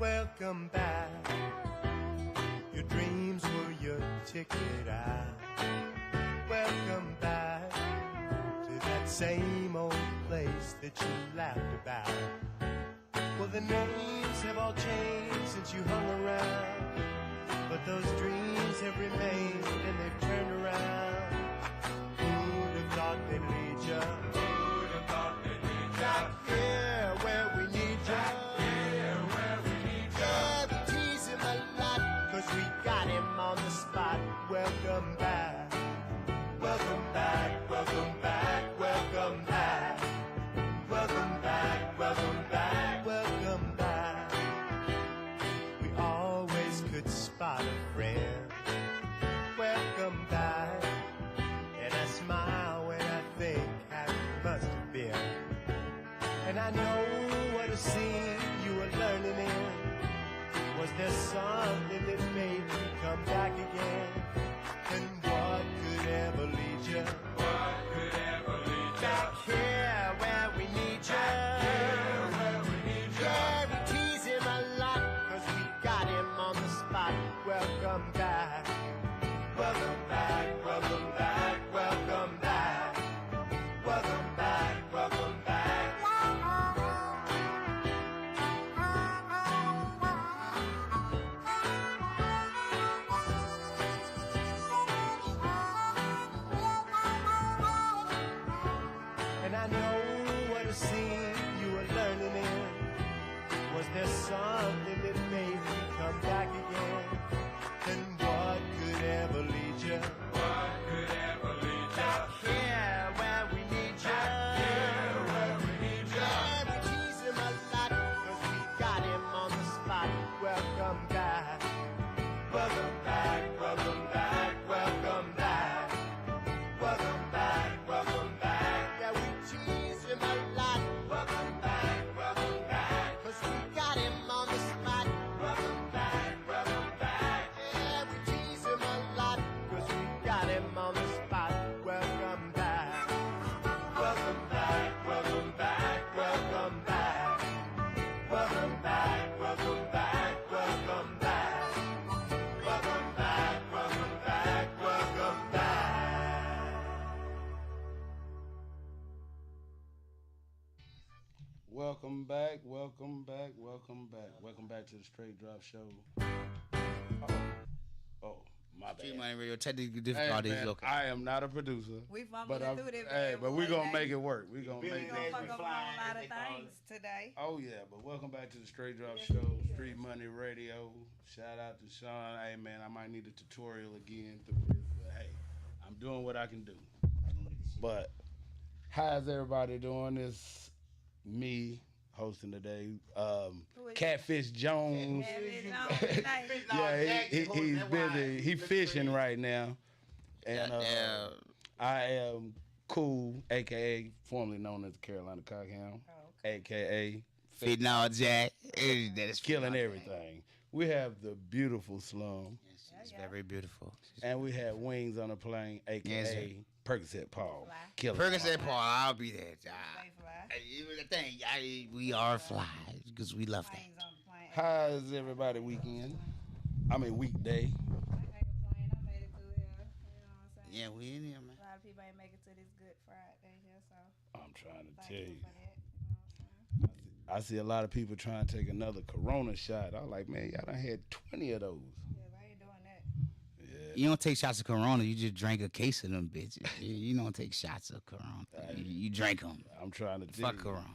welcome back. Your dreams were your ticket out. Welcome back to that same old place that you laughed about. Well, the names have all changed since you hung around, but those dreams have remained and they've turned around. Who'd have thought they'd lead ya? Who'd have thought they'd lead ya? Back here where we need ya. Back here where we need ya. Yeah, we tease him a lot, 'cause we got him on the spot. Welcome back. Welcome back, welcome back, welcome back. Welcome back, welcome back, welcome back. We always could spot a friend. Welcome back. And I smile when I think how it must have been. And I know what a scene you were learning in. Was there something that made you come back again? And what could ever lead you? What could ever lead you? Back here where we need you. Back here where we need you. Yeah, we tease him a lot, 'cause we got him on the spot. Welcome back. Welcome back, welcome back, welcome back. Welcome back, welcome back. And I know what a scene you were learning in. Was there something that made you come back again? And what could ever lead you? What could ever lead you? Back here where we need you. Back here where we need you. Yeah, we tease him a lot, 'cause we got him on the spot. Welcome back. Welcome back, welcome back, welcome back. Welcome back, welcome back. Yeah, we tease him a lot. Welcome back, 'cause we got him on the spot. Welcome back, yeah, we tease him a lot, 'cause we got him on the spot. Welcome back, welcome back, welcome back, welcome back. Welcome back, welcome back, welcome back. Welcome back, welcome back, welcome back. Welcome back, welcome back, welcome back. Welcome back to the Straight Drop Show. Oh, my bad. Street Money Radio, technical difficulties. Hey, man, Okay. I am not a producer. We fumbling through this. Hey, but we're going to make it work. We're going to We're make gonna it fuck work. up on a lot of things today. Oh, yeah, but welcome back to the Straight Drop Show, Street Money Radio. Shout out to Sean. Hey, man, I might need a tutorial again through this, but hey, I'm doing what I can do. But how's everybody doing? It's me hosting today. Catfish Jones. Yeah, he's busy. He fishing right now. And I am Cool, a.k.a. formerly known as the Carolina Cockhound, a.k.a. Fitting all Jack. That is killing everything. We have the beautiful Slum. Yes, it's very beautiful. And we have Wings on the Plane, a.k.a. Percocet Paul. Killing Percocet Paul, I'll be there. We are fly because we love that. How's everybody weekend? I mean weekday. Yeah, we in here, man. A lot of people ain't make it to this Good Friday here, so I'm trying to tell you. I see a lot of people trying to take another Corona shot. I'm like, man, y'all done had 20 of those. Yeah, I ain't doing that. Yeah. You don't take shots of Corona. You just drink a case of them bitches. You don't take shots of Corona. You drink them. I'm trying to fuck Corona.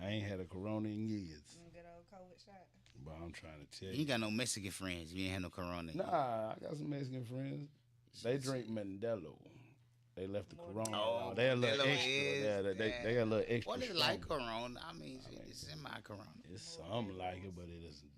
I ain't had a Corona in years. Good old COVID shot. But I'm trying to tell you. You ain't got no Mexican friends. You ain't had no Corona. Nah, I got some Mexican friends. They drink Modelo. They left the Corona. Oh, they a little Modelo extra. Yeah, they got a little extra. What is like Corona? I mean, it's semi-Corona. It's something like it, but it isn't.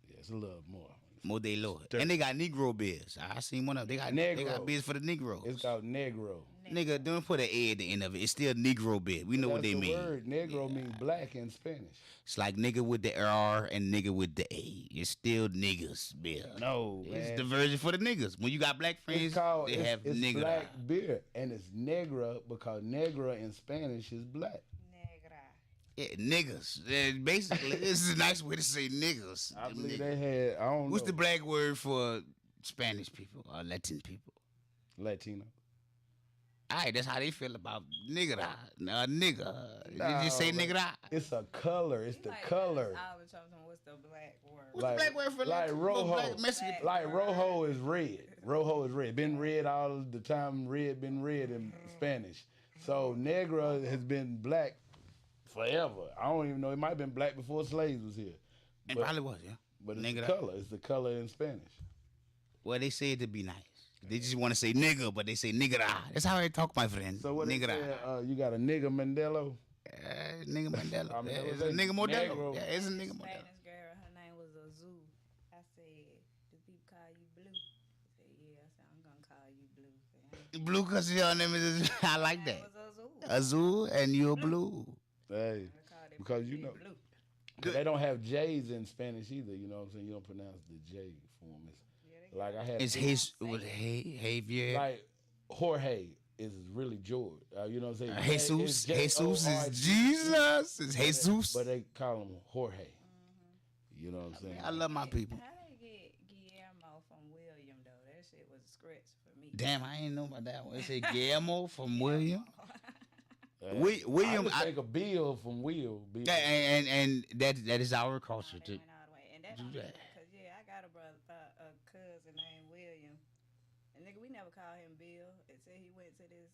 It's a little more. Modelo. And they got Negro beers. I seen one of them. They got beers for the Negroes. It's called Negro. Nigga, don't put an A at the end of it. It's still Negro beer. We know what they mean. Word. Negro means black in Spanish. It's like nigga with the R and nigga with the A. It's still niggas beer. No, it's man. the version for the niggas. When you got black friends, they have it's nigga. black beer, and it's negra because negra in Spanish is black. Negra. Yeah, niggas. Basically, this is a nice way to say niggas. I Them believe niggas. they had. I don't What's know. the black word for Spanish people or Latin people? Latino. All right, that's how they feel about nigga. Nigga. They just say No, nigga. It's a color. It's the Like, color. I was talking about what's the black word? What's the black word for like Latin? rojo? Black Mexican. Like rojo is red. Rojo is red. Been red all the time. Red been red in Spanish. So negra has been black forever. I don't even know. It might have been black before slaves was here. It But, probably was, yeah. but it's Nigga. the color. It's the color in Spanish. Well, they say it to be nice. They just want to say nigga, but they say nigga. That's how I talk, my friend. So what they nigga? say, you got a nigga Mandela. Nigga Mandela. I mean, Yeah, that it's a was nigga a Modelo. Negro. Yeah, it's a nigga Modelo. Spanish girl, her name was Azul. I said, do people call you Blue? She said, yeah. I said, I'm gonna call you Blue. Blue, cause your name is. I like Her that. name was Azul. Azul and you're blue. Hey, I called it because Blue. you know Blue. they don't have J's in Spanish either. You know what I'm saying? You don't pronounce the J form. It's like I had. It's his with Javier. Like Jorge is really George. You know what I'm saying? Jesus. It's Jesus J-O-R-G-E, is Jesus. It's Jesus. But they call him Jorge. You know what I'm saying? I love my people. How they get Guillermo from William though? That shit was a scratch for me. Damn, I ain't know about that one. It said Guillermo from William. William. I think a Bill from Will. Bill. Yeah, and that is our culture They too. went all the way. And that Do don't that. because I got a cousin named William, and nigga, we never call him Bill. It said he went to this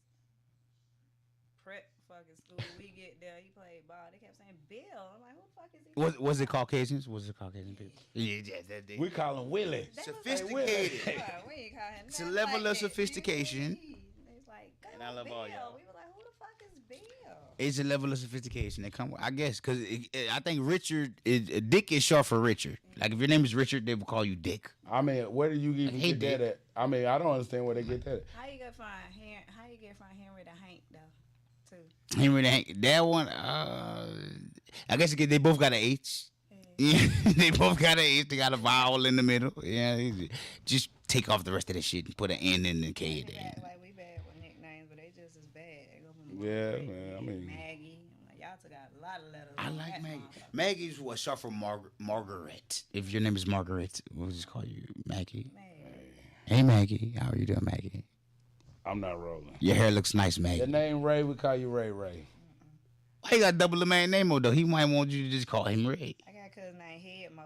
prep fucking school. We get there, he played ball. They kept saying Bill. I'm like, who the fuck is he? Was it Caucasians? Was it Caucasian people? Yeah, that We call him Willie. That was Sophisticated. We ain't call him It's a nothing level like of that. sophistication. It's like, And I love Bill. all y'all. We were like, who the fuck is Bill? It's a level of sophistication that come with, I guess, because I think Richard, Dick is short for Richard. Like if your name is Richard, they will call you Dick. I mean, where do you even Hey, get that at? I mean, I don't understand where they get that at. How you get from Henry to Hank though? Too. Henry the Hank, that one, I guess they both got an H. Yeah, they both got an H. They got a vowel in the middle. Yeah, just take off the rest of that shit and put an N in the K there. Like we bad with nicknames, but they just as bad. They go from Yeah, Margaret, man, I mean- Maggie. I'm like, y'all took out a lot of letters. I on like that Maggie. motherfucker. Maggie's what short for Margaret. If your name is Margaret, we'll just call you Maggie. Man, Hey Maggie, how are you doing, Maggie? I'm not rolling. Your hair looks nice, Maggie. Your name Ray, we call you Ray Ray. Why you got double the man name though? He might want you to just call him Ray. I got a cousin named Headmo.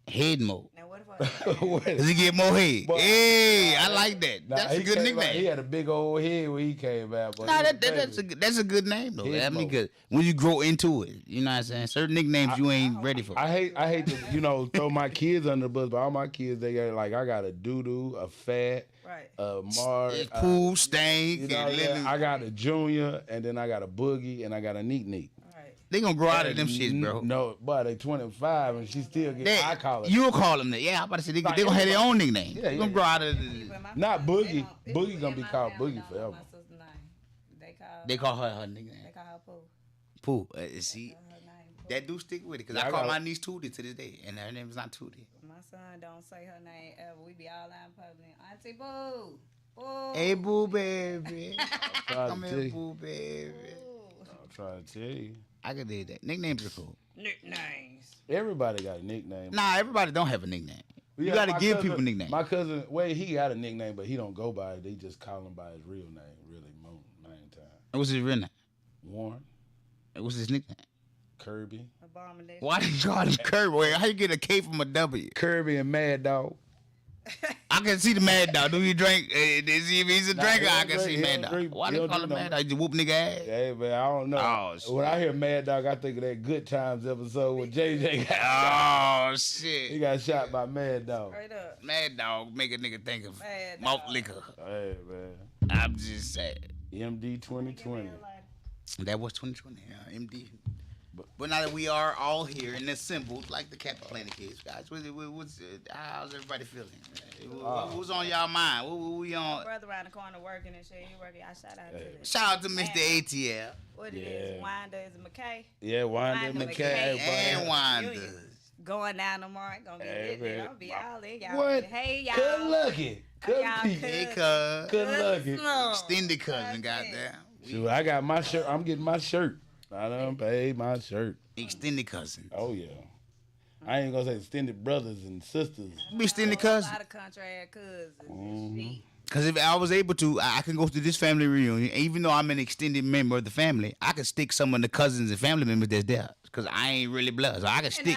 Head mode. Now what if I? What? Does he get more head? But- Hey, I like that. Nah, That's a he good came nickname. out- He had a big old head when he came out. But Nah, he was that's a good name though. Head I mean, mode. good when you grow into it. You know what I'm saying? Certain nicknames you ain't ready for. I hate to throw my kids under the bus, but all my kids they got like I got a Doodoo, a Fat, Right. a Mar, It's cool, stank. you know, and yeah, Lily. I got a Junior, and then I got a Boogie, and I got a Neat Neat. Right. They gonna grow out of them shits, bro. No, but they 25 and she still get. They, I call it you'll call them that. Yeah, I'm about to say they Like, gonna have their own nickname. Yeah, They yeah. gonna grow out of But my Not family, Boogie. they don't- it's Boogie gonna in be my called family, Boogie don't know forever. My sister's name. They call her nickname. They call her Pooh. Pooh. See, Her name Pooh. that do stick with it. Cause Yeah, I I call got- my niece Tootie to this day, and her name is not Tootie. My son don't say her name ever. We be all out in public. Auntie Boo. Boo. Hey, boo, baby. Trying Come to here, tell you. boo, baby. Boo. I'm trying to tell you. I can do that. Nicknames are cool. Nicknames. Everybody got a nickname. Nah, everybody don't have a nickname. You Yeah, gotta my give cousin- people nicknames. My cousin, well, he got a nickname, but he don't go by it. They just call him by his real name, really, main time. What's his real name? Warren, What's his nickname? Kirby. Abomination. Why did you call him Kirby? Wait, how you get a K from a W? Kirby and Mad Dog. I can see the Mad Dog. Do you drink? If he's a Nah, drinker, he I don't can drink. see He Mad don't Dog. drink. Why He they don't call him drink Mad no Dog? You whoop nigga ass? Hey, man, I don't know. Oh, When shit. I hear Mad Dog, I think of that Good Times episode with JJ got Oh he shit! got shot by Mad Dog. Straight up. Mad Dog make a nigga think of Mad malt Dog. liquor. Hey, man. I'm just saying. MD 2020. That was 2020. MD. But now that we are all here and assembled, like the Captain Planet kids, guys, how's everybody feeling? Who's on y'all mind? What we My on? brother around the corner working and shit. He working. I shout out to him. Shout out to Mr. ATL What it Yeah. is? Winder is it McKay? Yeah, Wanda Wanda McKay. McKay. and Hey, Wanda. Going down tomorrow. Gonna be Hey, lit. man. Gonna be all in y'all. What? Hey Good y'all. lucky. Good y'all Pete. could- Hey, cuz. Good lucky. Extended cousin, goddamn. Shoot, I got my shirt. I'm getting my shirt. I done paid my shirt. Extended cousins. Oh yeah. I ain't gonna say extended brothers and sisters. Be extended A cousins. lot of country ass cousins. Mm-hmm. Shit. Because if I was able to, I can go to this family reunion. Even though I'm an extended member of the family, I could stick some of the cousins and family members that's there. Because I ain't really blood. So I can stick.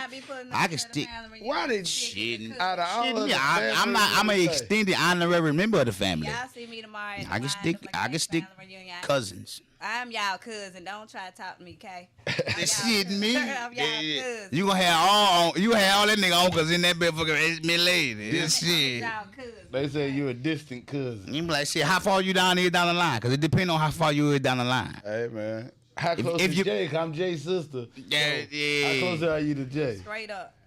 I can stick. Why did shit? Out of all of the Yeah, I'm family an members, extended honorary member of the family. Y'all see me tomorrow. at the I can stick. Lions I can stick family reunion. cousins. I'm y'all cousin. Don't try to talk to me, Kay. That shit me. I'm y'all cousin. You gonna have all that nigga uncles in that motherfucker me lady. This shit. Y'all cousin. They say you a distant cousin. You be like, shit, how far you down here down the line? Cause it depends on how far you is down the line. Hey man, how close if is you- Jake? I'm Jay's sister. Yeah, yeah. How close are you to Jay? Straight up.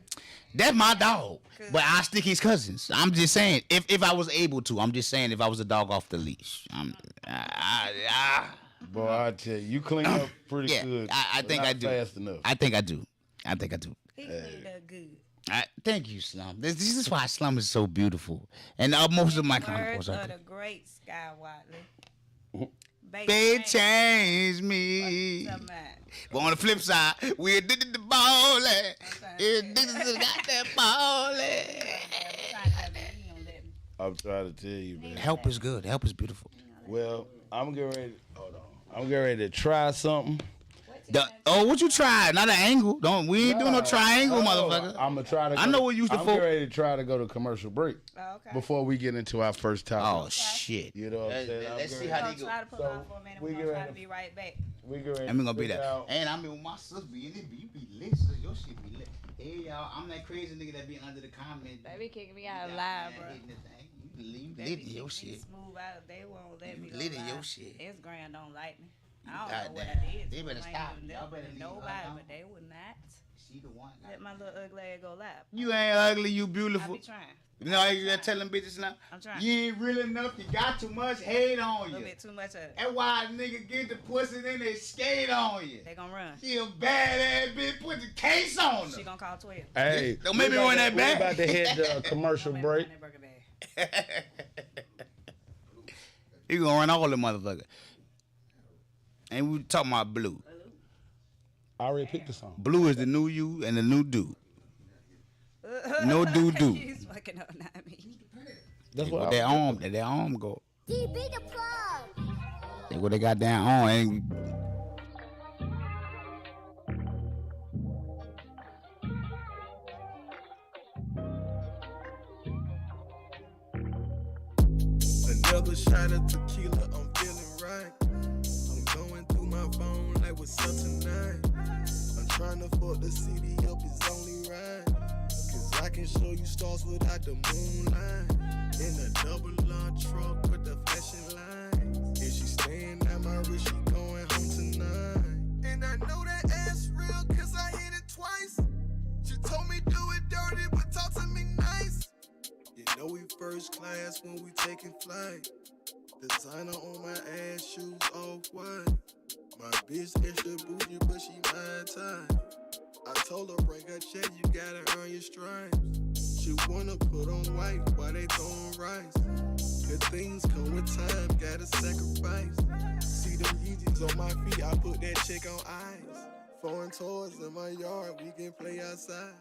That's my dog. But I stick his cousins. I'm just saying, if I was able to, I'm just saying if I was a dog off the leash. Boy, I tell you, you clean up pretty Yeah, good. I but think not I do. Fast enough. I think I do. He cleaned up good. Thank you, Slum. This is why Slum is so beautiful. And most of my Words combos of are the great Sky Watley. they changed me. But on the flip side, we addicted to ballin'. Addicted to goddamn ballin'. I'm trying to tell you, man. Help is good. Help is beautiful. Well, I'm getting ready. Hold on. I'm getting ready to try something. What you try? Not an angle. We ain't doing no triangle, motherfucker. I'm gonna try to. I know what you used to I'm for. getting ready to try to go to commercial break Oh, okay. before we get into our first topic. Oh shit. You know what I'm saying? Let's I'm see getting how We're they gonna go. try to pull So, off for a minute. we We're get gonna try ready- to be right back. We get ready And we gonna be pick there. out- And I mean, when my sister be in it, you be lit. So your shit be lit. Hey y'all, I'm that crazy nigga that be under the comment. They be kicking me out live, bro. You They lit be in your kicking me shit. smooth out. They won't let You me go lit in live. your shit. Instagram don't like me. I don't Goddamn. know what I did. They better I ain't stop. doing Y'all nothing better to leave nobody, her alone. but they would not She the one. let my little ugly ass go live. You ain't ugly, you I beautiful. be trying. You know how you gotta tell them bitches now? I'm trying. You ain't real enough, you got too much hate A on little you. bit too much of it. That's why a nigga get the pussy, then they skate on you. They gonna run. She a badass bitch, put the case on her. She gonna call 12. Hey, Don't make me run that back. We're about to hit the commercial Don't make me break. run that burger bag. You gonna run all the motherfucker. And we talking about Blue. I already picked the song. Blue is the new you and the new dude. No doo-doo. He's fucking up, not me. That's Where what their I arm go. DB the plug. They what they got down on. And Another shot of tequila, I'm feeling right. I'm going through my phone like what's up tonight. I'm trying to fuck the CD up, it's only right. Cause I can show you stars without the moonlight. In a double R truck with the flashing lights. If she staying at my wrist, she going home tonight. And I know that ass real cause I hit it twice. She told me do it dirty, but talk to me nice. You know we first class when we taking flight. Designer on my ass, shoes off white. My bitch extra bougie, but she my type. I told her break her check, you gotta earn your stripes. She wanna put on white while they throwing rice. Good things come with time, gotta sacrifice. See them Yeezys on my feet, I put that check on ice. Foreign toys in my yard, we can play outside.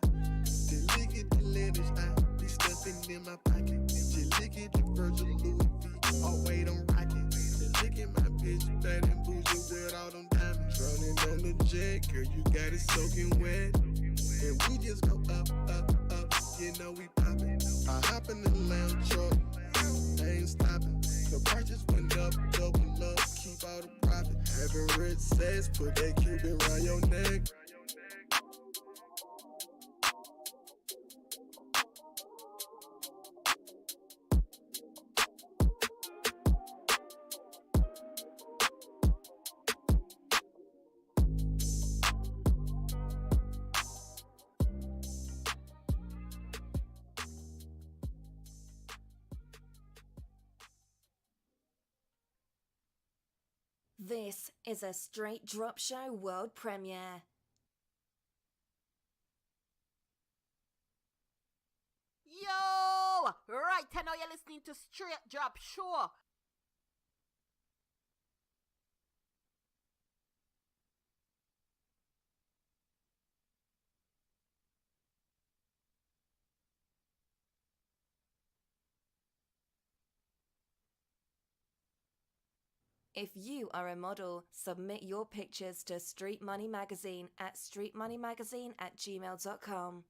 Just look at the letters, I be stuffing in my pocket. Just look at the Virgil Louis V, oh wait, I'm rocking. Just look at my bitch, bad and bougie with all them diamonds. Running on the jet, girl, you got it soaking wet. And we just go up, up, up, you know we poppin'. I hop in the lounge truck, I ain't stopping. The price just went up, double up, keep all the profit. Having rich sex, put that Cuban around your neck. This is a Straight Drop Show world premiere. Yo! Right now you're listening to Straight Drop Show. If you are a model, submit your pictures to Street Money Magazine at streetmoneymagazine@gmail.com.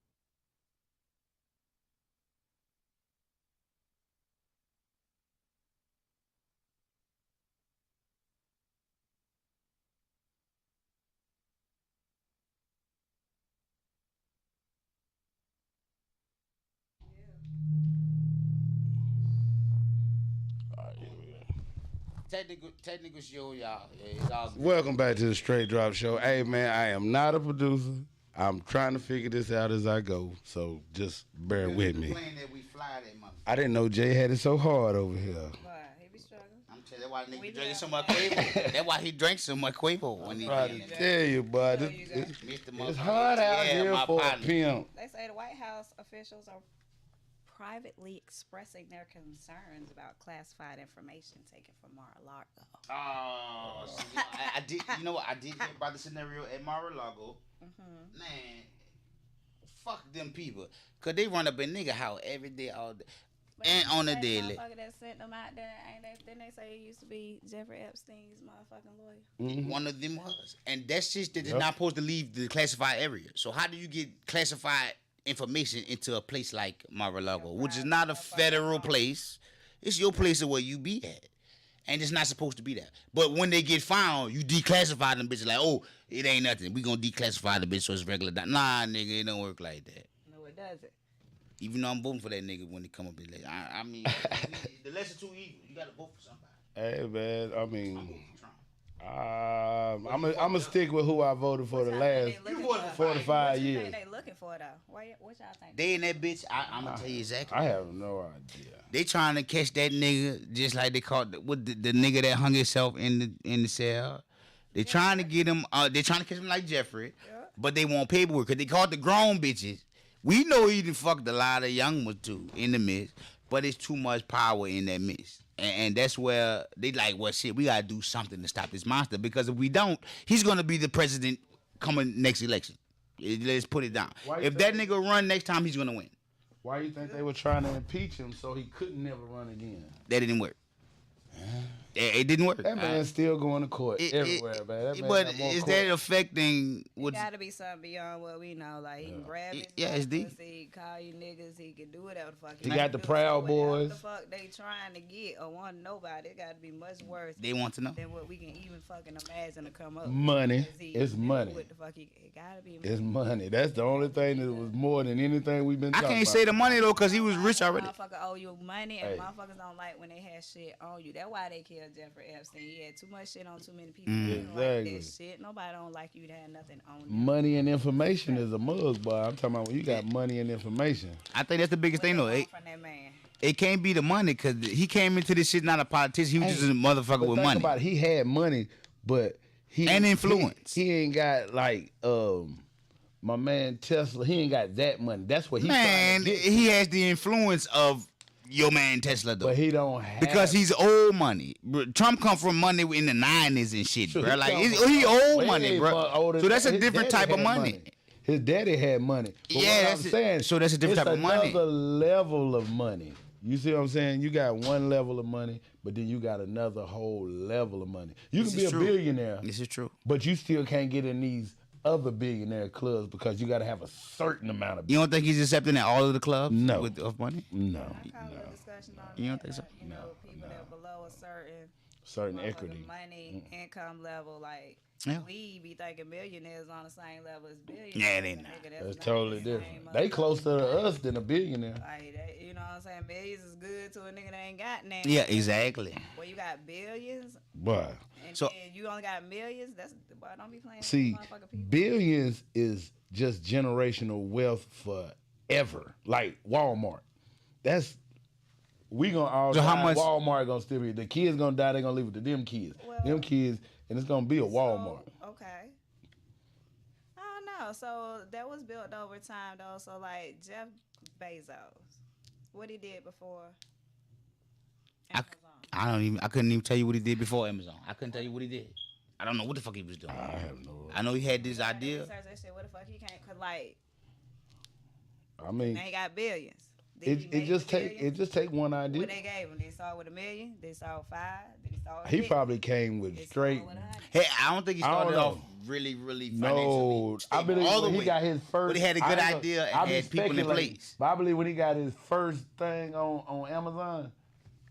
Technical show, y'all. Yeah, it's all good. Welcome back to the Straight Drop Show. Hey, man, I am not a producer. I'm trying to figure this out as I go, so just bear with me. Playing that we fly that motherfucker. I didn't know Jay had it so hard over here. Why? He be struggling. I'm telling you, that's why We nigga drinking have so much Quavo. That's why he drank so much Quavo when he I did that. tell you, bud, Know you got- Mr. it's Motherfucker. hard out Yeah, here my for partner. a pimp. They say the White House officials are privately expressing their concerns about classified information taken from Mar-a-Lago. Oh, see, I did. You know what? I did hear about the scenario at Mar-a-Lago. Mm-hmm. Man, fuck them people, cause they run up a nigga house every day, all day, But and on the that daily. motherfucker that sent them out there, ain't they? Didn't they say it used to be Jeffrey Epstein's motherfucking lawyer? Mhm. One of them was, and that's just that is Yep. not supposed to leave the classified area. So how do you get classified information into a place like Mar-a-Lago, which is not a federal place? It's your place of where you be at, and it's not supposed to be there. But when they get found, you declassify them bitches like, oh, it ain't nothing. We gonna declassify the bitch so it's regular. Nah, nigga, it don't work like that. No, it doesn't. Even though I'm voting for that nigga when they come up in late. I mean, the lesser two evils. You gotta vote for somebody. Hey, man, I I'm mean, voting for Trump. I'm gonna stick with who I voted for the What y'all last think they looking voted for? 45 What you years. think they looking for though? What y'all think? They and that bitch, I'm gonna tell you exactly. I have no idea. They trying to catch that nigga just like they caught the nigga that hung himself in the cell. They trying to get him. They trying to catch him like Jeffrey, but they want paperwork because they caught the grown bitches. We know he done fucked a lot of young ones too in the midst, but it's too much power in that midst. And that's where they like, well, shit, we gotta do something to stop this monster because if we don't, he's gonna be the president coming next election. Let's put it down. Why you If that think- nigga run next time, he's gonna win. Why you think they were trying to impeach him so he couldn't never run again? That didn't work. It didn't work. That man's still going to court everywhere, man. That man But got more is court. that affecting It what? gotta be something beyond what we know. Like he can grab his Yeah, it's deep. pussy, he can call you niggas, he can do whatever the fuck He can got the do. Proud So whatever Boys. the fuck they trying to get or want to know about, it gotta be much worse They want to know. than what we can even fucking imagine to come up. Money. Because he It's knew money. What the fuck it gotta be. It's money. That's the only thing that was more than anything we've been I talking can't about. say the money though, cause he was rich already. Motherfucker owe you money, and Hey. motherfuckers don't like when they have shit on you. That's why they killed Jeffrey Epstein. He had too much shit on too many people. They don't like Exactly. that shit. Nobody don't like you to have nothing on you. Money and information is a mug, boy. I'm talking about when you got money and information. I think that's the biggest What thing they though. want from that man. It can't be the money, cause he came into this shit not a politician. He was just a motherfucker But with think money. about it, he had money, but he And influence. He ain't got like my man Tesla. He ain't got that money. That's what he Man, trying to get. he has the influence of your man Tesla though. But he don't have Because he's old money. Trump come from money in the 90s and shit, Sure, bro. he Like come he from old way money, bro. far older So than that's a his different daddy type of had money. His daddy had money. But Yeah, what that's I'm it. saying, So that's a different it's type of money. another level of money. You see what I'm saying? You got one level of money, but then you got another whole level of money. You This can be is a true. billionaire, This is true. but you still can't get in these other billionaire clubs because you got to have a certain amount of. You don't think he's accepting at all of the clubs No. of money? No, I call it a discussion on You don't that, think so? like, you know, people that below a certain motherfucking equity. money, income level, like Yeah. we be thinking millionaires on the same level as billionaires. Yeah, they Nigga, not. That's not totally the same different. They closer to us than a billionaire. Like that, you know what I'm saying? Millions is good to a nigga that ain't got none. Yeah, exactly. When you got billions But and So- then you only got millions, that's boy, don't be playing with see, motherfucking people. billions is just generational wealth forever. Like Walmart. That's we gonna all So how die. much- Walmart gonna still be. The kids gonna die. They gonna leave it to them kids. Well- them kids, and it's gonna be a Walmart. So, okay. I don't know. So that was built over time though. So like Jeff Bezos, what he did before Amazon. I couldn't even tell you what he did before Amazon. I couldn't tell you what he did. I don't know what the fuck he was doing. I have no. I know he had this I didn't idea. research that shit. What the fuck he can't? Cause like I mean, now he got billions. Did he it make just the take billions? one idea. What they gave him? They start with $1 million. They start with 5. Did he start He probably came with straight. Hey, I don't think he I don't started know. off really financially. No, I believe all the when he way. got his first. But he had a good I ain't idea and I be had people in speculating, place. But I believe when he got his first thing on Amazon,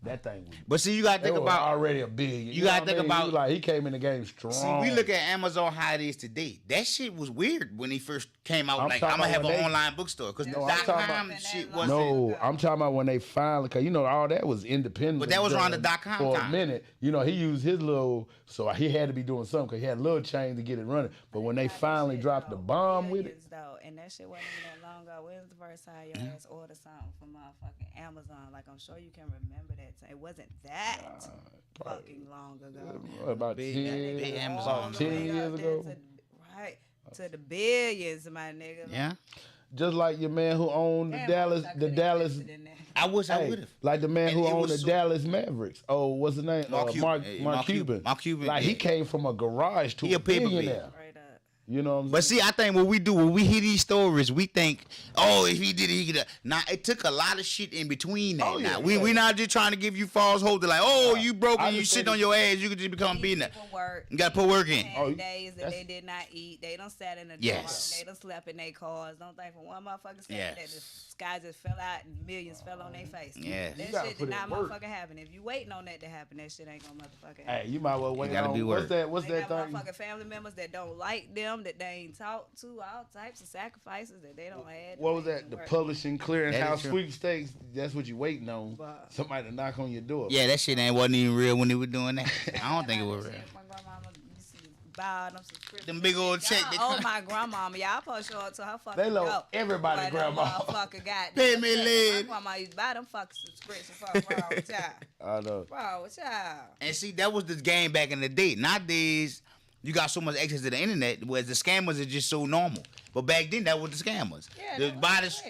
that thing was. But see, you got to They think was about already a billion. You gotta know what I think mean? about- He was like he came in the game strong. See, we look at Amazon how it is today. That shit was weird when he first came out. I'm Like, talking I'm gonna about have when an they- online bookstore because No, the I'm talking .com about- shit wasn't. No, I'm talking about when they finally, cause all that was independent. But that was around the .com for time. a minute. He used his little, so he had to be doing something because he had a little chain to get it running. But when they finally dropped the bomb with it, Though, and that shit wasn't even that long ago. When was the first time your ass ordered something from motherfucking Amazon? Like, I'm sure you can remember that. It wasn't that fucking long ago. about Big 10, Amazon. about 10 years ago. Right. To the billions, my nigga. Yeah, Just like your man who owned Damn, the I wish Dallas, I the could've Dallas. invested in that. I wish I Hey, would have. like the man And who it owned was the so- Dallas Mavericks. Oh, what's the name? Mark Cuban. Mark Mark Cuban. Cuban. Mark Cuban, Like he yeah. came from a garage to He a a paper billionaire. bill. Straight up. You know what I'm saying? But see, I think what we do when we hear these stories, we think, oh, if he did it, he could. Now it took a lot of shit in between that. Oh, yeah, now yeah. we not just trying to give you false hope. They're like, oh, you broke I and you just sit think on your ass, you could just become a These billionaire. people work. You gotta put work in. Oh, 10 days that that's- they did not eat. They don't sat in the Yes. dark. They don't slept in their cars. Don't think for one motherfucker second Yes. that the sky just fell out and millions fell on their face. Yes. You That gotta shit put did in not work. motherfucking happen. If you waiting on that to happen, that shit ain't gonna motherfucking Hey, happen. you might well wait gotta on. be What's work. that? What's They that got thing? motherfucking family members that don't like them, that they ain't talked to, all types of sacrifices that they don't have. What was that? The publishing clearinghouse That is true. sweepstakes. That's what you waiting on. Wow. Somebody to knock on your door. Yeah, that shit wasn't even real when they were doing that. I don't think it was real. My grandmama used to buy them subscriptions. Them big old check. Y'all they owe come- my grandmama. Y'all supposed to show up to her fucking They low door. everybody But grandma. That motherfucker got Pay me, lady. My grandma used to buy them fucking subscriptions for wrong with y'all. I know. Wrong with y'all. And see, that was the game back in the day. Nowadays, you got so much access to the internet, whereas the scammers are just so normal. But back then, that was the scammers. Yeah, the that buy was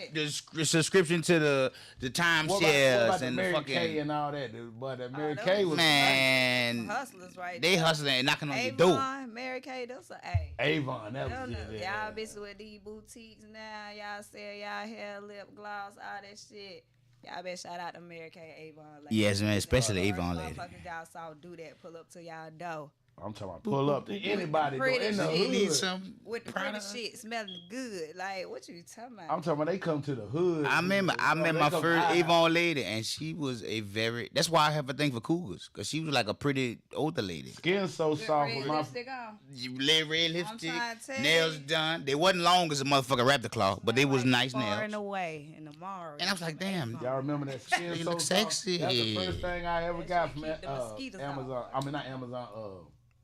the subscription to the What about timeshares the and the Mary fucking Kay and all that? But that Mary those Kay was man. Hustlers right They there. hustling and knocking on your door. Avon, Mary Kay, those are A. Avon. That Y'all was it. y'all bitches with these boutiques now. Y'all sell y'all hair, lip gloss, all that shit. Y'all better shout out to Mary Kay, Avon. Ladies. Yes, man, especially First Avon lady. motherfuckers y'all saw do that, pull up to y'all door. I'm talking about pull up to anybody though, Pretty in the shit. You need hood. some With the pretty product? shit smelling good. Like, what you talking about? I'm talking about they come to the hood. I remember I met They my come first high. Avon lady, and she was a very. That's why I have a thing for cougars, cause she was like a pretty older lady. Skin so Good soft red with my. lipstick on. You red lipstick, trying to tell nails you. done. They wasn't long as a motherfucker raptor claw, but they was Like, nice far nails. and away in the Mars. And I was like, damn. Y'all remember that skin You so look soft? sexy. That's the first thing I ever That got shit from keep the mosquitoes Amazon. off. I mean not Amazon.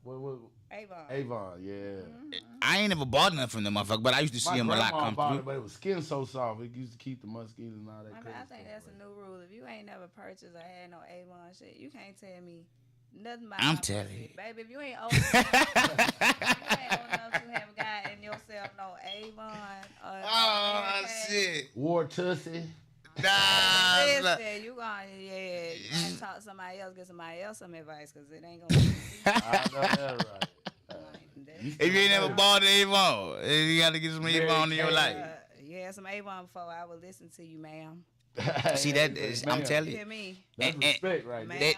What? Avon. Avon. Yeah. I ain't never bought nothing from them motherfucker, but I used to see My them a lot grandma come bought through. it, but it was skin so soft. It used to keep the mosquitoes and all that. I mean, crazy I think stuff, that's a but- new rule. If you ain't never purchased or had no Avon shit, you can't tell me nothing about I'm my telling pussy. you. Baby, if you ain't old enough, you ain't old enough to have gotten yourself no Avon or no Oh Mary Kay. shit! Wore Tussie. Nah, Listen, you gonna talk to somebody else, get somebody else some advice, cause it ain't gonna. I know that's right. if you ain't never bought an Avon, you got to get some Avon in your life. You had some Avon before, I would listen to you, ma'am. See that? is- I'm Man, telling You you. hear me, That's and- respect right ma'am? there.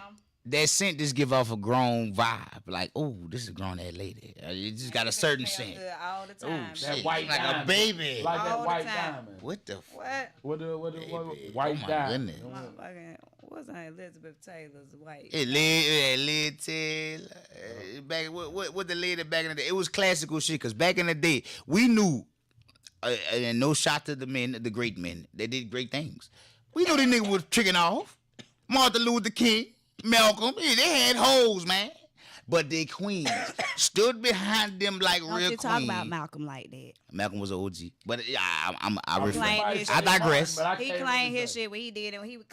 That scent just give off a grown vibe. Like, oh, this is a grown ass lady. It just got a certain Smell scent. good all the Oh, time. That shit. white like diamond. a baby. Like All that the white time. diamond. What the? What? What Baby. white Oh, my diamond. goodness. Motherfucking, what's her name? Elizabeth Taylor's white. It led till back what the lady back in the day. It was classical shit because back in the day we knew, and no shot to the men, the great men. They did great things. We knew these niggas was tricking off. Martin Luther King, Malcolm, yeah, they had hoes, man. But they queens stood behind them like Don't real you queens. talk about Malcolm like that. Malcolm was an OG, but I Claim refrain. his I shit. digress. But I He can't claimed really his say. shit when he did it. When he was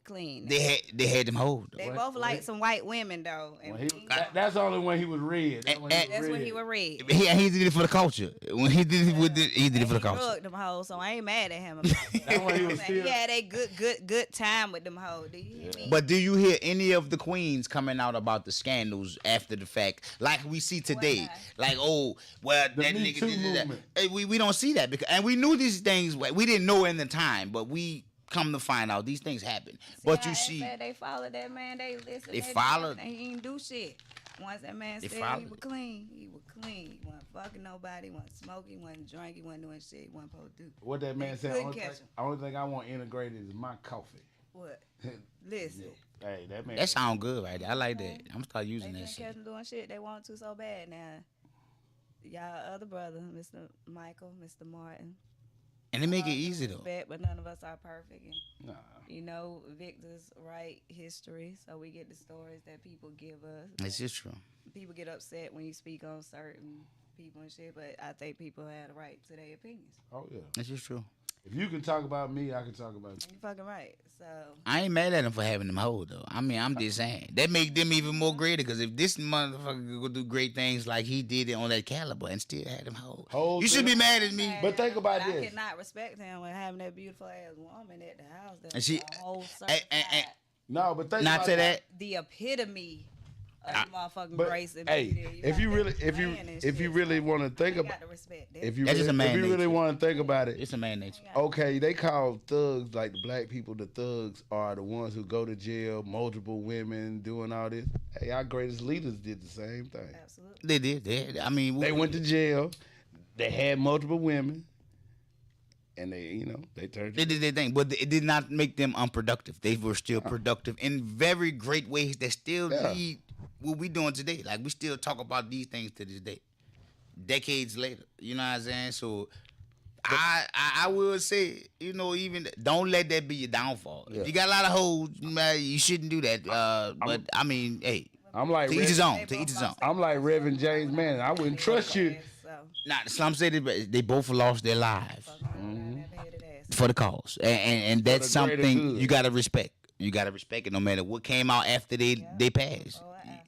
clean. They had them hoes. They When- both when like he- some white women though. And When that's only when he was red. That's when he was that's when red. he was red. He did it for the culture. When he did it he did it for the He culture. drugged them hoes, so I ain't mad at him. About that. That's when he was He still. had a good time with them hoes. Do you hear me? But do you hear any of the queens coming out about the scandals after the fact, like we see today? Like, oh, well, The that Me nigga Too did that. movement. We don't see that because, and we knew these things. We didn't know in the time, but we come to find out, these things happen. But you how see, said they followed that man. They listened. They did followed- everything, He didn't do shit. Once that man They said he followed was it. clean, he was clean. He wasn't fucking nobody. He wasn't smoking. He wasn't drinking. He wasn't doing shit. He wasn't supposed to do. What that man They said, couldn't only catch thing, him. only thing I want integrated is my coffee. What? Listen. Hey, that man. that sound good right there. I like that. I'm gonna start They using that couldn't shit. catch him doing shit they want to so bad now. Y'all other brother, Mr. Michael, Mr. Martin. And they make it all due easy though. respect, but none of us are perfect. And, Nah. you know, Victor's write history, so we get the stories that people give us. It's just true. People get upset when you speak on certain people and shit, but I think people have the right to their opinions. Oh yeah. It's just true. If you can talk about me, I can talk about you. You fucking right. So I ain't mad at them for having them hold though. I mean, I'm just saying that make them even more greater. Because if this motherfucker could go do great things like he did it on that caliber and still had them hold, you should be mad at me. But think about I this. cannot respect him with having that beautiful ass woman at the house. That And she- was a whole and- No, but think Not about to that. the epitome of motherfucking But grace and hey, beauty. if you got really, that if you, man and if you shit, really so want to think you about, got to respect that. if you That's just really, a man if you really nature. want to think about it, It's a man nature. okay, they call thugs like the black people. The thugs are the ones who go to jail, multiple women doing all this. Hey, our greatest leaders did the same thing. Absolutely. They did. I mean, They went to jail. They had multiple women, and they turned. They did their thing, but it did not make them unproductive. They were still productive in very great ways that still Yeah. lead what we doing today. Like we still talk about these things to this day, decades later. You know what I'm saying? So I will say, even don't let that be your downfall. Yeah. If you got a lot of hoes, man, you shouldn't do that. But I mean, hey, I'm like to each his Rev- own. To each his own. I'm like Reverend James Manning. I wouldn't trust you. So, Now the slum said they both lost their lives mm-hmm. for the cause, and that's the greater something good. you gotta respect. You gotta respect it, no matter what came out after they passed.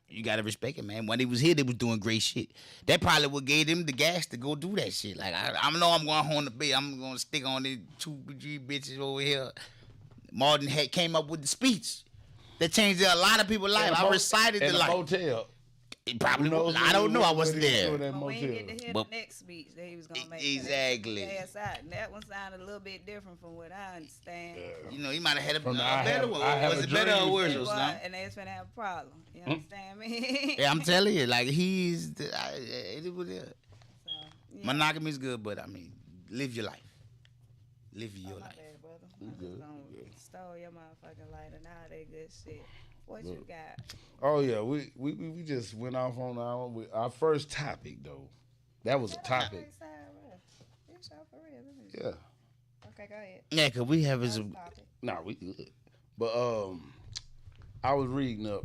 You gotta respect it, man. When they was here, they was doing great shit. That probably what gave them the gas to go do that shit. Like I know I'm going home to bed. I'm gonna stick on these 2G bitches over here. Martin had came up with the speech that changed a lot of people's life. I recited in the a life. motel. It probably. Who knows I don't know. I wasn't what he was doing there. in that But we motel. didn't get to hear But- the next speech that he was gonna make. Exactly. And that one sounded a little bit different from what I understand. You know, he might have had a From the better one. I have Was a it better dream. or worse It or was, something? and they was finna have a problem. You understand me? Yeah, I'm telling you, like it was there. So, yeah. Monogamy is good, but I mean, live your life. Live your Oh, my life. bad, brother. I just gonna stole your motherfucking light and all that good shit. What you got? Oh yeah, we just went off on our first topic though. That was a topic. You sure for real? Let me- Yeah. Okay, go ahead. Yeah, cause we have is First topic. Nah, we good. But I was reading up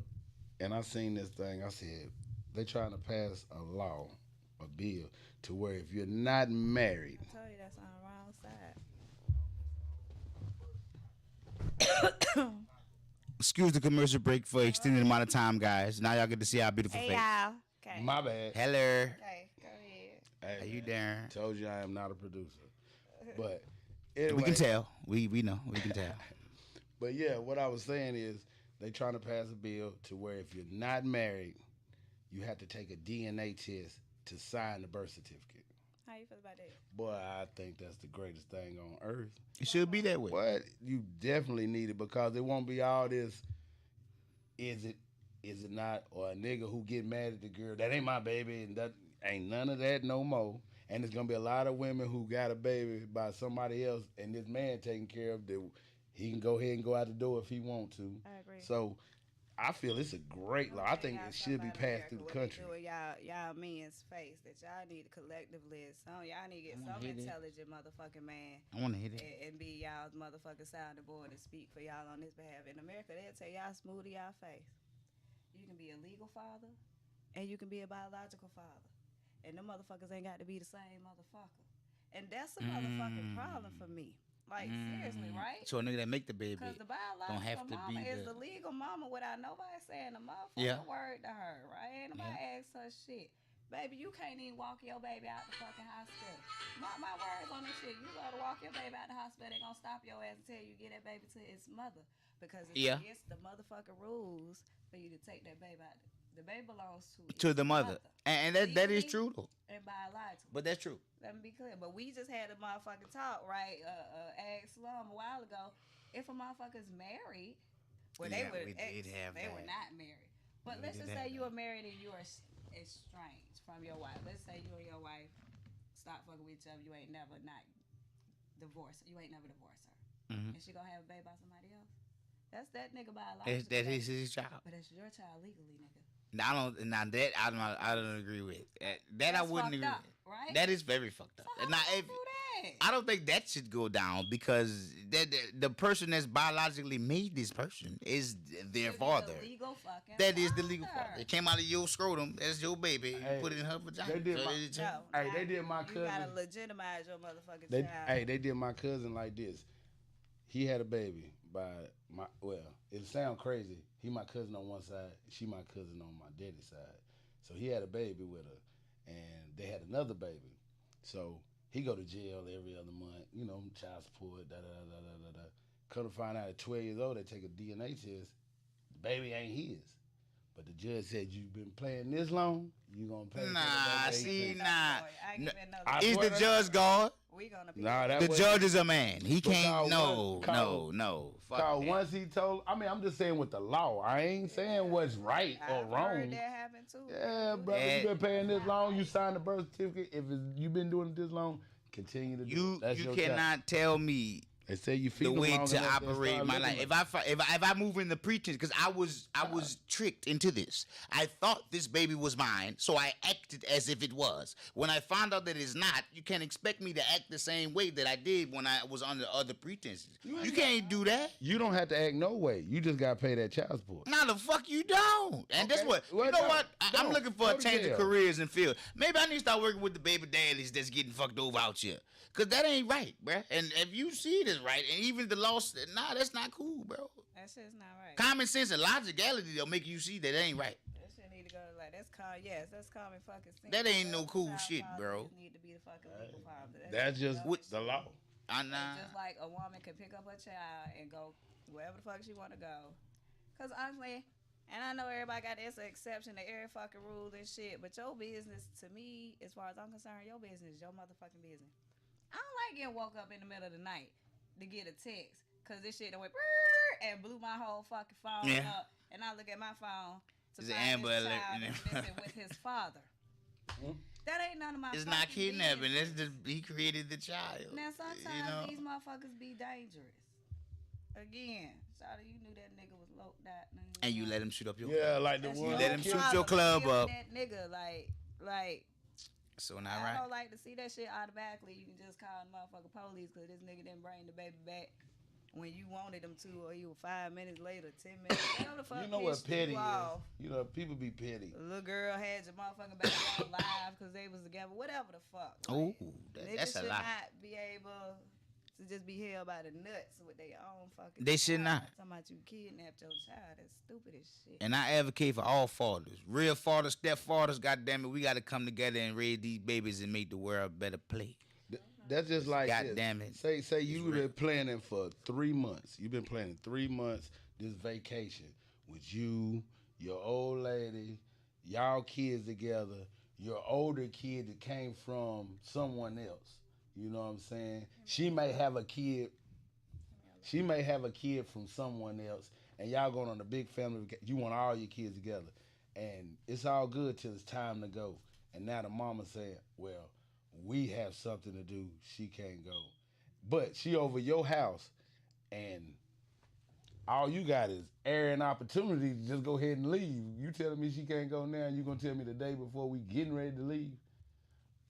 and I seen this thing. I said they trying to pass a law, a bill, to where if you're not married, I told you that's on the wrong side. excuse the commercial break for extended amount of time, guys. Now y'all get to see our beautiful Hey face. y'all. Okay. my bad. Hello. Okay, go ahead. Hey, How you man, doing? told you I am not a producer. But anyway, We can tell. We know. We can tell. But yeah, what I was saying is they trying to pass a bill to where if you're not married, you have to take a DNA test to sign the birth certificate. How you feel about that? Boy, I think that's the greatest thing on earth. It should be that way. But you definitely need it because it won't be all this. Is it not? Or a nigga who get mad at the girl that ain't my baby, and that ain't none of that no more. And there's gonna be a lot of women who got a baby by somebody else, and this man taking care of the. He can go ahead and go out the door if he want to. I agree. So, I feel it's a great law. I think it should be passed through the country. What they do with y'all men's face that y'all need to collectively, y'all need to get some hear that. intelligent motherfucking man I want to hit it. and be y'all's motherfucking sounding board and speak for y'all on this behalf. In America, they'll tell y'all smooth to y'all face. You can be a legal father and you can be a biological father. And them motherfuckers ain't got to be the same motherfucker. And that's a motherfucking problem for me. Like, seriously, right? So a nigga that make the baby Because the don't have biological to mama be is the. the legal mama without nobody saying a motherfucking Yeah. word to her, right? Ain't nobody asked her shit. Baby, you can't even walk your baby out the fucking hospital. My words on this shit. You go to walk your baby out the hospital, they gonna stop your ass and tell you get that baby to its mother. Because it's Yeah. against the motherfucking rules for you to take that baby out. The baby belongs to To the mother, and that is Legally true though. and biologically. But that's true. Let me be clear. But we just had a motherfucking talk, right? Ask Slum a while ago. if a motherfucker's married, well, Yeah, they were we did have they were that. not married. But We let's did just have say you that. were married and you are estranged from your wife. Let's say you and your wife stop fucking with each other. You ain't never not divorced. You ain't never divorced her, Mhm. and she gonna have a baby by somebody else. That's that nigga biological. That is his child. But it's your child legally, nigga. I don't agree with. That That's I wouldn't fucked agree up, with. right? That is very fucked up. So how Now, you if, do that? I don't think that should go down because the person that's biologically made this person is their Should be father. the legal fucking That is the legal father. It came out of your scrotum. That's your baby. You Hey, put it in her vagina. they did So my- it's- No, Hey, nah, they did my You gotta cousin. legitimize your motherfucking They, child. hey, they did my cousin like this. He had a baby by my. Well, it sound crazy. He my cousin on one side. She my cousin on my daddy's side. So he had a baby with her, and they had another baby. So he go to jail every other month. You know, child support. Da da da da da da. Come to find out at 12 years old, they take a DNA test. The baby ain't his. But the judge said, "You've been playing this long. You gonna pay?" for the Nah, baby." see, No, nah. I give it another. I Is swear the to judge God? We gonna be. Nah, that The was judge is a man. He But can't. Carl, No, Carl- no. Fuck Cause that. once he told, I mean, I'm just saying with the law. I ain't saying what's right or I've wrong. heard that happen too. Yeah, brother, Yeah. you been paying this long. You signed the birth certificate. If you been doing it this long, continue to do You it. That's you your cannot tell me child. They say you feed the them way long to enough, they operate start my living life. like- If I move in the pretense, because I was tricked into this. I thought this baby was mine, so I acted as if it was. When I found out that it's not, you can't expect me to act the same way that I did when I was under other pretenses. You can't do that. You don't have to act no way. You just gotta pay that child support. No, the fuck you don't. And that's Okay. what Well, you know. don't. What I'm Don't. looking for Go a to change of jail. careers and field. Maybe I need to start working with the baby daddies that's getting fucked over out here. Cause that ain't right, bruh. And if you see it as right, and even the law, nah, that's not cool, bro. That shit's not right. Common sense and logicality they'll make you see that it ain't right. That shit need to go like that's common. Yes, that's common fucking sense. That ain't no Those cool child shit, fathers bro. just Need to be the fucking legal father. That's just dumb the shit. law. Nah. Just like a woman can pick up her child and go wherever the fuck she want to go. Cause honestly, and I know everybody got this exception to every fucking rule and shit, but your business, to me, as far as I'm concerned, your business is your motherfucking business. I don't like getting woke up in the middle of the night to get a text, cause this shit done went brrr and blew my whole fucking phone Yeah. up, and I look at my phone to It's an find Amber this Alert child in that's there. missing with his father. That ain't none of my. It's not fucking kidnapping. business. That's just he created the child. Now sometimes you know? these motherfuckers be dangerous. Again, sorry, you knew that nigga was low that. And you let him shoot up your Yeah, like the That's one. You your let him shoot problem. your club Kill up. That nigga, like. So not I right. don't like to see that shit automatically. You can just call the motherfucking police because this nigga didn't bring the baby back when you wanted him to, or you were 5 minutes later, 10 minutes. Whatever the fuck You know what pissed petty you is? off. You know, people be petty. A little girl had your motherfucking baby on live because they was together. Whatever the fuck. Oh, Niggas that's a should lot. not be able to just be held by the nuts with their own fucking. They should child. not. Talking about you kidnapped your child. That's stupid as shit. And I advocate for all fathers, real fathers, stepfathers. Goddamn it, we got to come together and raise these babies and make the world a better place. That's just like God this. damn it. Say you've real. been planning for 3 months. You've been planning 3 months this vacation with you, your old lady, y'all kids together, your older kid that came from someone else. You know what I'm saying? She may have a kid. She may have a kid from someone else, and y'all going on a big family. You want all your kids together, and it's all good till it's time to go. And now the mama saying, "Well, we have something to do. She can't go." But she over your house, and all you got is air and opportunity to just go ahead and leave. You telling me she can't go now, and you gonna tell me the day before we getting ready to leave?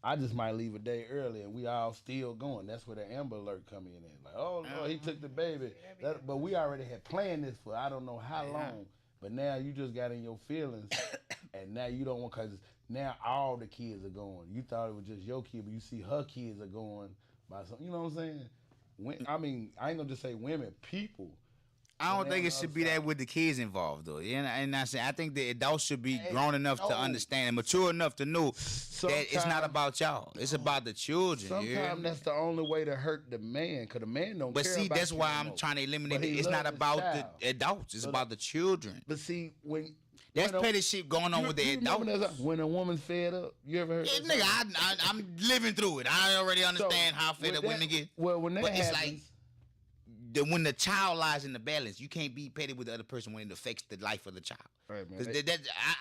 I just might leave a day early, and we all still going. That's where the Amber Alert come in at. Like, oh, Lord, he took the baby. But we already had planned this for I don't know how long. But now you just got in your feelings, and now you don't want, because now all the kids are going. You thought it was just your kid, but you see her kids are going by some, you know what I'm saying? I mean, I ain't gonna just say women, people. I don't And think then it should be that outside. with the kids involved though. And I say I think the adults should be Hey, grown enough to no. understand and mature enough to know that it's not Sometime- about y'all. It's about the children. you hear Sometimes me? that's the only way to hurt the man, because the man don't But care see, about that's you why no I'm more. trying to eliminate But it. he It's not love his about child. the adults. It's So about the children. But see, when That's when a- petty shit going on you- with the you remember adults. that- when a woman's fed up, you ever heard Yeah, that song? nigga, I'm living through it. I already understand how fed with up women that- get. Well, when that But it's happens, like when the child lies in the balance, you can't be petty with the other person when it affects the life of the child. Right, man. 'Cause I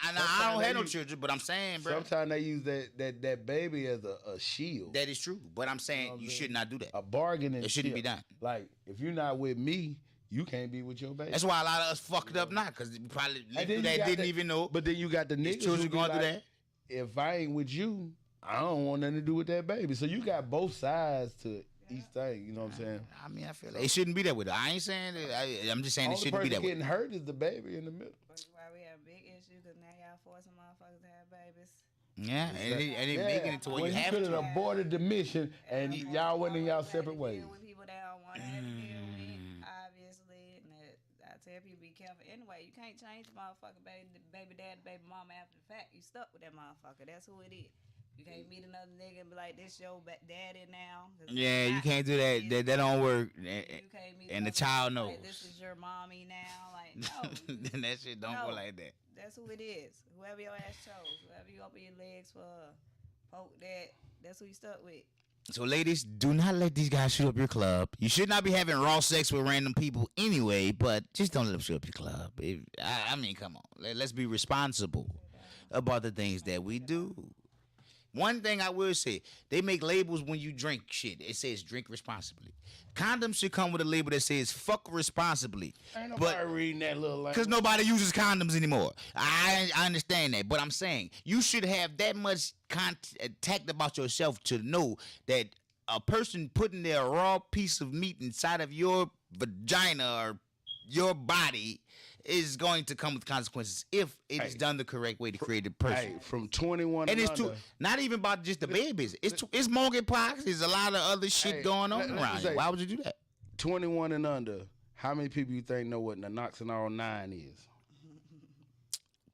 Sometimes don't they have no use- children, but I'm saying, bro, Sometimes they use that baby as a shield. that is true. But I'm saying You know what I'm you saying? should not do that. A bargaining. It shouldn't be chip. done. Like if you're not with me, you can't be with your baby. That's why a lot of us fucked up now, because we probably lived And through then that you got didn't the- even know. But then you got the His niggas children who be going through like, that. if I ain't with you, I don't want nothing to do with that baby. So you got both sides to each thing. You know what I'm saying? I mean, I feel like it shouldn't be that way. I'm ain't saying that. I'm just saying it Only shouldn't be person that way. getting hurt is the baby in the middle. That's why we have big issues because now y'all forcing motherfuckers to have babies. Yeah, and it making it to where when you have could to. have aborted the mission and y'all went in y'all separate ways. With people that don't want to have to deal with, obviously. And I tell people be careful. Anyway, you can't change the motherfucker baby dad, baby mama after the fact. You stuck with that motherfucker. That's who it is. You can't meet another nigga and be like, this your daddy now. 'Cause Yeah, it's you not. can't do that. That don't work. You can't meet And the another child nigga knows. like, this is your mommy now. Like, no. Then that shit don't go No. like that. That's who it is. Whoever your ass chose. Whoever you open your legs for, poke that. That's who you stuck with. So, ladies, do not let these guys shoot up your club. You should not be having raw sex with random people anyway, but just don't let them shoot up your club. I mean, come on. Let's be responsible about the things that we do. One thing I will say, they make labels when you drink shit. It says drink responsibly. Condoms should come with a label that says fuck responsibly. Ain't nobody But reading that little language. because nobody uses condoms anymore. I understand that, but I'm saying you should have that much contact about yourself to know that a person putting their raw piece of meat inside of your vagina or your body is going to come with consequences if it is done the correct way to create a person. Hey, from 21 And it's under, not even about just the babies. It's monkeypox. There's a lot of other shit Hey, going on let me around say- here. Why would you do that? 21 and under, how many people you think know what Naloxone 9 is?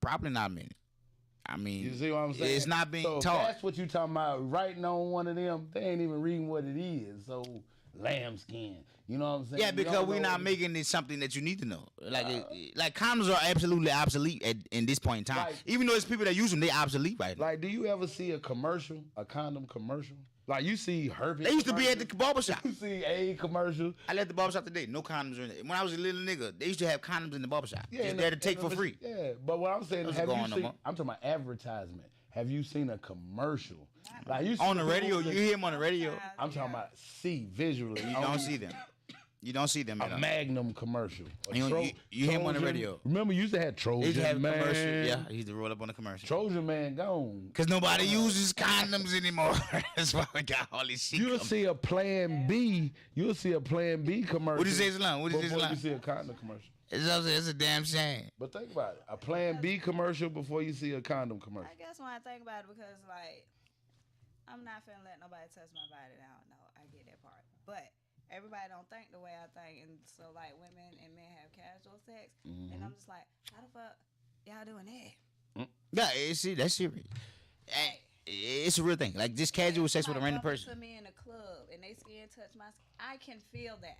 Probably not many. I mean, You see what I'm saying? it's not being so if taught. that's what you talking about. Writing on one of them, they ain't even reading what it is. So lambskin, you know what I'm saying? Yeah, You because don't we're know not what it- making it something that you need to know. Like condoms are absolutely obsolete in this point in time. Like- Even though it's people that use them, they obsolete right now. Like, do you ever see a commercial, a condom commercial? Like you see herpes. They used to be at the commercial, barber shop. You see a commercial. I left the barber shop today. No condoms in it. When I was a little nigga, they used to have condoms in the barber shop. Just and there the- to take and for the- free. Yeah, but what I'm saying is, Those have are you going no seen? more. I'm talking about advertisement. Have you seen a commercial? Like you see On the people radio, with you the- hear them on the radio. I'm talking about see visually. You don't see them. You don't see them at a all. Magnum commercial. A You hear him on the Trojan- radio. Remember, you used to have Trojan They used to have a Man. commercial. Yeah, he used to roll up on the commercial. Trojan Man gone. Because nobody uses condoms anymore. That's why we got all this shit. You'll coming. see a Plan B. You'll see a Plan B commercial. What you say, Islam? What you say, before Islam? you see a condom commercial. It's a damn shame. But think about it. A Plan B commercial before you see a condom commercial. I guess when I think about it, because, like, I'm not finna let nobody touch my body. I don't know. I get that part. But everybody don't think the way I think. And so, like, women and men have casual sex. Mm-hmm. And I'm just like, how the fuck y'all doing that? Yeah, see, that's serious. And it's a real thing. Like just casual sex with a random Somebody person. bump into me in a club and they skin touch my skin. I can feel that.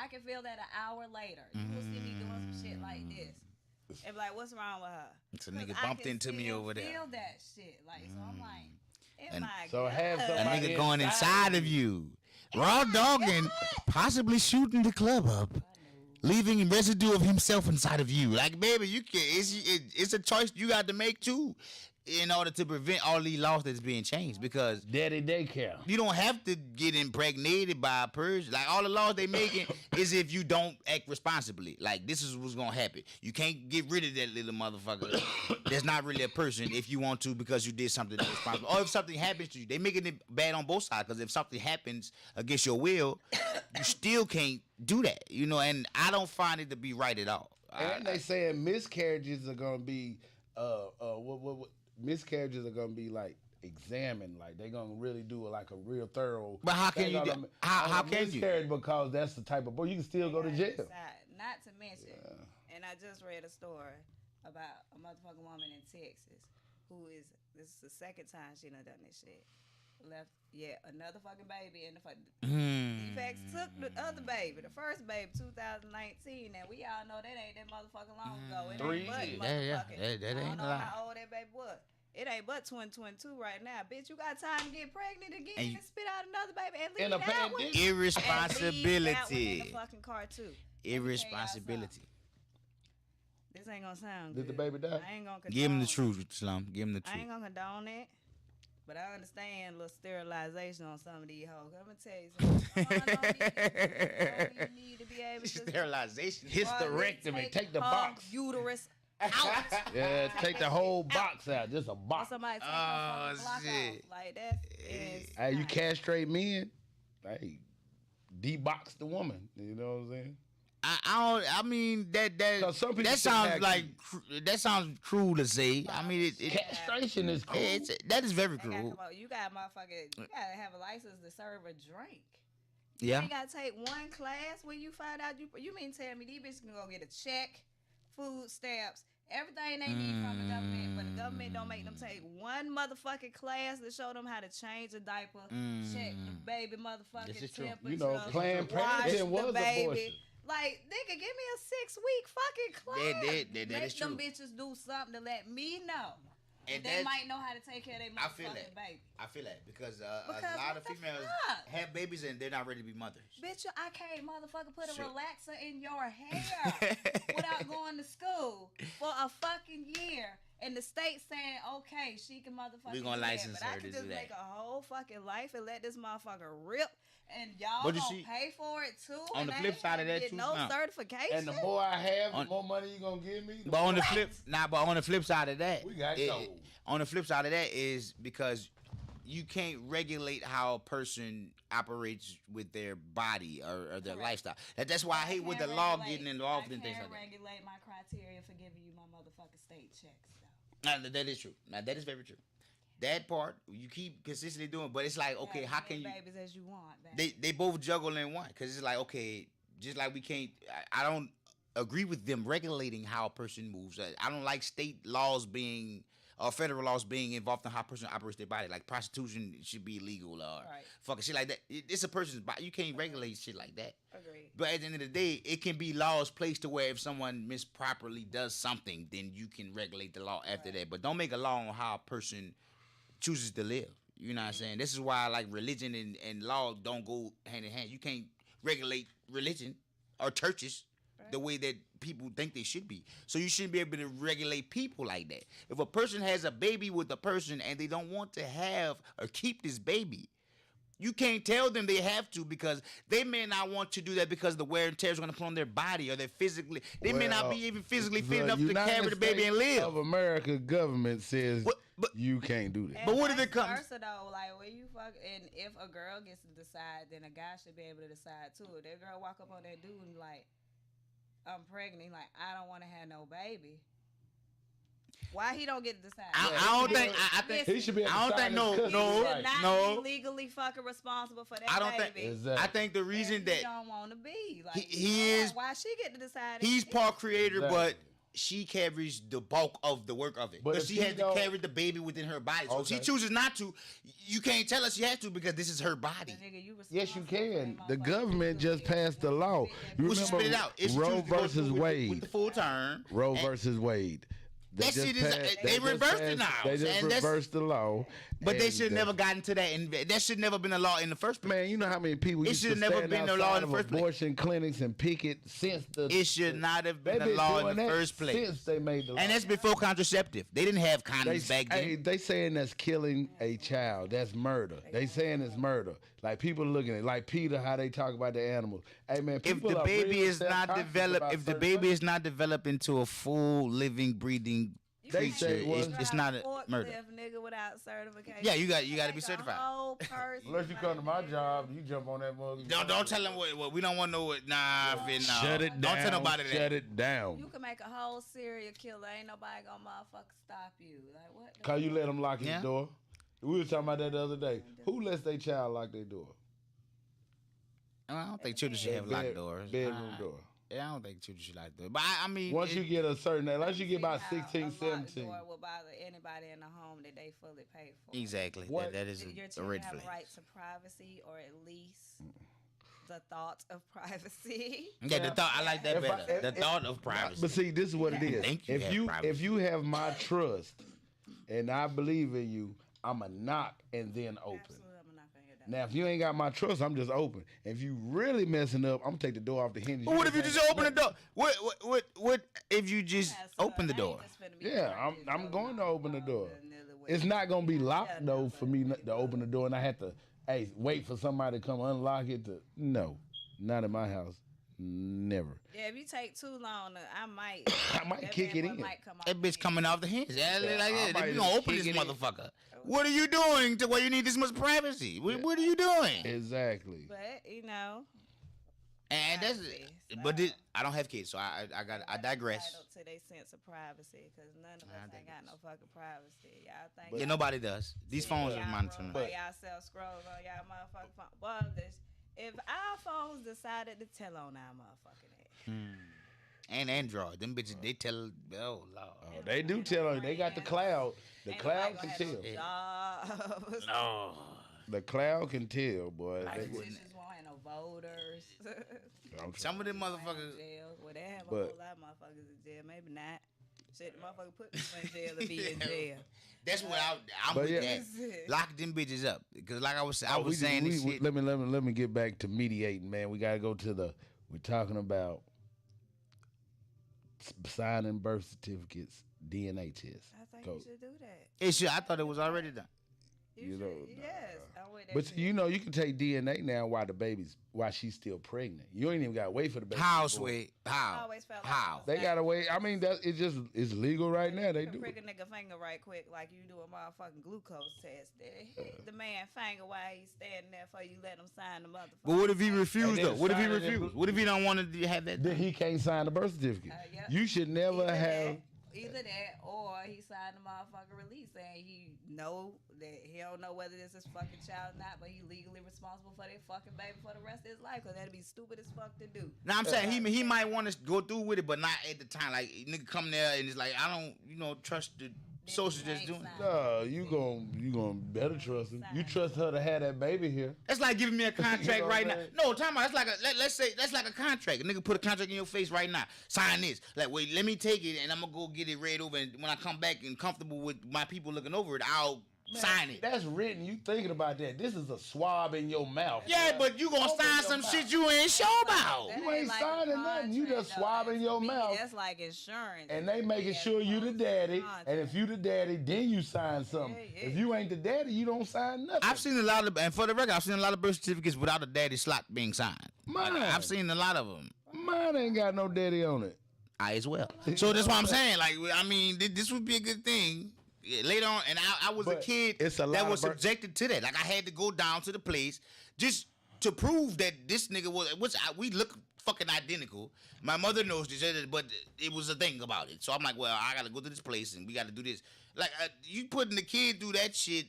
I can feel that an hour later. You will see me doing some shit like this. And be like, what's wrong with her? It's a 'Cause nigga I bumped can into me still over there. feel that shit. Like, so I'm like, And- So have A somebody nigga going inside inside of you. Raw dogging, possibly shooting the club up. Leaving residue of himself inside of you. Like, baby, you can. It's a choice you got to make too, in order to prevent all these laws that's being changed. Because Daddy daycare. you don't have to get impregnated by a person. Like all the laws they making is if you don't act responsibly. Like this is what's gonna happen. You can't get rid of that little motherfucker. That's not really a person if you want to because you did something irresponsible. Or if something happens to you, they making it bad on both sides. Because if something happens against your will, you still can't do that. You know, and I don't find it to be right at all. And they saying miscarriages are gonna be what miscarriages are gonna be like examined, like they're gonna really do like a real thorough. But how can thing you on do- a- how- on how a can you? miscarriage because that's the type of boy you can still go to jail. Not to mention, and I just read a story about a motherfucking woman in Texas who is, this is the second time she done this shit. Left yet another fucking baby in the fucking defects took the other baby, the first baby, 2019, and we all know that ain't that motherfucking long ago. It 3 ain't but years. Yeah, motherfucking. that I ain't don't know a lot. how old that baby was. it ain't but 2022 right now. Bitch, you got time to get pregnant again And and, you- spit out another baby and leave In a that one. pandemic? And leave that one in Irresponsibility. the fucking car too. Irresponsibility. This ain't gonna sound Did the good. baby die? I ain't gonna condone Give him the it. truth, Slum. Give him the I truth. ain't gonna condone it. But I understand little sterilization on some of these hoes. I'm gonna tell you something. All you need to be able to Sterilization. Hysterectomy. Take the her box. uterus out. Yeah, take the whole box out. Just a Or box. somebody take Oh, her fucking block shit. off. Like that is Hey, you not- castrate men? Hey, debox the woman. You know what I'm saying? I mean that So some people that should sounds have like that sounds cruel to say. I mean it Castration is cool. that is very They gotta cruel. come out. You got motherfucker. You gotta have a license to serve a drink. Yeah. You gotta take one class when you find out you mean tell me these bitches can go get a check, food stamps, everything they need from the government, but the government don't make them take one motherfucking class to show them how to change a diaper, check the baby motherfucking This is true. temperature, You know, Planned wash Parenthood the was baby. abortion. Like, nigga, give me a 6-week fucking class. That Make is them true. bitches do something to let me know. And They that's- might know how to take care of their I feel motherfucking that. baby. I feel that because Because a lot what of the females fuck? have babies and they're not ready to be mothers. Bitch, I can't motherfucker put a Sure. relaxer in your hair without going to school for a fucking year. And the state saying, okay, she can motherfucking We gonna do that, license but I her can to just do that. make a whole fucking life and let this motherfucker rip, and y'all But gonna you see, pay for it too. on and the I flip ain't side of gonna that get too, no now- certification. And the more I have, the On- more money you gonna give me. But on the What? flip, but on the flip side of that, We got gold. on the flip side of that is because you can't regulate how a person operates with their body or their lifestyle. That's why I hate with the can't law regulate- getting involved I in things can't like regulate my criteria for giving you my motherfucking state checks. Though. that. That is true. Now that is very true. That part you keep consistently doing, but it's like okay, Yeah, how as many can you? babies as you want, baby. They both juggle in one because it's like okay, just like we can't. I don't agree with them regulating how a person moves. I don't like state laws being or federal laws being involved in how a person operates their body. Like prostitution should be illegal or Right. fucking shit like that. It's a person's body. You can't regulate shit like that. Agreed. But at the end of the day, it can be laws placed to where if someone misproperly does something, then you can regulate the law after that. But don't make a law on how a person chooses to live. You know what I'm saying? This is why like religion and law don't go hand in hand. You can't regulate religion or churches the way that people think they should be. So you shouldn't be able to regulate people like that. If a person has a baby with a person and they don't want to have or keep this baby, you can't tell them they have to because they may not want to do that because the wear and tear is going to put on their body or they may not be even physically fit enough to carry the baby and live. Of America government says But you can't do that. But what if vice it comes- versa, though, like when you fuck, and if a girl gets to decide, then a guy should be able to decide too. If that girl walk up on that dude and like, I'm pregnant, he like I don't want to have no baby. Why he don't get to decide? I don't think. I think. He should be able to I don't sign think. No. his He No. should not No. be legally fucking responsible for that I don't think. baby. Exactly. I think the reason And that he don't want to be like he is- Why she get to decide? he's it? part creator, Exactly. but she carries the bulk of the work of it. But But if she he has to don't- carry the baby within her body. So if she Okay. chooses not to, you can't tell her she has to because this is her body. Nigga, you Yes, you responsible for can. that The motherfucker. government just passed the law. You Well, she spit it remember out. If she Roe chooses to go versus through with Wade? the full term. Roe and- versus Wade. They That just shit is- passed- they just reversed it passed- now, They just and that's- reversed the law. But they and should never gotten to that, and that should never been a law in the first place. Man, you know how many people It used to should never stand been the outside law in the of first place. abortion clinics and picket since the. It should not have They been a been law doing in the that first place. since they made the law. And that's before contraceptive. They didn't have they, condoms back then. hey, they saying that's killing a child. That's murder. They saying it's murder. Like people looking at it, like Peter, how they talk about the animals. Hey man, If people the are baby real is not self-conscious developed, about if the certain baby things. is not developed into a full living, breathing They creature, say what? it's not a Forklift murder. Nigga without certification. Yeah, you got to be Like a certified. whole person, Unless you come to my job, you jump on that mug. Don't tell them what we don't want to know what. Nah, Finn, nah. Shut it down. Don't tell nobody that. Shut it down. You can make a whole serial killer. Ain't nobody gonna motherfucker stop you. Like what? the Cause you let them lock his Yeah. door. We was talking about that the other day. Who lets their child lock their door? I don't think children should Their have locked bed- doors. Bedroom door. Yeah, I don't think children should lock doors. But I mean, Once you get a certain age, once you get about See how 16, a locked 17. door will bother anybody in the home that they fully pay for. exactly. What- That is Your a children red have flag. a right to privacy, or at least the thought of privacy. Yeah, the thought. I like that If I- better. The thought of privacy. But see, this is what it is. Think you If have you privacy. if you have my trust and I believe in you, I'ma knock and then open. Absolutely, I'm not gonna hear that. Now, if you ain't got my trust, I'm just open. If you really messing up, I'm gonna take the door off the hinges. But what if you just open the door? What if you just Yes, open the I ain't door? just finna be Yeah, crazy, I'm so going to nah, open the door. another way. It's not gonna be locked Yeah, though no, for but me it to open the door, and I have to, wait for somebody to come unlock it. No, not in my house. Never. Yeah, if you take too long, I might. I might that kick bad it boy in. might come off That the bitch hinge. coming off the hinge. Yeah, Yeah, like I that. might We gonna just open kick this it in. motherfucker. What are you doing to where you need this much privacy? What are you doing? Exactly. But you know, And that's, Privacy, but so- I don't have kids, so I digress. entitled to their sense of privacy, because none of us ain't got no fucking privacy. Y'all think? Yeah, nobody does. These phones are y'all monitoring. roll by y'all self scroll on y'all motherfucking phone. Well, if our phones decided to tell on our motherfucking ass, And Android, them bitches, they tell. Oh lord. Oh, they do tell her. They got the cloud. The ain't cloud nobody can gonna tell. have no jobs. No. The cloud can tell, boy. Politicians won't have no voters. I'm Some of them motherfuckers. Jail. Well, they have a But- whole lot of motherfuckers in jail. Maybe not. Shit, the motherfucker put me in jail to be in jail. That's what I'm But with yeah. that. Lock them bitches up, because like I was Oh, saying this shit. let me get back to mediating, man. We gotta go to we're talking about signing birth certificates, DNA tests. I think Go. you should do that. It should. I thought it was already done. You You should, know, yes. I'm with that But shit. you know, you can take DNA now while she's still pregnant. You ain't even gotta wait for the baby. How, to be born. Sweet? I How? always felt like How? it was They like- gotta wait. I mean, it's legal right now. They You can do prick it. a nigga finger right quick like you do a motherfucking glucose test. They hit the man finger while he's standing there for you let him sign the motherfucker. But what if he refused And then though? What if he sign it in refused? blue. What if he don't want to have that? Then he can't sign the birth certificate. Yeah. You should never have. Either that or he signed the motherfucker release saying he know that he don't know whether this is fucking child or not, but he legally responsible for that fucking baby for the rest of his life, because that'd be stupid as fuck to do. Now I'm saying he might want to go through with it, but not at the time. Like nigga come there and it's like I don't trust the social that's doing. It. No, you gonna better trust him. You trust her to have that baby here. That's like giving me a contract You know right now. what I'm saying? No, time out. That's like let's say that's like a contract. A nigga put a contract in your face right now. Sign this. Like wait, let me take it and I'm gonna go get it read over. And when I come back and comfortable with my people looking over it, I'll sign it. That's written. You thinking about that? This is a swab in your mouth. Yeah, but you gonna Open sign your some mouth. shit you ain't sure about. That You ain't like signing a nothing. You contract, just though. swabbing To your me, mouth. That's like insurance. And they making Yeah, sure you the it's daddy. contract. And if you the daddy, then you sign something. Yeah, yeah. If you ain't the daddy, you don't sign nothing. I've seen a lot of, and for the record, I've seen a lot of birth certificates without a daddy slot being signed. Mine. I've seen a lot of them. Mine ain't got no daddy on it. I as well. So that's what I'm saying. Like, I mean, this would be a good thing. Yeah, later on, and I was a But kid it's a lot that of was birth- subjected to that. Like, I had to go down to the place just to prove that this nigga was, we look fucking identical. My mother knows this, but it was a thing about it. So I'm like, well, I gotta go to this place and we gotta do this. Like, you putting the kid through that shit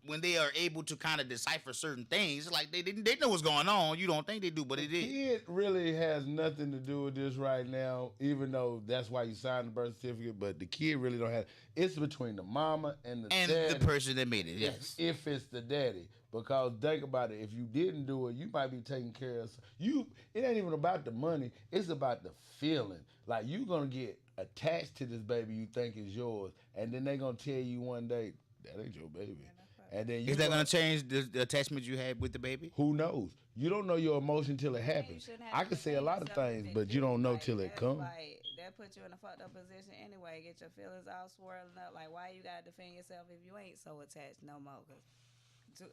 when they are able to kind of decipher certain things. Like, they know what's going on. You don't think they do, but it is. Kid really has nothing to do with this right now, even though that's why you signed the birth certificate. But the kid really don't have. It's between the mama and the And daddy. the person that made it, yes. If it's the daddy, because think about it. If you didn't do it, you might be taking care of you. It ain't even about the money. It's about the feeling. Like you gonna get attached to this baby you think is yours, and then they gonna tell you one day that ain't your baby. And then you Is that gonna change the attachment you had with the baby? Who knows? You don't know your emotion till it happens. I can say a lot of things, but you don't know till it comes. Like, that put you in a fucked up position anyway. Get your feelings all swirling up. Like, why you gotta defend yourself if you ain't so attached no more?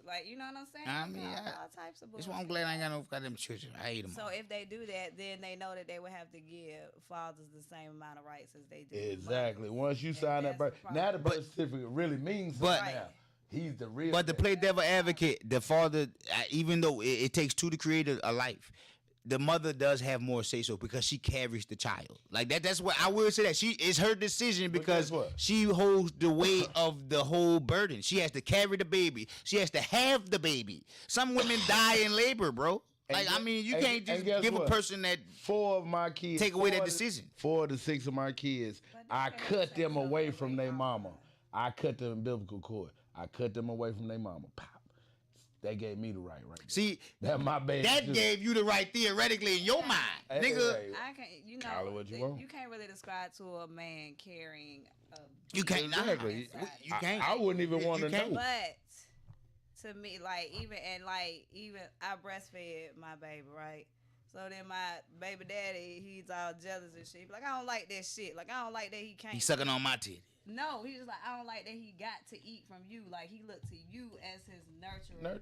Like, you know what I'm saying? I mean, all types of That's bullshit. why I'm glad I ain't got no goddamn children. I hate them. So if they do that, then they know that they would have to give fathers the same amount of rights as they do. Exactly. Once you sign that birth, that's the now the problem. birth certificate really means But- something now. He's the real. But to play devil advocate, the father, even though it takes two to create a life, the mother does have more say so because she carries the child. Like that. That's what I will say. That she it's her decision because guess what? she holds the weight of the whole burden. She has to carry the baby. She has to have the baby. Some women die in labor, bro. Like I mean, you can't just guess give what? a person that 4 of my kids take away that 4 of the- decision. 4 of the 6 of my kids, I cut them away from their mama. I cut them in biblical court. I cut them away from their mama. Pop. That gave me the right there. See, That my baby. that too. gave you the right theoretically in your mind, Hey, nigga. hey, I can't, you know, Call it what you want. you can't really describe to a man carrying a You can't. Nah, Exactly. you can't. I wouldn't even You want to can't. know. But to me, like even I breastfed my baby, right? So then my baby daddy, he's all jealous and shit. He be like, I don't like that shit. Like I don't like that he can't. He sucking on my titty. No, he was like, I don't like that he got to eat from you. Like he looked to you as his nurturer Nurture.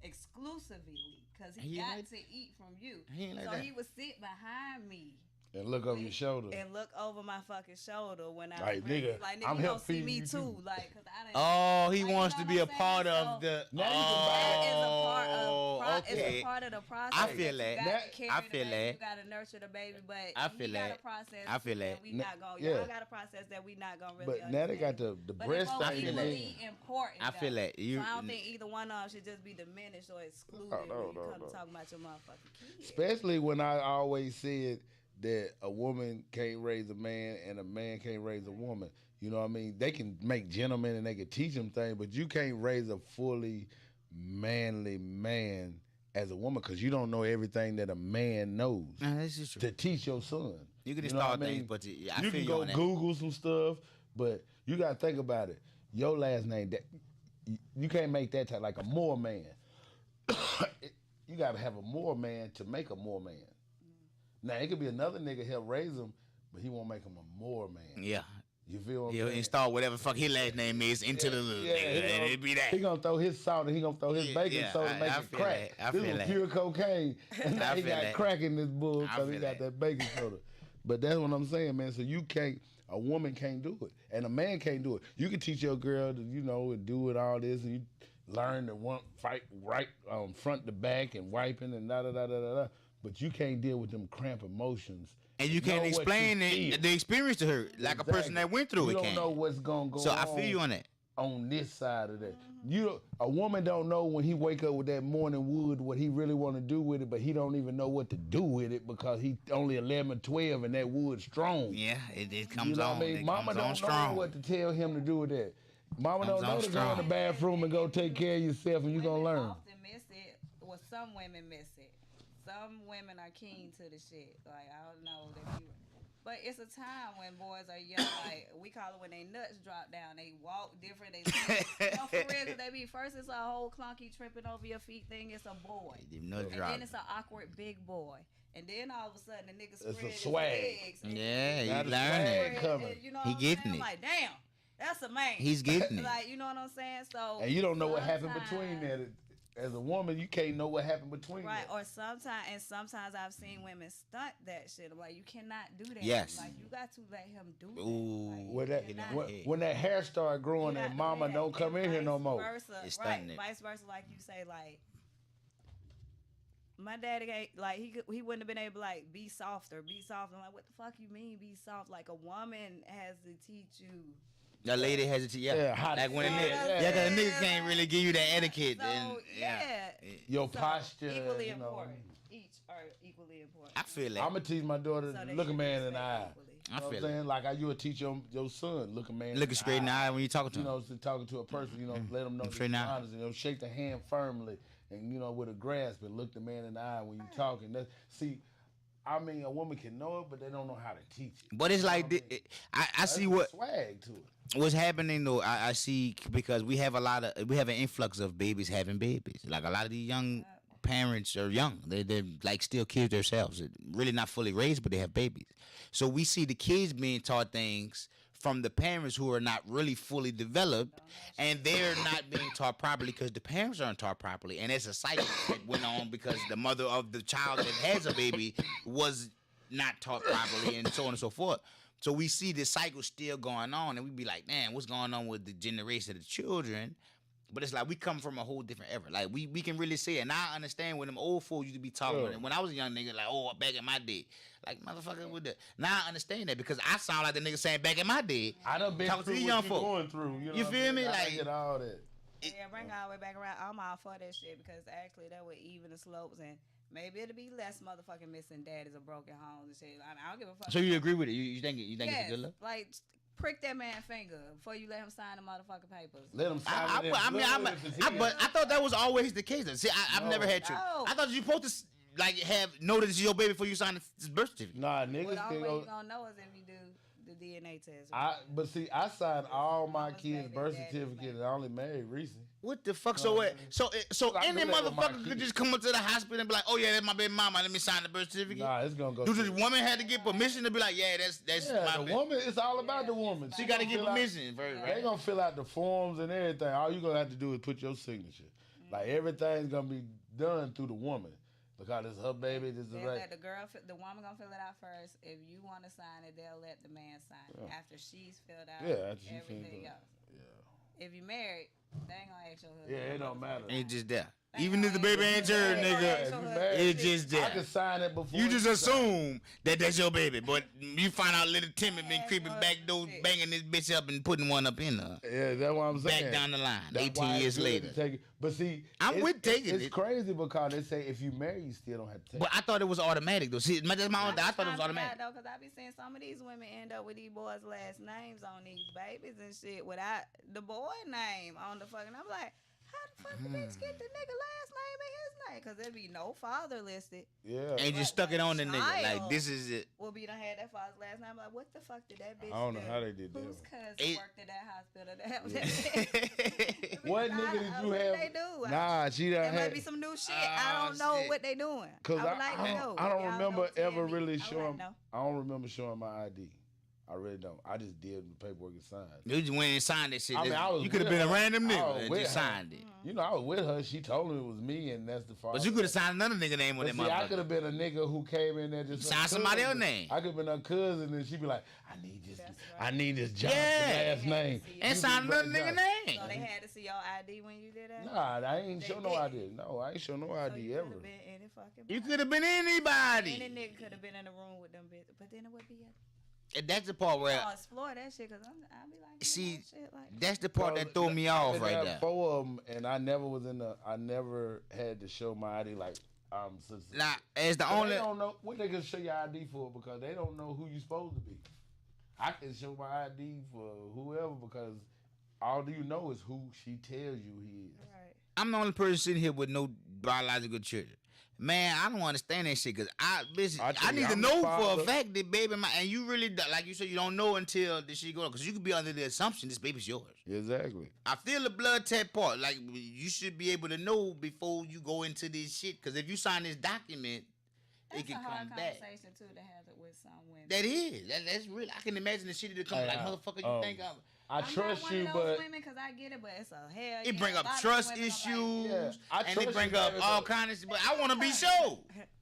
exclusively, cause He he ain't got like- to eat from you. He ain't like So that. he would sit behind me And look over your shoulder. and look over my fucking shoulder when I Like, was ready. nigga, like nigga, I'm you help don't see feeding me you too, too. like, cause I didn't. Oh, he Like, you wants know to what be a I'm saying? part So, of the. Now you can That is a part of Oh, it's okay. a part of the process. I feel You that. gotta That- carry I the feel baby, that. You gotta nurture the baby, but I feel he got that. a process. I feel that. We not gonna. Yeah. Y'all got a process that we not gonna really. But now they got understand. the But breast they both I feel thing. that. equally important. I feel though. that. You- So I don't think either one of them should just be diminished or excluded Oh, when no, you no, come no. talking about your motherfucking kids. Especially when I always said that a woman can't raise a man and a man can't raise a woman. You know what I mean? They can make gentlemen and they can teach them things, but you can't raise a fully manly man as a woman because you don't know everything that a man knows Nah, this is true. to teach your son. You can know install what I things, mean? but I you feel can you go on that. Google some stuff, but you got to think about it. Your last name, that you can't make that type like a Moore man. You got to have a Moore man to make a Moore man. Now it could be another nigga help raise him, but he won't make him a Moore man. Yeah. You feel what I'm He'll saying? install whatever fuck his last name is into the little nigga, and it'd be that. He gonna throw his salt and he gonna throw his Yeah, baking yeah, soda to make I it feel crack. that. I This feel was that. pure cocaine, and now I he feel got that. crack in this bull I because he feel got that. that baking soda. But that's what I'm saying, man. So you can't. A woman can't do it, and a man can't do it. You can teach your girl to, and do it all this, and you learn to fight right front to back and wiping and da da da da da. But you can't deal with them cramp emotions. And you Know can't what you explain feel. the experience to her like a person Exactly. that went through You it don't can. know what's gonna go So on. I feel you on that. On this side of that, a woman don't know when he wake up with that morning wood what he really want to do with it, but he don't even know what to do with it because he only 11, 12 and that wood strong. Yeah, it You comes know on. what I mean? It Mama comes on don't know strong. what to tell him to do with that. Mama Comes don't know on to go in strong. the bathroom and go take care of yourself, and you gonna Women learn. often miss it. Well, some women miss it. Some women are keen to the shit. Like I don't know that you. But it's a time when boys are young, like we call it when they nuts drop down. They walk different. They for real, 'cause they be first it's a whole clunky tripping over your feet thing. It's a boy, Them nuts and drop. then it's an awkward big boy, and then all of a sudden the nigga a spread his swag. legs. and Yeah, Got he the learning. swag coming. and you know He what I'm getting saying? it. Like damn, that's a man. He's getting it. Like you know what I'm saying? So And you don't know what happened between sometimes- that. As a woman, you can't know what happened between Right, that. or sometimes I've seen women stunt that shit. I'm like, you cannot do that. Yes. Like you got to let him do that. Ooh. Like, When you that cannot- when that hair started growing you and got to mama do don't that. come And in here no vice more. versa, It's right, stunting it. vice versa, like you say, like my daddy ain't like he wouldn't have been able to like be softer, be soft. I'm like, what the fuck you mean be soft? Like a woman has to teach you. The lady has it. Yeah, how to like when a say nigga, it. yeah, 'cause a Yeah. nigga can't really give you that etiquette. So and, yeah, Your So, posture, equally you know. important. Each are equally important. I feel that. I'm gonna teach my daughter So to they look a should man in the respect eye. equally. I You know what feel I'm that. saying? Like how you would teach your son, look a man Looking straight in the eye when you talking to You him. know, so talking to a person, let them know that Straight in you're the eye. honest, and shake the hand firmly, and with a grasp, and look the man in the eye when you talking. I mean, a woman can know it, but they don't know how to teach it. But it's like I see what swag to it. what's happening though. I see because we have an influx of babies having babies. Like a lot of these young parents are young. They're like still kids themselves. They're really not fully raised, but they have babies. So we see the kids being taught things from the parents who are not really fully developed, and they're not being taught properly because the parents aren't taught properly, and it's a cycle that went on because the mother of the child that has a baby was not taught properly, and so on and so forth. So we see this cycle still going on, and we be like, "Man, what's going on with the generation of the children?" But it's like we come from a whole different era. Like we can really see it. And I understand when them old folks used to be talking. Yeah. When I was a young nigga, like, oh, back in my day. Like, motherfucker, with the. Now I understand that because I sound like the nigga saying back in my day. I done been Talking to through these what young you folk. going through. You, know You what feel I me? mean? I Like- get all that. Yeah, bring all the way back around. I'm all for that shit because actually that would even the slopes and maybe it'll be less motherfucking missing daddies or broken homes and shit. I don't give a fuck. So you agree with it? You think it's a Yes, good look? like prick that man's finger before you let him sign the motherfucking papers. Let him sign I it. but I thought that was always the case. See, I've No. never had children. No. I thought you supposed to like know that it's your baby before you sign the birth certificate. Nah, Well, niggas the can only way go. you gonna know is if you do the DNA test. But see, I signed all my Mama's kids' baby, birth daddy's certificate, baby. and I only married recently. What the fuck? So I any do that with my motherfucker could kids. just come up to the hospital and be like, "Oh yeah, that's my baby mama. Let me sign the birth certificate." Nah, it's gonna go. Do the through. woman had to get permission to be like, "Yeah, that's Yeah, my the baby." woman. It's all about the woman. She got to get fill out- permission first, They right? gonna fill out the forms and everything. All you gonna have to do is put your signature. Like everything's gonna be done through the woman because it's her baby. This is They'll right. let the woman gonna fill it out first. If you want to sign it, they'll let the man sign it after she's filled out Yeah, after she everything filled else. out. If you married, they ain't gonna ask your husband. Yeah, it don't matter. It's just there. They Even ain't if the gonna baby ask ain't your yours, husband. nigga, They ain't gonna ask your it's husband. just I there. can sign it before. You just sign it. assume that that's your baby, but you find out little Timmy been creeping back door, banging this bitch up and putting one up in her. Yeah, that's what I'm saying. Back down the line, That's 18 why it's years good later. to take it. But see, I'm with taking it's it. crazy because they say if you marry, you still don't have to take But I thought it was automatic though. See, that's my own. I thought it was automatic. Though, because I be seeing some of these women end up with these boys' last names on these babies and shit without the boy name on the fucking. I'm like, how the fuck the bitch get the nigga last name in his name? Because there be no father listed. Yeah. And just stuck it on the nigga. Like Child. this is it. Will be done had that father's last name. Like, what the fuck did that bitch I don't know do? how they did that. Whose cousin It- worked at that hospital to have that? What nigga did you what have? They do? Nah, she done There might had. be some new shit. I don't know shit. what they doing. Cause I would like to know. I don't Y'all remember know, tell ever me. really I would like showing. to know. I don't remember showing my ID. I really don't. I just did the paperwork and signed. You just went and signed that shit. I mean, I was you could have with been a her. random I nigga was and with just her. signed it. You know, I was with her. She told me it was me, and that's the father. But you could have signed another nigga name on But that see, I could motherfucker. have been a nigga who came in there just Sign somebody else's cousin. name. I could have been her cousin, and she'd be like, "I need this. That's I right. need this Johnson Yeah. last name." And You sign be another Black nigga Johnson. name. So they had to see your ID when you did that? Nah, I ain't They show no did. ID. No, I ain't show no So ID you ever. could have been any fucking You body. could have been Any anybody. nigga could have been in the room with them bitches. But then it would be And that's the part where I'll explore that shit because I'll be like, See, shit like that's the part that threw me I off could right have there. 4 of them, and I never was in the. I never had to show my ID. Like Now, as the But only they don't know what they can show your ID for because they don't know who you supposed to be. I can show my ID for whoever because all you know is who she tells you he is. right. I'm the only person sitting here with no biological children. Man, I don't understand that shit because I tell you, need to I'm the know for father. a fact that baby, and you really like you said you don't know until the shit go because you could be under the assumption this baby's yours. Exactly. I feel the blood tap part. Like you should be able to know before you go into this shit because if you sign this document, That's it can a hard come back. conversation too to have it with some women. That is. That's real. I can imagine the shit that come like motherfucker. You think I'm. I I'm trust not you, one of those but women because I get it, but it's a hell. It yeah, bring a up lot of trust women I'm issues, Yeah, I and it trust bring you, up baby, all but- kinds of shit. But I want to be sure.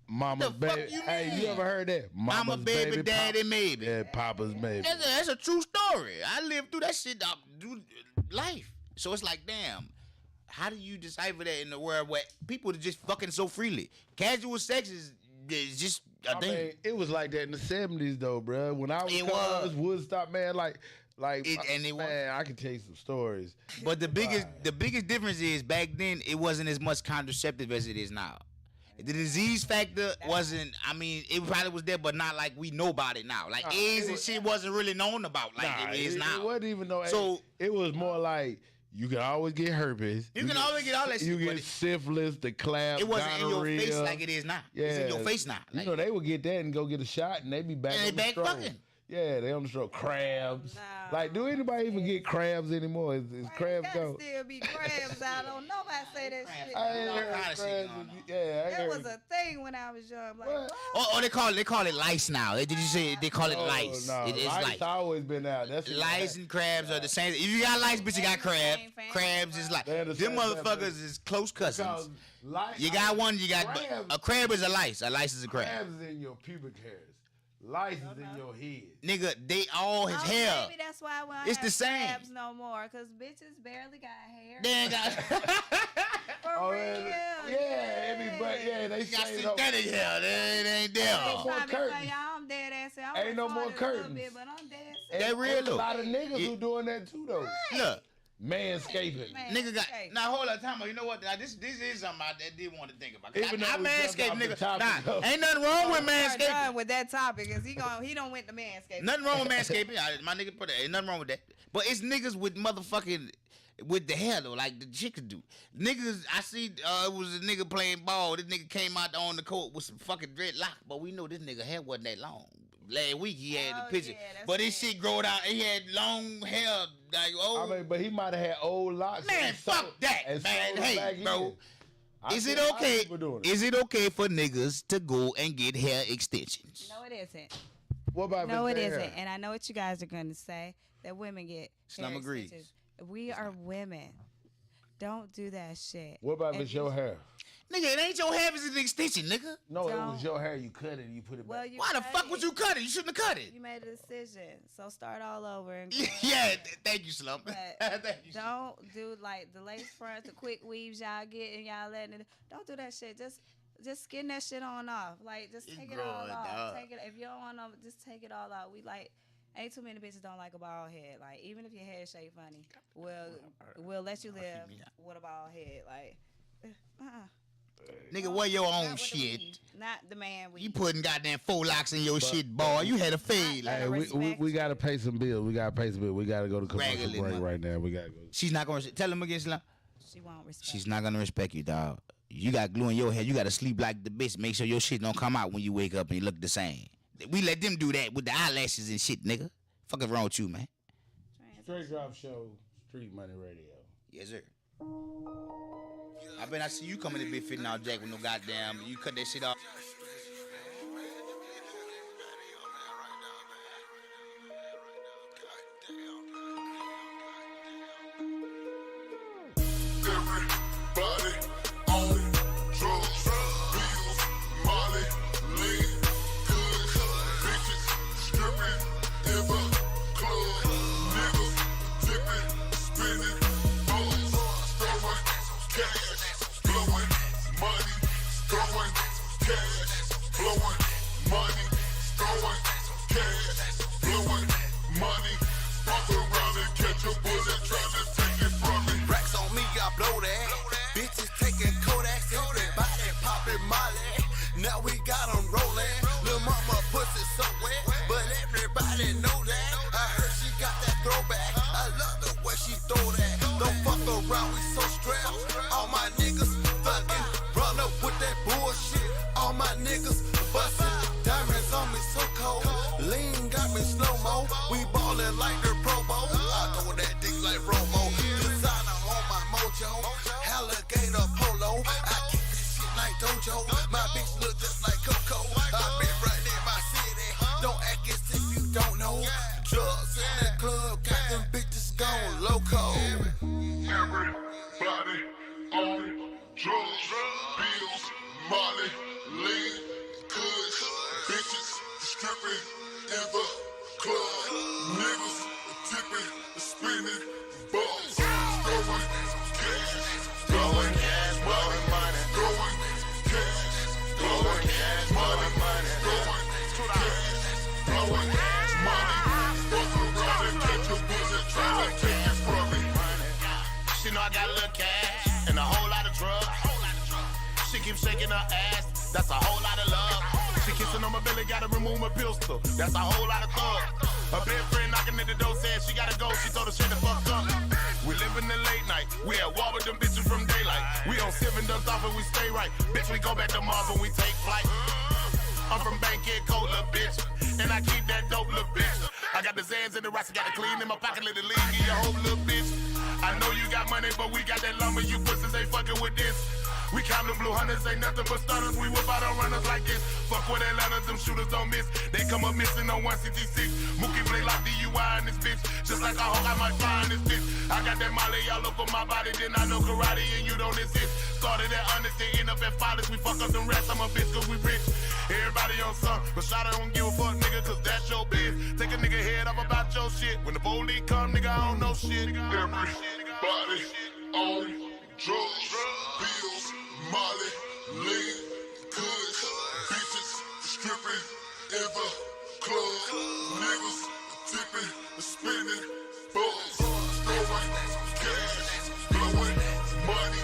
Mama's The fuck baby. you Hey, mean? you ever heard that? Mama, baby, daddy, Pop- maybe. Yeah, Papa's baby. That's a true story. I lived through that shit, through life. So it's like, damn, how do you decipher that in the world where people are just fucking so freely? Casual sex is just a I thing. mean, it was like that in the 70s though, bro. When I was It coming was. up, Woodstock, man, like And it was. man, I can tell you some stories. But the biggest difference is back then it wasn't as much contraceptive as it is now. The disease factor wasn't. I mean, it probably was there, but not like we know about it now. Like Nah, AIDS it and was- shit wasn't really known about like Nah, it is now. It wasn't even no. So- it was more like you can always get herpes. You can always get all that You shit, but get it- syphilis, the clap. It wasn't in your face gonorrhea. like it is now. Yeah, It's in your face now. You Like, know they would get that and go get a shot, and they be back. And on they the back stroke. fucking. Yeah, they on the stroke. Crabs. Nah. Like, do anybody even get crabs anymore? Is crabs There go? still be crabs out. Don't nobody say that shit. I ain't All heard kind of shit crabs. going on. Yeah, I That heard. was a thing when I was young. Like, What? what? or they call it lice now. Did you say they call it lice? No, It's lice lice. always been out. That's Lice and crabs are the same. If you got lice, bitch, you got crab. Same family, Crabs is like They're the them same motherfuckers family. is close because cousins. lice. You got one, you got crabs, a crab is a lice. A lice is a crab. crabs is in your pubic hairs. Lice is in your head. Nigga, they all his Oh, hair. Maybe that's why when It's I the have same. crabs no more, cause bitches barely got hair. They ain't got. For Oh, real. yeah, they got say no. synthetic hair. They ain't there. No more Trying to curtains. tell y'all I'm dead ass. Ain't no more curtains. But I'm dead And That real there's a though. lot of niggas who doing that too though. Look, Manscaping. Nigga got Okay. now. Hold on, time out. You know what? Now, this is something I did want to think about. Even though I we manscape, jumped off the nigga. topic, though. Nah, ain't nothing wrong with We're done manscaping. with that topic because he don't went to manscaping. Nothing wrong with manscaping. My nigga put that. Ain't nothing wrong with that. But it's niggas with motherfucking with the hair though, like the chicks do. Niggas, I see. It was a nigga playing ball. This nigga came out on the court with some fucking dreadlocks, but we know this nigga hair wasn't that long. Last week he had Oh, the picture, yeah, that's but his right. shit growed out. He had long hair. Like I mean, but he might have had old locks. Man, and fuck sewed- that, and man. sewed Hey, back bro. in. I Is see it a lot of okay? people doing it. Is it okay for niggas to go and get hair extensions? No, it isn't. What about No, it Vince isn't. hair? And I know what you guys are going to say that women get Slum hair agrees. extensions. We are women. Don't do that shit. What about if If it's your you- hair? Nigga, it ain't your hair, it's an extension, nigga. No, it Don't. was your hair. You cut it and you put it Well, back. you Why the cut fuck would it. you cut it? You shouldn't have cut it. You made a decision, so start all over and go Yeah, ahead. thank you, Slum. But Thank you. don't do like the lace fronts, the quick weaves y'all get and y'all letting it. Don't do that shit. Just skin that shit on off. Like just It's take it all growing, off. dog. Take it if you don't want to. Just take it all out. We like. Ain't too many bitches don't like a bald head. Like even if your hair shaped funny, we'll let you live with a bald head. Like, Nigga, wear your not own with the shit. weave. Not the man. You putting goddamn 4 locks in your shit, boy. You had a fade. Not- Hey, we respect got to pay some bills. We got to pay some bills. We got to go to commercial Regular break money. right now. We got to go. She's not gonna tell him again, Slum. She won't respect. She's not gonna respect you, dog. You got glue in your hair. You gotta sleep like the bitch. Make sure your shit don't come out when you wake up and you look the same. We let them do that with the eyelashes and shit, nigga. Fuck is wrong with you, man? Straight Drop Show, Street Money Radio. Yes, sir. I see you coming in big fitting out jack with no goddamn. You cut that shit off. Everybody on drugs, pills, Molly, lean, good, bitches, stripping in the club, niggas, tipping, spinning, balls, throwing cash, blowing money, throwing cash, blowing money, throwing cash, blowing money, fuck around and catch a bullet, trying to take it from me. Racks on me, I blow that. Bitches taking Kodaks, everybody popping Molly. Now we got them rolling. Lil' mama pussy so wet, but everybody know that. I heard she got that throwback. I love the way she throw that. Don't fuck around, we so strapped. All my niggas thuggin', run up with that bullshit. All my niggas bustin', diamonds on me so cold. Lean got me slow-mo. We ballin' like the Pro Bowl. I throw that dick like Romo. Designer on my mojo. Alligator polo. I kick this shit like Dojo. My bitch look just like Coco. I been right in my city. Don't act as if you don't know. Drugs in the club, got them bitches gone loco. Everybody on drugs, bills, Molly, lean, good, bitches, stripping in the club, niggas, tipping, spinning, balls, throwing cash, blowing money, throwing cash, blowing money, throwing cash, blowing money, fuck around and catch a bullet, try to take it from me. She know I got a little cash and a whole lot of drugs. She keep shaking her ass, that's a whole lot of love. She kissing on my belly, gotta remove my pistol, that's a whole lot of thug. Her best friend knocking at the door said she gotta go, she told her shit to fuck up. We live in the late night, we at war with them bitches from daylight. We on 7 ducks off and we stay right. Bitch, we go back to Mars when we take flight. I'm from Bankhead Coat, little bitch, and I keep that dope, little bitch. I got the Zans and the rocks, I got it clean in my pocket, let the lean in your whole little bitch. I know you got money, but we got that lumber, you pussies ain't fucking with this. We count the blue hunters, ain't nothing but stunners. We whip out on runners like this. Fuck with Atlanta, them shooters don't miss. They come up missing on 166. Mookie play like DUI in this bitch. Just like I hope I might find this bitch. I got that Molly all over my body, then I know karate and you don't exist. Started at honest and end up at fathers. We fuck up them rats, I'm a bitch cause we rich. Everybody on some, but shot don't give a fuck, nigga, cause that's your biz. Take a nigga head up about your shit. When the police come, nigga, I don't know shit. Everybody on drugs, bills, Molly, lean, good, bitches, stripping in the club, niggas, tipping, spinning, balls, throwing cash, blowing money,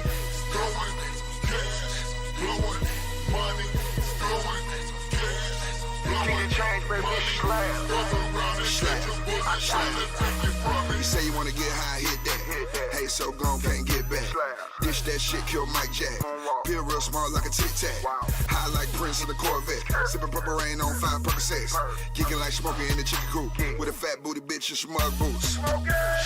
throwing cash, blowing money, throwing cash, blowing money, fuck around and catch a bullet, trying to take it from me. You say you wanna get high, hit that. Hey, so gone, can't get back. Dish that shit, kill Mike Jack. Peel real smart like a Tic Tac. High like Prince in the Corvette. Sipping Purple Rain on 5 Percocets. Kicking like smoking in the chicken coop. With a fat booty bitch and smug boots.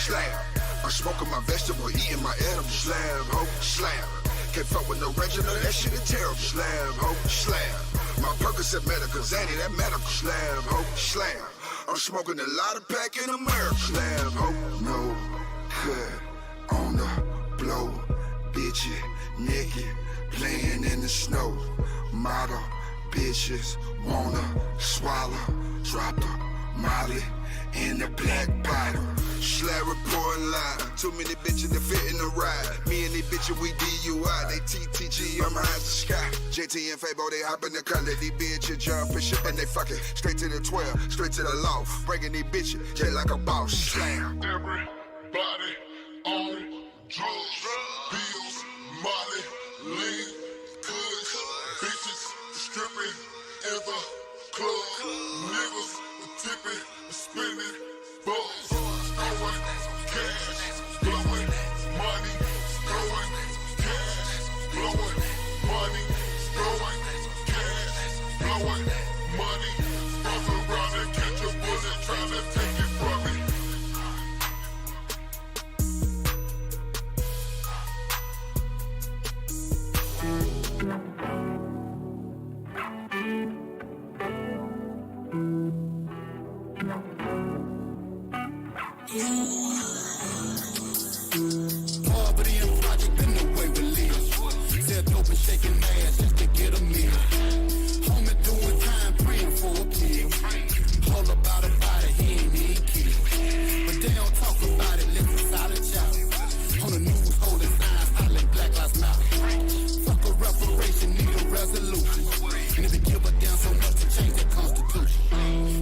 Slam. I'm smoking my vegetable, eating my edible. Slam, ho, slam. Can't fuck with no Reginald, that shit is terrible. Slam, ho, slam. My Percocet medical, Zanny, that medical. Slam, ho, slam. I'm smoking a lot of pack in America. Slam, ho, no cut on the blow. Bitchy, naked, playing in the snow. Model bitches wanna swallow. Drop the molly in the black bottle. Slab report line. Too many bitches that fit in the ride. Me and these bitches, we DUI. They TTG, I'm high as the sky. JT and Fabo, they hop in the car. Let these bitches jump and shit, and they fucking straight to the 12, straight to the law. Breaking these bitches, just like a boss. Slam. Everybody on drugs, bills, Molly, lean, goods, bitches stripping in the club, niggas tipping, spinning, balls, throwing cash, blowing money, throwing cash, blowing money, throwing cash, blowing money, fuck around and catch a bullet, trying to take it from me. Poverty and project been the way we live. Sell dope and shaking ass just to get a meal. Homie doing time praying for a pill. All about a body he ain't even killed. But they don't talk about it, live a solid child. On the news holding signs, hollering Black Lives Matter. Fuck a reparation, need a resolution. And if they give a damn so much to change the constitution.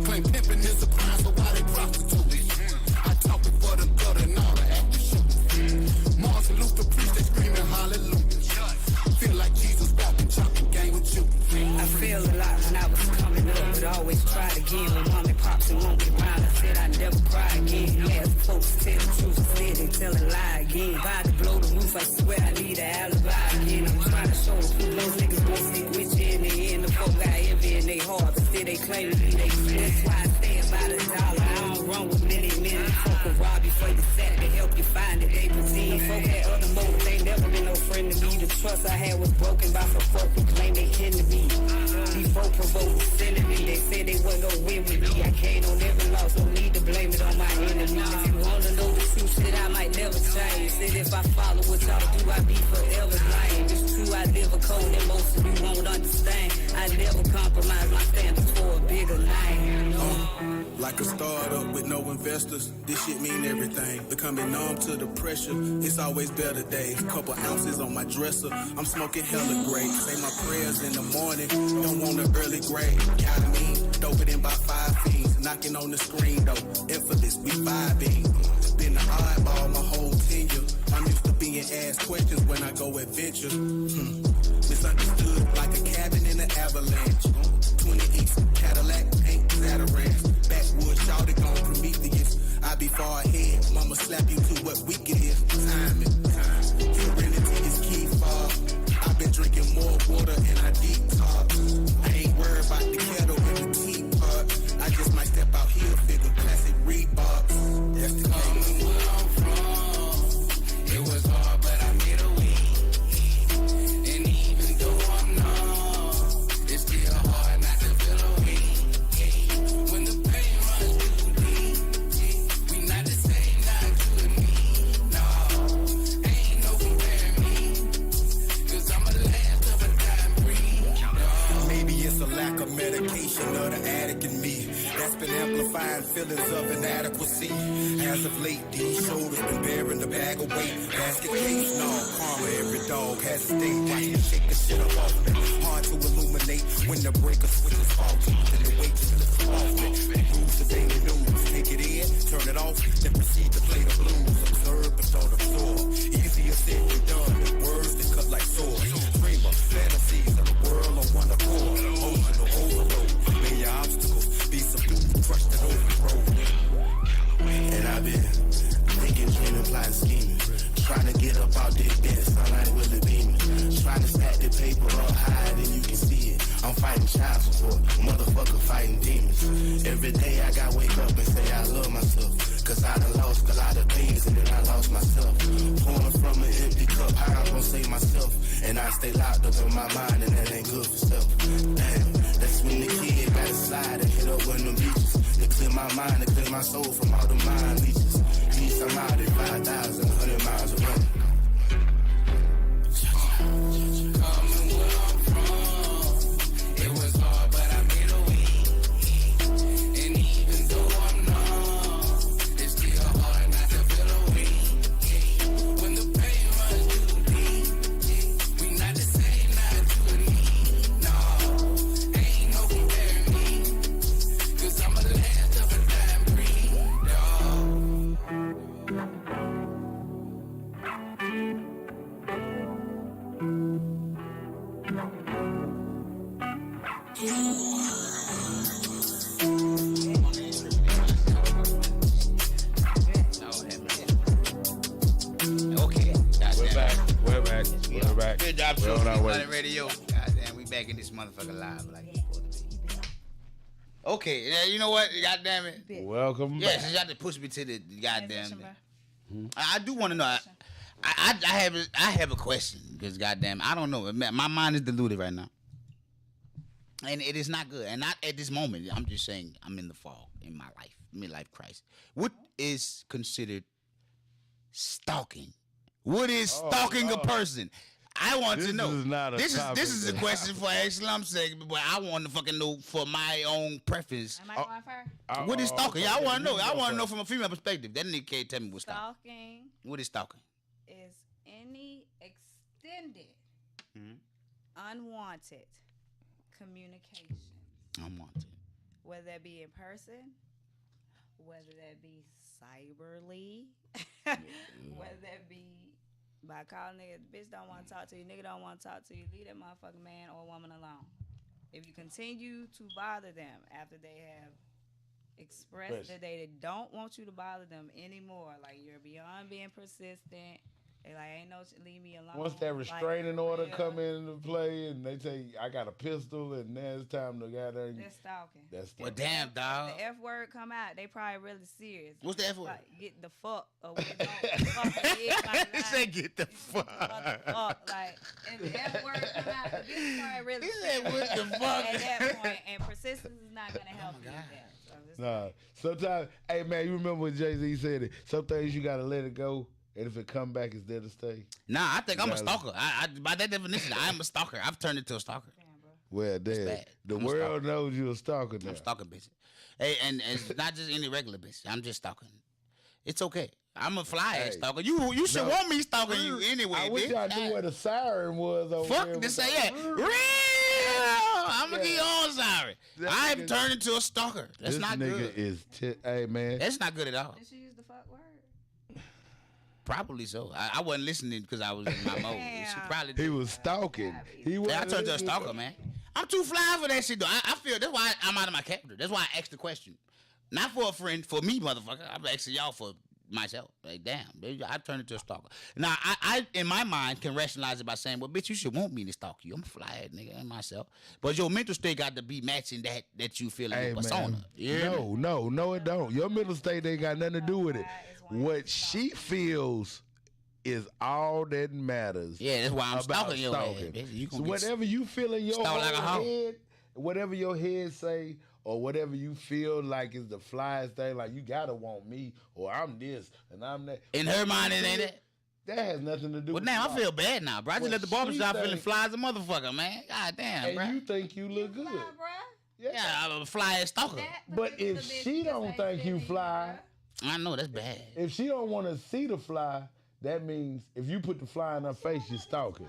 Claim pimping is a crime, so why they prostitute? I talk before the gutter and all the active shooters. Martin Luther preached, they screaming hallelujah. Feel like Jesus walking, chopping gang with you. I feel a lot when I was coming up, but always tried again. When mom and pops and won't get around, I said I'd never cry again. Yes, folks tell the truth, instead they tell a lie again. About to blow the roof, I swear I need an alibi again. I'm trying to show them who those niggas won't stick with you in the end. The folk got envy in their heart, but still they claim to be they friend. That's why I stay about $1. I don't run with many men. Folk will rob you for your set to help you find it. They pretend folk had other motives, they never been no friend to me. The trust I had was broken by some folk who claim they kin to me. These folk provoked, sending me. They said they wasn't gonna win with me. I can't on every loss, don't need to blame it on my enemies. If you wanna know the true shit, I might never change. Said if I follow what y'all do, I be forever blind. It's true, I live a code that most of you won't understand. I never compromise my standards for a bigger name. Like a startup with no investors, this shit mean everything. Becoming numb to the pressure, it's always better days. Couple ounces on my dresser, I'm smoking hella great. Say my prayers in the morning, don't want an early grade. Got me, dope it in by 5 fiends. Knocking on the screen though, effortless, we vibing. Been the eyeball my whole tenure. I'm used to being asked questions when I go adventure. Misunderstood like a cabin in an avalanche. 20 East, Cadillac, ain't Zatarans. Backwood, shouted on Prometheus. I be far ahead, mama slap you to what week it is. Timing, serenity is key, far. I've been drinking more water and I detox. I ain't worried about the kettle and the teapot. I just might step out here, figure classic Reeboks. That's the thing. Where I'm from, it was hard, but I made a way. And even though I'm numb, it's still hard not to feel away. When the pain runs through me, we not the same, not you and me. No, ain't no comparing me, 'cause I'm a last of a dying breed. Maybe it's a lack of medication or the addict in me that's been amplifying feelings of inadequacy. As of late, these shoulders been bearing the bag of weight. Basket case, no karma, every dog has a state. Watch me shake the shit up off me. Hard to illuminate when the breaker switch is faulty. Then the weight just lifts off me. Rules the daily news. Take it in, turn it off, then proceed to play the blues. Observe but don't absorb. a said we done. Words that cut like swords. Dreamer, fantasies of the world on one accord. Emotional overload. May your obstacles be subdued, crushed and overthrown. And I've been thinking, dreaming, plotting, scheming. Trying to get up out this bed, sunlight will it beaming. Trying to stack the paper up high, then you can see it. I'm fighting child support, motherfucker fighting demons. Every day I gotta wake up and say I love myself. Cause I done lost a lot of things and then I lost myself. Pouring from an empty cup, how I'm gonna save myself? And I stay locked up in my mind and that ain't good for self. Damn, that's when the kid gotta slide and hit up one of them beaches. To clear my mind, to clear my soul from all the mind leeches. Least I'm out at 5,000, 100 miles of running. Coming where I'm from, it was hard, but I made a way. And even though I'm numb, it's still hard not to feel the weight. When the pain runs too deep, we not the same, not you and me. No, ain't no comparing me, cause I'm a last of a dying breed, dog. Okay. We're back. Good job, We're Show on our Street way. Money Radio. Goddamn, we back in this motherfucker live like it's supposed to be. Okay, yeah, you know what? Goddamn it. Welcome Yeah, back. since y'all to push me to the goddamn. I do want to know. I have a question because goddamn, I don't know. My mind is diluted right now, and it is not good. And not at this moment. I'm just saying I'm in the fall in my life, midlife crisis. What is considered stalking? What is stalking a person? I want to know. This is not a topic this is a that- question for Slum segment, but I want to fucking know for my own preference. Am I going first? What is stalking? Yeah, I want to know. I want to know from a female perspective. That nigga can't tell me what's stalking. Stalking What is stalking? is any extended, Mhm. unwanted communication, Unwanted. whether that be in person, whether that be cyberly, whether that be by calling nigga, bitch don't want to talk to you, nigga don't want to talk to you, leave that motherfucking man or woman alone. If you continue to bother them after they have expressed that they don't want you to bother them anymore, like you're beyond being persistent, they like ain't no leave me alone. Once that like, restraining order yeah, come into play and they say I got a pistol and now it's time to go there. That's stalking. That's Well, damn, dog. The F word come out, they probably really serious. What's the F word? Like, get the fuck away. Don't Say get the fuck. fuck. Like, and the F word come out, the bitch probably really He said, serious what the fuck? at that point, and persistence is not gonna help you with that. So just Nah. Sometimes, hey man, you remember when Jay-Z said it? Some things you gotta let it go, and if it come back, it's there to stay. Nah, I think I'm a Gotta- stalker. I by that definition, I am a stalker. I've turned into a stalker. Well, damn, bad. the I'm a world knows you're a stalker now. I'm stalking bitches. Hey, and it's not just any regular bitch. I'm just stalking. It's okay. I'm a fly ass Hey. stalker. You should No. want me stalking you anyway, I wish bitch. y'all knew where the siren was over there. Fuck to say that. Real. Real. I'm gonna get you Yeah. all sorry. That I've nigga- turned into a stalker. That's This not nigga good. is, hey man. That's not good at all. Did she use the fuck word? Probably so. I wasn't listening because I was in my mode. She probably did. He was stalking. He was. Yeah, I turned to a stalker, man. I'm too fly for that shit, though. I feel that's why I'm out of my character. That's why I asked the question. Not for a friend, for me, motherfucker. I'm asking y'all for myself. Like, damn, baby, I turned into a stalker. Now, I in my mind, can rationalize it by saying, well, bitch, you should want me to stalk you. I'm a fly ass nigga and myself. But your mental state got to be matching that you feel in Hey your persona. man. You hear me? No, it don't. Your mental state ain't got nothing to do with it. What she feels is all that matters. Yeah, that's why I'm about stalking your ass, stalking. bitch. You So gonna get whatever you feel in your stalked like a own hoe. head, whatever your head say, or whatever you feel like is the flyest thing, like you gotta want me, or I'm this and I'm that. In her mind, it ain't it. That has nothing to do Well, with now I fly. feel bad now, bro. I just What left the barbershop she feeling think- fly as a motherfucker, man. God damn, And bro. you think you look good. Yeah, I'm a fly ass stalker. But if she don't think you fly, I know that's bad. if she don't want to see the fly, that means if you put the fly in her face, you're stalking.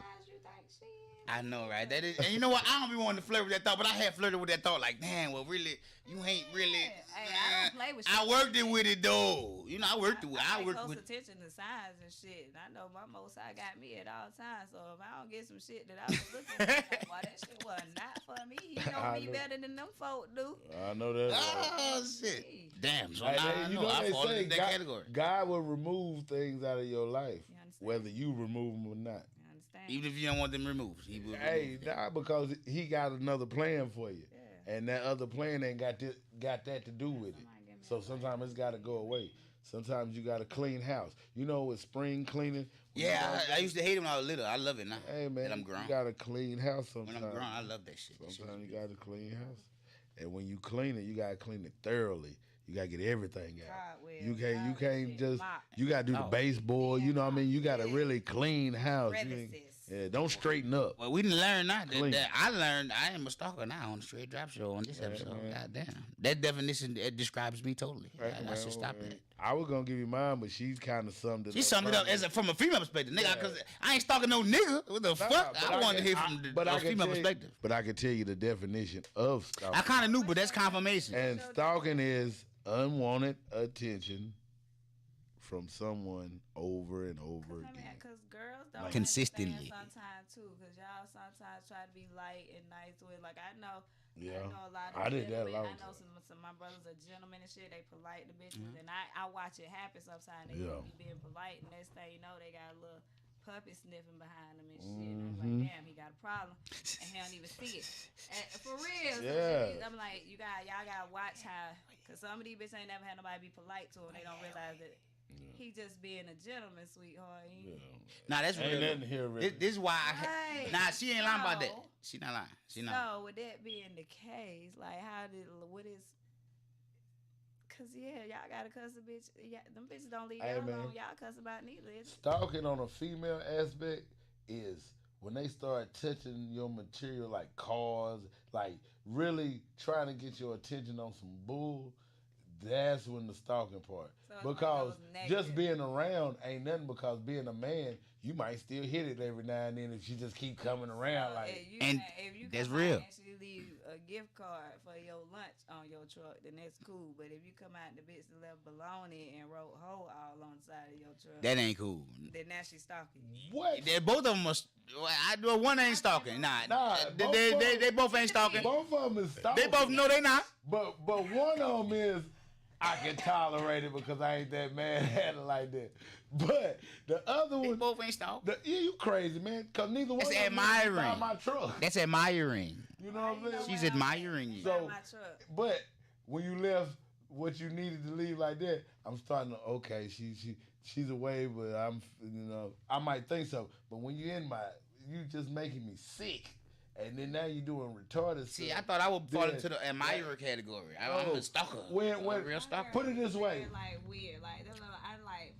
I know, right? That is, and you know what? I don't be wanting to flirt with that thought, but I had flirted with that thought. Like, damn, well, really, you ain't really. Hey, I don't play with shit. I worked it with it though. You know, I worked it with. I I worked close with. attention to signs and shit. And I know my most I got me at all times. So if I don't get some shit that I was looking for, like, boy, that shit was not for me. You know me better than them folk do. I know that. Oh shit! Damn. So Hey, now I you know know I they fall say into that God, category. God will remove things out of your life, You understand? whether you remove them or not. You understand? Even if you don't want them removed, he will. Hey, nah, because he got another plan for you, Yeah. and that other plan ain't got that to do with it. So sometimes it's got to go away. Sometimes you got to clean house. You know, with spring cleaning. Yeah, I used to hate him when I was little. I love it now. Hey man, that I'm grown. you got to clean house When sometimes. I'm grown, I love that shit. Sometimes you got to clean house, and when you clean it, you got to clean it thoroughly. You got to get everything out. Cartwheel, You can't shit, just. mop. You got to do the baseboard. You know what I mean? You got to Yeah. really clean house. You ain't- Crevices. Yeah, don't straighten up. Well, we didn't learn that. Clean. I learned I am a stalker now on the Straight Drop Show on this episode. man. Goddamn. That definition describes me totally. I should stop that. I was gonna give you mine, but she's kind of summed it up. She summed it up as from a female perspective, nigga. Because I ain't stalking no nigga. What the fuck? but I wanted to can- hear from the but I can female tell you- perspective. But I can tell you the definition of stalking. I kind of knew, but that's confirmation. And stalking is unwanted attention from someone over and over again. Because girls don't Consistently. understand sometimes too. Because y'all sometimes try to be light and nice with. Like I know Yeah. I know a lot of I did that a gentlemen. long I know some of my brothers are gentlemen and shit. They polite to bitches, and I watch it happen sometimes. They Yeah. be being polite, and next thing you know, they got a little puppy sniffing behind them and shit. And I'm like, damn, he got a problem, and he don't even see it. And for real, Yeah. I'm like, y'all gotta watch how, cause some of these bitches ain't never had nobody be polite to them. They don't realize that. He just being a gentleman, sweetheart. Nah, that's Ain't real. nothing here, really. This is why. Right. Nah, she ain't lying about that. So- She not lying. She not. So with that being the case, like what is? Cause y'all gotta cuss a bitch. Yeah, them bitches don't leave Hey, y'all man. alone. Y'all cuss about neither. Stalking on a female aspect is when they start touching your material like cars, like really trying to get your attention on some bull. That's when the stalking part. So it's one of because those just negative. being around ain't nothing. Because being a man, you might still hit it every now and then if she just keep coming around. Like, If you that's come out real. and she leave a gift card for your lunch on your truck, then that's cool. But if you come out and the bitch left bologna and wrote hoe all on the side of your truck, That ain't cool. then now she's stalking you. what? Both of them must. One ain't stalking. Nah, both they both ain't stalking. Both of them is stalking. They both know they not. But one of them is I can tolerate it because I ain't that mad at it like that. But the other They one, both ain't stalking. yeah, you crazy, man. Because neither one That's of them admiring. buy my truck. That's admiring. You know what I'm saying? She's admiring you. So, my truck. but when you left what you needed to leave like that, I'm starting to okay. She's away, but I might think so. But when you you just making me sick. And then now you're doing retarded See, stuff. I thought I would fall Then- into the admirer category. I'm a stalker. When, I'm a real stalker. put it this way. Like weird, like that's what I like,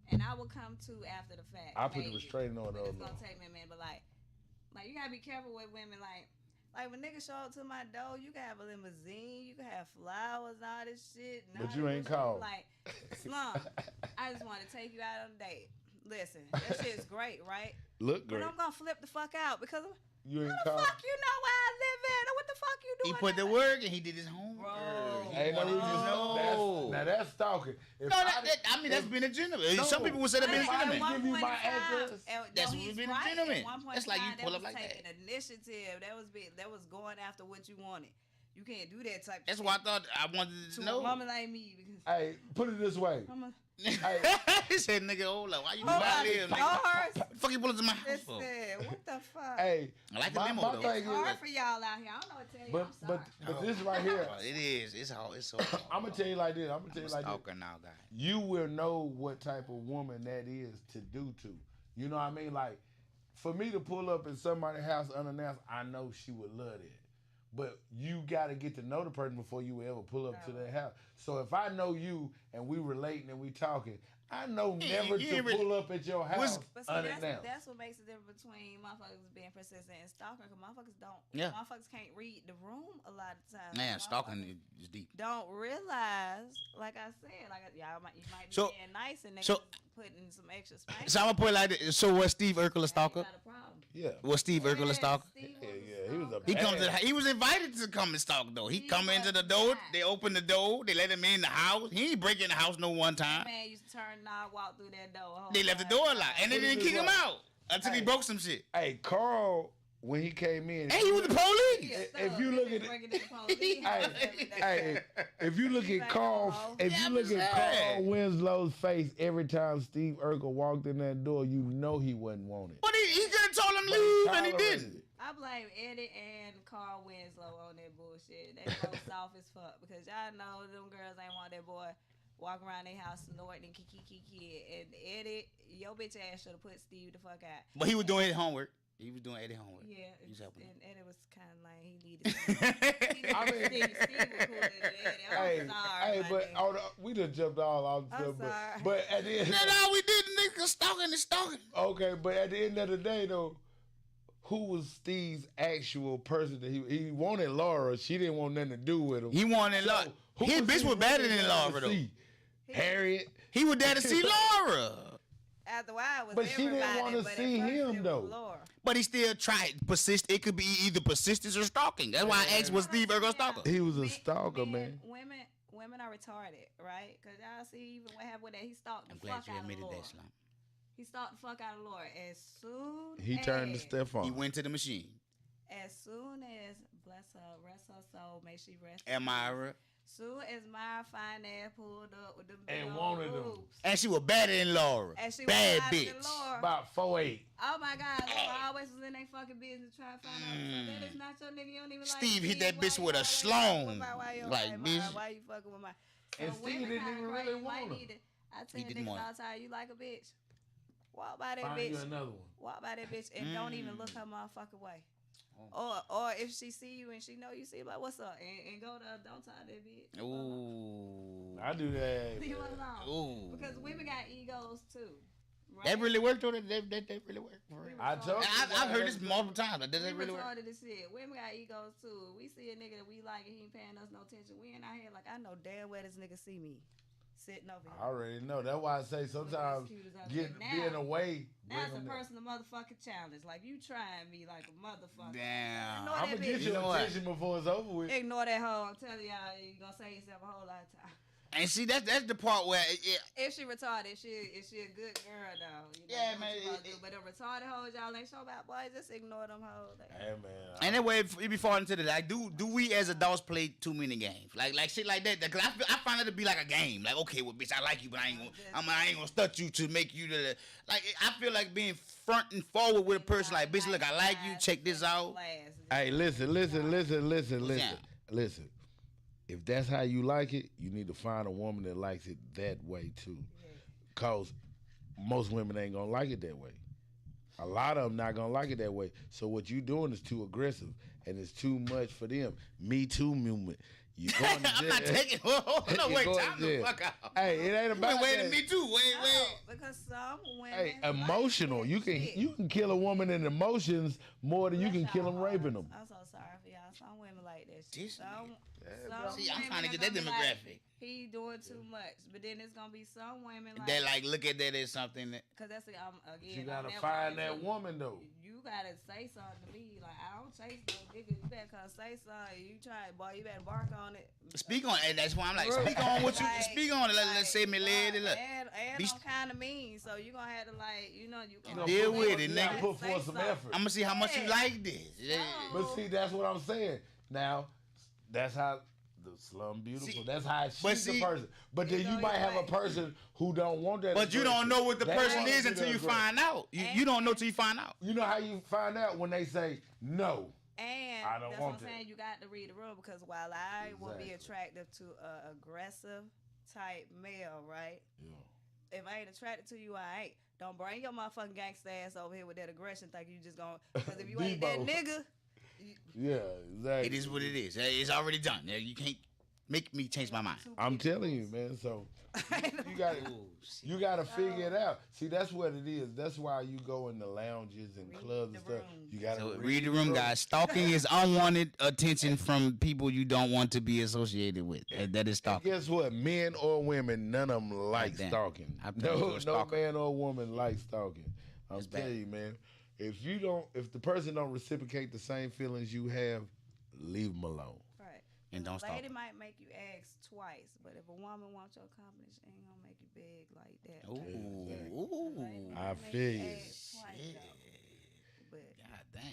and I will come to after the fact. I put the maybe. restraining order It's on gonna her. take me a minute, but like you gotta be careful with women. Like when niggas show up to my door, you can have a limousine, you can have flowers, all this shit. and But all you this ain't shit. called. Like, Slum, I just want to take you out on a date. Listen, that shit's great, right? Look But great. I'm gonna flip the fuck out because You ain't how the called. fuck you know where I live at? Or what the fuck you He doing? put the there? work and he did his homework. Bro. Ain't no reason. No. Now that's stalking. If No, I that's being a gentleman. Some people would say that being a If I gentleman. give you my address, That's what being a gentleman. That's like you pull up like taking that. initiative. That was going after what you wanted. You can't do that type. That's of why I shit thought I wanted to to know. a woman like me because hey, put it this way. I'm a He said, "Nigga, hold up. Why you do Oh, that live? hard. Nigga? Fuck you pull into my house Listen, for?" what the fuck? Hey, I like the my limo though. thing It's is, hard for y'all out here. I don't know what to tell you. but I'm sorry. but this right here, It is. It's hard. It's so hard. I'm gonna tell you like this. I'm gonna tell I'm you a like this. stalker now, guy. You will know what type of woman that is to do to. You know what I mean? Like, for me to pull up in somebody's house unannounced, I know she would love that. But you got to get to know the person before you ever pull up to their house. So if I know you and we relating and we talking, I know Yeah, never you to ain't really- pull up at your house But see, unannounced. that's what makes the difference between motherfuckers being persistent and stalking. Because motherfuckers don't. Yeah. Motherfuckers can't read the room a lot of times. Man, Motherfuckers stalking is deep. don't realize, like I said, you might be So- being nice and niggas so- putting some extra spanking. So I'm gonna put it like this. So was Steve Urkel a stalker? Got a problem. Yeah. Was Steve Urkel a stalker? Steve Yeah, was a yeah. He was a stalker. He bad. comes. He was invited to come and stalk though. He He come into the was door. not. They open the door. They let him in the house. He ain't break in the house no one That time. man used to turn knob, walk through that door. They left the door locked, and they What didn't is kick this him like? out until he Hey. broke some shit. Hey, Carl, when he came in, And he was the police. if you look at it, hey, if you look at Carl, if Yeah, you I'm look at saying. Carl Winslow's face every time Steve Urkel walked in that door, you know he wasn't wanted. But he could have told him But he leave, and he tolerated didn't. it. I blame Eddie and Carl Winslow on that bullshit. They both soft as fuck because y'all know them girls ain't want that boy walking around their house snorting and kiki. And Eddie, your bitch ass should have put Steve the fuck out. But he was doing his homework. He was doing Eddie homework. Yeah, He was helping him. and Eddie was kind of like he needed. I mean, Steve was cooler than Eddie. hey, I'm sorry, hey, my but nigga. we done jumped all off the I'm stuff, sorry. but at the end, That's all we did. Nigga stalking and stalking. okay, but at the end of the day, though, who was Steve's actual person that he wanted Laura? She didn't want nothing to do with him. He wanted So, Laura. who His bitch he was better really than wanted Laura to though. see? Harriet. He was there to see Laura. After a while, it was But she didn't everybody, wanna but at see first him, it was though. Laura. But he still tried persist. It could be either persistence or stalking. That's why I asked was Steve Urkel a stalker. He was a stalker, man. Women are retarded, right? Because y'all see even what happened with that. He stalked the I'm glad fuck you out of admitted Laura. that, Slum. He stalked the fuck out of Laura. As soon He turned to as, Stephon. He went to the machine. As soon as, bless her, rest her soul, may she rest. And Myra. Soon as my fine ass pulled up with them big And old wanted them. boobs. And she was better than Laura. And she Bad was hotter bitch. than Laura. About 4'8". Oh my God, Laura always was in their fucking business trying to find out. That is not your nigga. You don't even like Steve hit Steve. that bitch Why with you a always schlong. fucking with my- why you Like, always- bitch. Why you fucking with my? And So Steve women didn't kinda even crazy. really You might want her. need to- I tell He you didn't niggas want all the time, you like a bitch. Walk by that Find you bitch. another one. Walk by that bitch and don't even look her motherfucking way. Or if she see you and she know you see like what's up and go to don't talk to that bitch. Ooh. I do that. Leave her alone. Ooh. Because women got egos too. Right? That really worked on it. That really worked. For real. I told you. I've heard this multiple times. But does We that really work? retarded as shit. Women got egos too. We see a nigga that we like and he ain't paying us no attention. We in our head like I know damn well this nigga see me sitting over I here. already know. That's why I say sometimes being away. That's a bring them personal motherfucking challenge. Like you trying me like a motherfucker. Damn. Ignore I'm that gonna get bitch. your You know what? attention before it's over with. Ignore that hoe. I'm telling y'all, you gonna save yourself a whole lot of time. And see, that's the part where If she retarded, if she a good girl though. You know, Yeah, do what man, you supposed to do. But the retarded hoes, y'all ain't sure about boys. Just ignore them hoes. Hey man. and that way it be falling into the like. Do we as adults play too many games? Like shit like that. Cause I find it to be like a game. Like okay, well, bitch, I like you, but I ain't gonna stunt you to make you the like. I feel like being front and forward with a person. Like bitch, look, I like you. Check this out. Hey, listen. If that's how you like it, you need to find a woman that likes it that way too. Cause most women ain't gonna like it that way. A lot of them not gonna like it that way. So what you doing is too aggressive and it's too much for them. Me too movement. You going to I'm not taking. No, You wait, going time to the jail. fuck out. Hey, it ain't about Wait, that. me too. Wait. Because some women. Hey, emotional. You can kill a woman in emotions more than you can kill them raping them. I'm so sorry for y'all. Some women like that This shit. Some See, I'm women trying to are get that gonna be like, demographic. he doing too much, but then it's gonna be some women like They like look at that as something that. Cause that's again. You gotta I'm that find way, that too. woman though. You gotta say something to me. Like I don't chase no nigga. You better come say something. You try, boy. You better bark on it. Speak on it. That's why I'm like, speak on what you speak on it. Let's say me lady. Look, And Be- I'm kind of mean, so you gonna have to like, you gonna deal with it, You gotta nigga. put forth some effort. I'm gonna see how much you like this. But see, that's what I'm saying. Now, that's how the slum beautiful. See, that's how but she's the see- person. But then you might have a person who don't want that. But you don't aggression. know what the They person wanna is be until the you aggressor. find out. You don't know till you find out. You know how you find out when they say no. And I don't that's want what I'm that. saying. You got to read the room because while I will be Exactly. attractive to a aggressive type male, right? Yeah. If I ain't attracted to you, I ain't. Don't bring your motherfucking gangsta ass over here with that aggression. Think you just gonna because if you ain't that Debo. nigga, Yeah, exactly. It is what it is. It's already done. You can't. Make me change my mind. I'm telling you, man. So you gotta figure it out. See, that's what it is. That's why you go in the lounges and clubs and stuff. You gotta So read the room, guys. Stalking is unwanted attention from people you don't want to be associated with. That is And stalking. guess what? Men or women, none of them like Goddamn. stalking. I think you're a No stalker. man or woman likes stalking. I'm That's bad. telling you, man. If the person don't reciprocate the same feelings you have, leave them alone. Right. And don't A stalk. lady might make you ask twice, but if a woman wants your company, she ain't gonna make you beg like that. Ooh. I feel you. But God damn.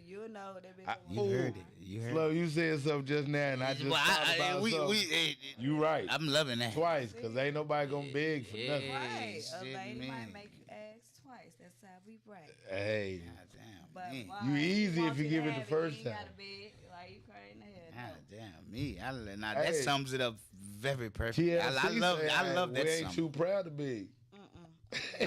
You'll know that bitch. You heard it. You heard Flo, it. you said something just now, and I just Well, thought about something. You right. I'm loving that. Twice, because ain't nobody going to beg for nothing. Right. A shit, lady man. might make you ask twice. That's how we break. Hey, God damn. But man. why? you easy want if you to give it have the first you time. ain't gotta beg. Like you crazy in the head. God No. damn me. Now that Hey. sums it up very perfect. TLC I love say, that we ain't sum. too proud to beg.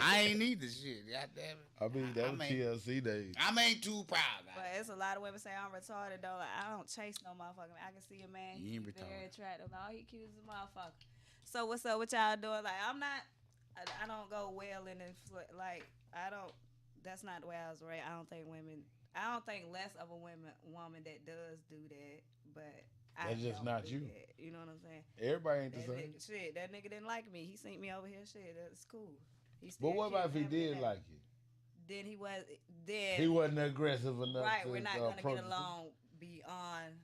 I ain't need the shit. God damn it. I mean, that was TLC days. I ain't too proud. But it's a lot of women say I'm retarded though. Like I don't chase no motherfucker. I can see a man. You ain't He's very retarded. attractive. No, he cute as a motherfucker. So what's up? What y'all doing? Like I'm not. I don't go well in like I don't. That's not the way I was raised. I don't think less of a woman that does do that. But I That's just don't not do you. that. You know what I'm saying? Everybody ain't the That same. nigga, shit, that nigga didn't like me. He sent me over here. Shit, that's cool. He But still what about if he cute every did day. like you? Then he was. Then He wasn't aggressive enough. right, to, we're not approach gonna get you? along beyond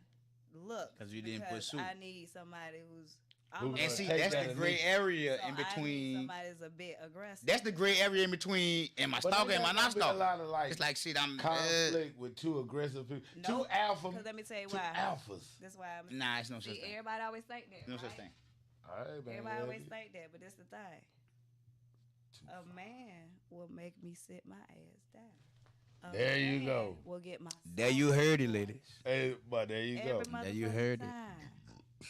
look. 'Cause you didn't because pursue. I need somebody who's. Who And gonna see, take that's that the and gray leave? area So in I need between. somebody that's a bit aggressive. That's the gray area in between. Am I But stalking? ain't Am I there not gonna be a stalking? lot of, like, It's like shit. I'm. conflict with two aggressive people. Nope. Two alpha. Because let me tell you two why. alphas. That's why I'm. Nah, it's no such See, thing. everybody always think that. No right? such thing. All right, man. Everybody always think that, but that's the thing. A man will make me sit my ass down. A There you man go. Will get my. There you heard it, ladies. Hey, but there you go. There you heard it.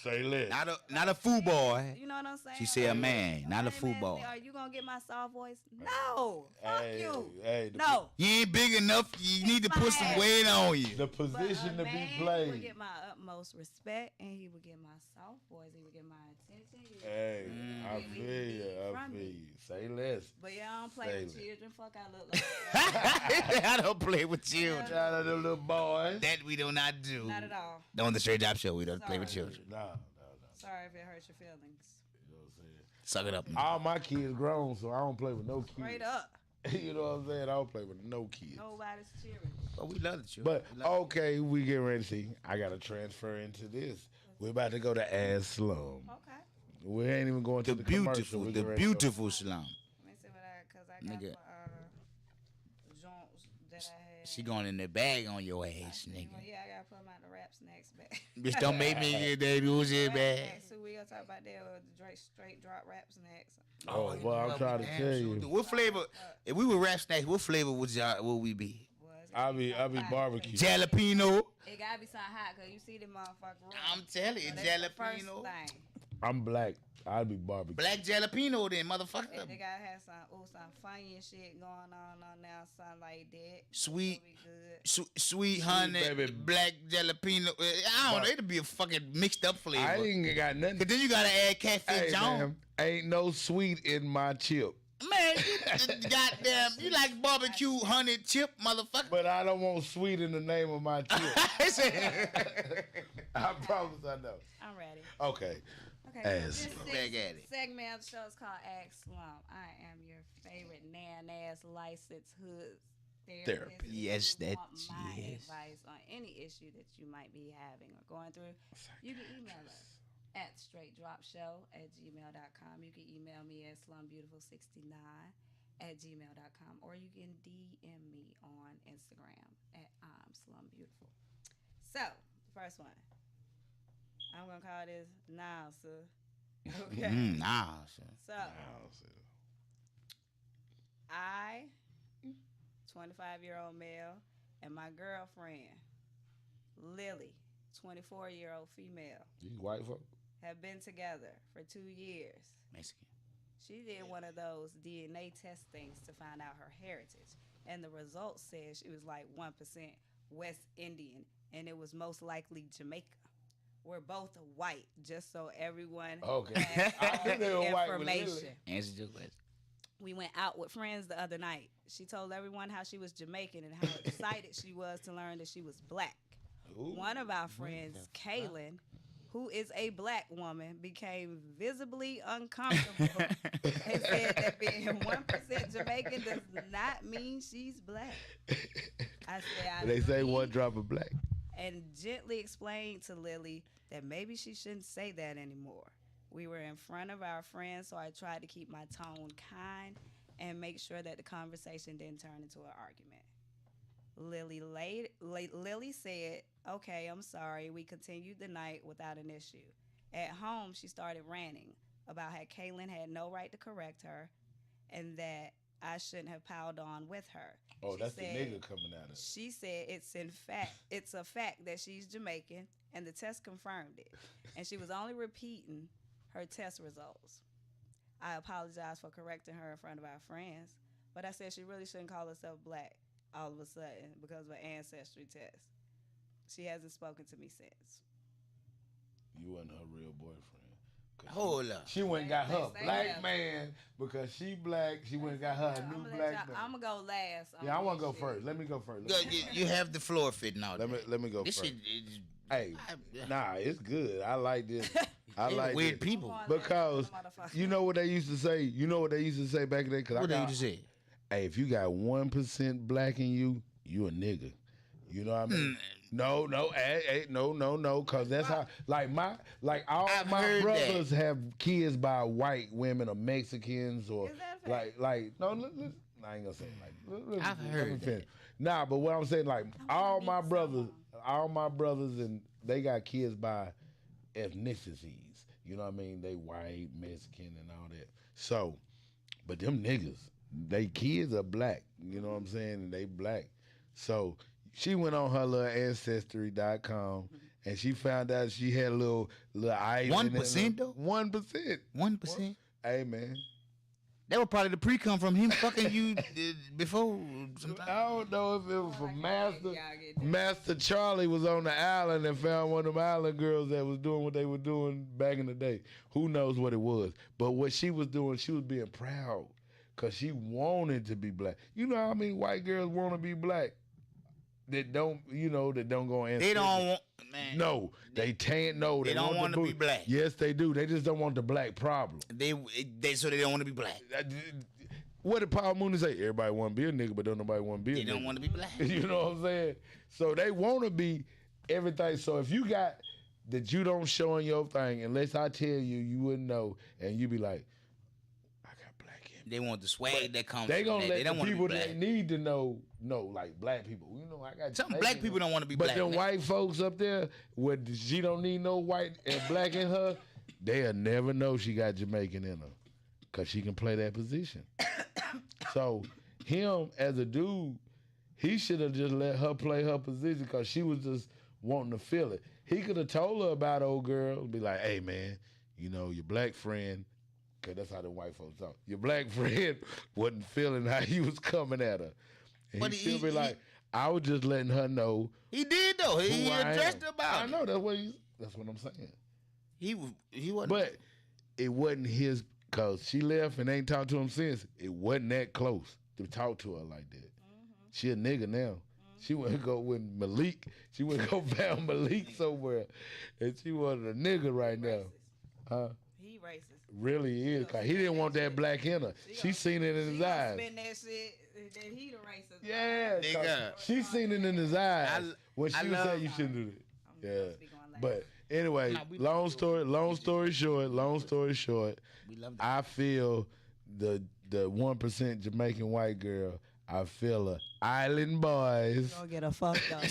Say less. Not a fool boy. You know what I'm saying? She said a man, not a Hey, fool man, boy. Are you gonna get my soft voice? No. Fuck Hey, you. hey, No. You ain't big enough. You need to put some ass. weight on you. The But position a to be man played. would get my utmost respect, and he would get my soft voice. He would get my attention. He would Hey, I he would feel be you. I from feel me. you. Say less. But yeah, I don't play Say with less. children. Fuck, I look like. I don't play with children. Shout out to them little boys. That we do not do. Not at all. On the Straight Job Show, we don't play with Sorry. children. Nah. Sorry if it hurts your feelings. You know what I'm saying? Suck it up. All my kids grown, so I don't play with no kids. Straight up. You know what I'm saying? I don't play with no kids. Nobody's cheering. But we love the children. But okay, we get ready to see. I gotta transfer into this. We're about to go to Ass Slum. Okay. We ain't even going to the commercial. We the get ready to go. beautiful slum. Let me see what cause I got Nigga. joints that I had. She going in the bag on your ass, nigga. Well, yeah, I gotta put them out the rap snacks bag. Bitch, don't make me get that bullshit Rap bag. snacks, so we gonna talk about that with the straight drop rap snacks. Oh, well, I'm trying to tell you. What flavor? If we were rap snacks, what flavor would we be? I'll be barbecue. Jalapeno. It gotta be something hot, cause you see the motherfucker. I'm telling you, So that's the first jalapeno. thing. I'm black. I'll be barbecue. Black jalapeno, then, motherfucker. They gotta have some funny and shit going on now, something like that. Sweet, Be good. sweet honey, baby. black jalapeno. I don't know. It'll be a fucking mixed up flavor. I ain't got nothing. Cause then you gotta add catfish Hey, on. man, ain't no sweet in my chip. Man, you goddamn, you like barbecue honey chip, motherfucker. But I don't want sweet in the name of my chip. I promise I know. I'm ready. Okay. Okay, Ass. so this Back at it. segment of the show is called Ask Slump. I am your favorite nan-ass licensed hood therapist. Yes, If you that- want my yes. advice on any issue that you might be having or going through, you can email us at straightdropshow@gmail.com. You can email me at slumbeautiful69@gmail.com, or you can DM me on Instagram at slumbeautiful. So, the first one. I'm gonna call this now, sir. Okay. Nah, sir. So, I, 25-year-old male, and my girlfriend, Lily, 24-year-old female, You white folk? have been together for 2 years. Mexican. She did one of those DNA test things to find out her heritage, and the results said she was like 1% West Indian, and it was most likely Jamaica. We're both white, just so everyone Okay. has I knew they were white, but really. information. Answer your question. We went out with friends the other night. She told everyone how she was Jamaican and how excited she was to learn that she was black. One of our friends, Kaylin, who is a black woman, became visibly uncomfortable and said that being 1% Jamaican does not mean she's black. I said, I They say agree, one drop of black. and gently explained to Lily that maybe she shouldn't say that anymore. We were in front of our friends, so I tried to keep my tone kind and make sure that the conversation didn't turn into an argument. Lily said, okay, I'm sorry. We continued the night without an issue. At home, she started ranting about how Kaylin had no right to correct her and that I shouldn't have piled on with her. Oh, She that's the said- nigga coming out of it. She said it's a fact that she's Jamaican, and the test confirmed it. And she was only repeating her test results. I apologized for correcting her in front of our friends, but I said she really shouldn't call herself black all of a sudden because of an ancestry test. She hasn't spoken to me since. You wasn't her real boyfriend. Hold up. She went and got her They black have- man because she black. She went and got her a new black man. I'm gonna go last. Yeah, I want to go first. Let me go first. Go, you have the floor fit now. Let me go This first. shit is Hey, nah, it's good. I like this. I They like weird this. people. Because you know what they used to say. You know what they used to say back in the day. Cause What I they got, used to say? Hey, if you got 1% black in you, you a nigga. You know what I mean? No, cause that's how all I've my heard brothers have kids by white women or Mexicans or no, I ain't gonna say I've heard that. Nah, but what I'm saying, like all my brothers and they got kids by ethnicities. You know what I mean? They white, Mexican, and all that. So, but them niggas, they kids are black. You know what I'm saying? And they black. So she went on her little ancestry.com and she found out she had a little island. 1% though? 1%. 1%. Hey man. That was probably the pre-cum from him fucking you before. I don't know if it was from Master Charlie was on the island and found one of them island girls that was doing what they were doing back in the day. Who knows what it was? But what she was doing, she was being proud because she wanted to be black. You know how many white girls want to be black? That don't go in. They don't want, man. No, they can't. No, They don't want to be black. Yes, they do. They just don't want the black problem. So they don't want to be black. What did Paul Mooney say? Everybody want to be a nigga, but don't nobody want to be a nigga. They don't want to be black. You know what I'm saying? So they want to be everything. So if you got that you don't show in your thing, unless I tell you, you wouldn't know, and you be like, They want the swag that comes. they gonna from that. let They don't the want to be people black. that need to know, like black people. You know, I got Some Jamaican black people don't want to be but black. them man. white folks up there, where she don't need no white and black in her, they'll never know she got Jamaican in her, cause she can play that position. So him as a dude, he should have just let her play her position, cause she was just wanting to feel it. He could have told her about old girl and be like, "Hey man, you know your black friend." Cause that's how the white folks talk. Your black friend wasn't feeling how he was coming at her. And But he be like, I was just letting her know. He did though. He who I addressed am. about I it. know that's what I'm saying. He wasn't. But it wasn't his, cause she left and ain't talked to him since. It wasn't that close to talk to her like that. She a nigga now. She wouldn't go with Malik. She wouldn't go found Malik somewhere, and she wanted a nigga right now. Huh? He racist. Really is, cause he didn't want that black in her. She seen it in his eyes. Spend that shit, then he the racist. Yeah, Nigga. she seen it in his eyes when I she was love- saying you shouldn't do that. Yeah, but anyway, long story short, I feel the 1% Jamaican white girl. I feel her. Island boys. Gonna get a fucked up.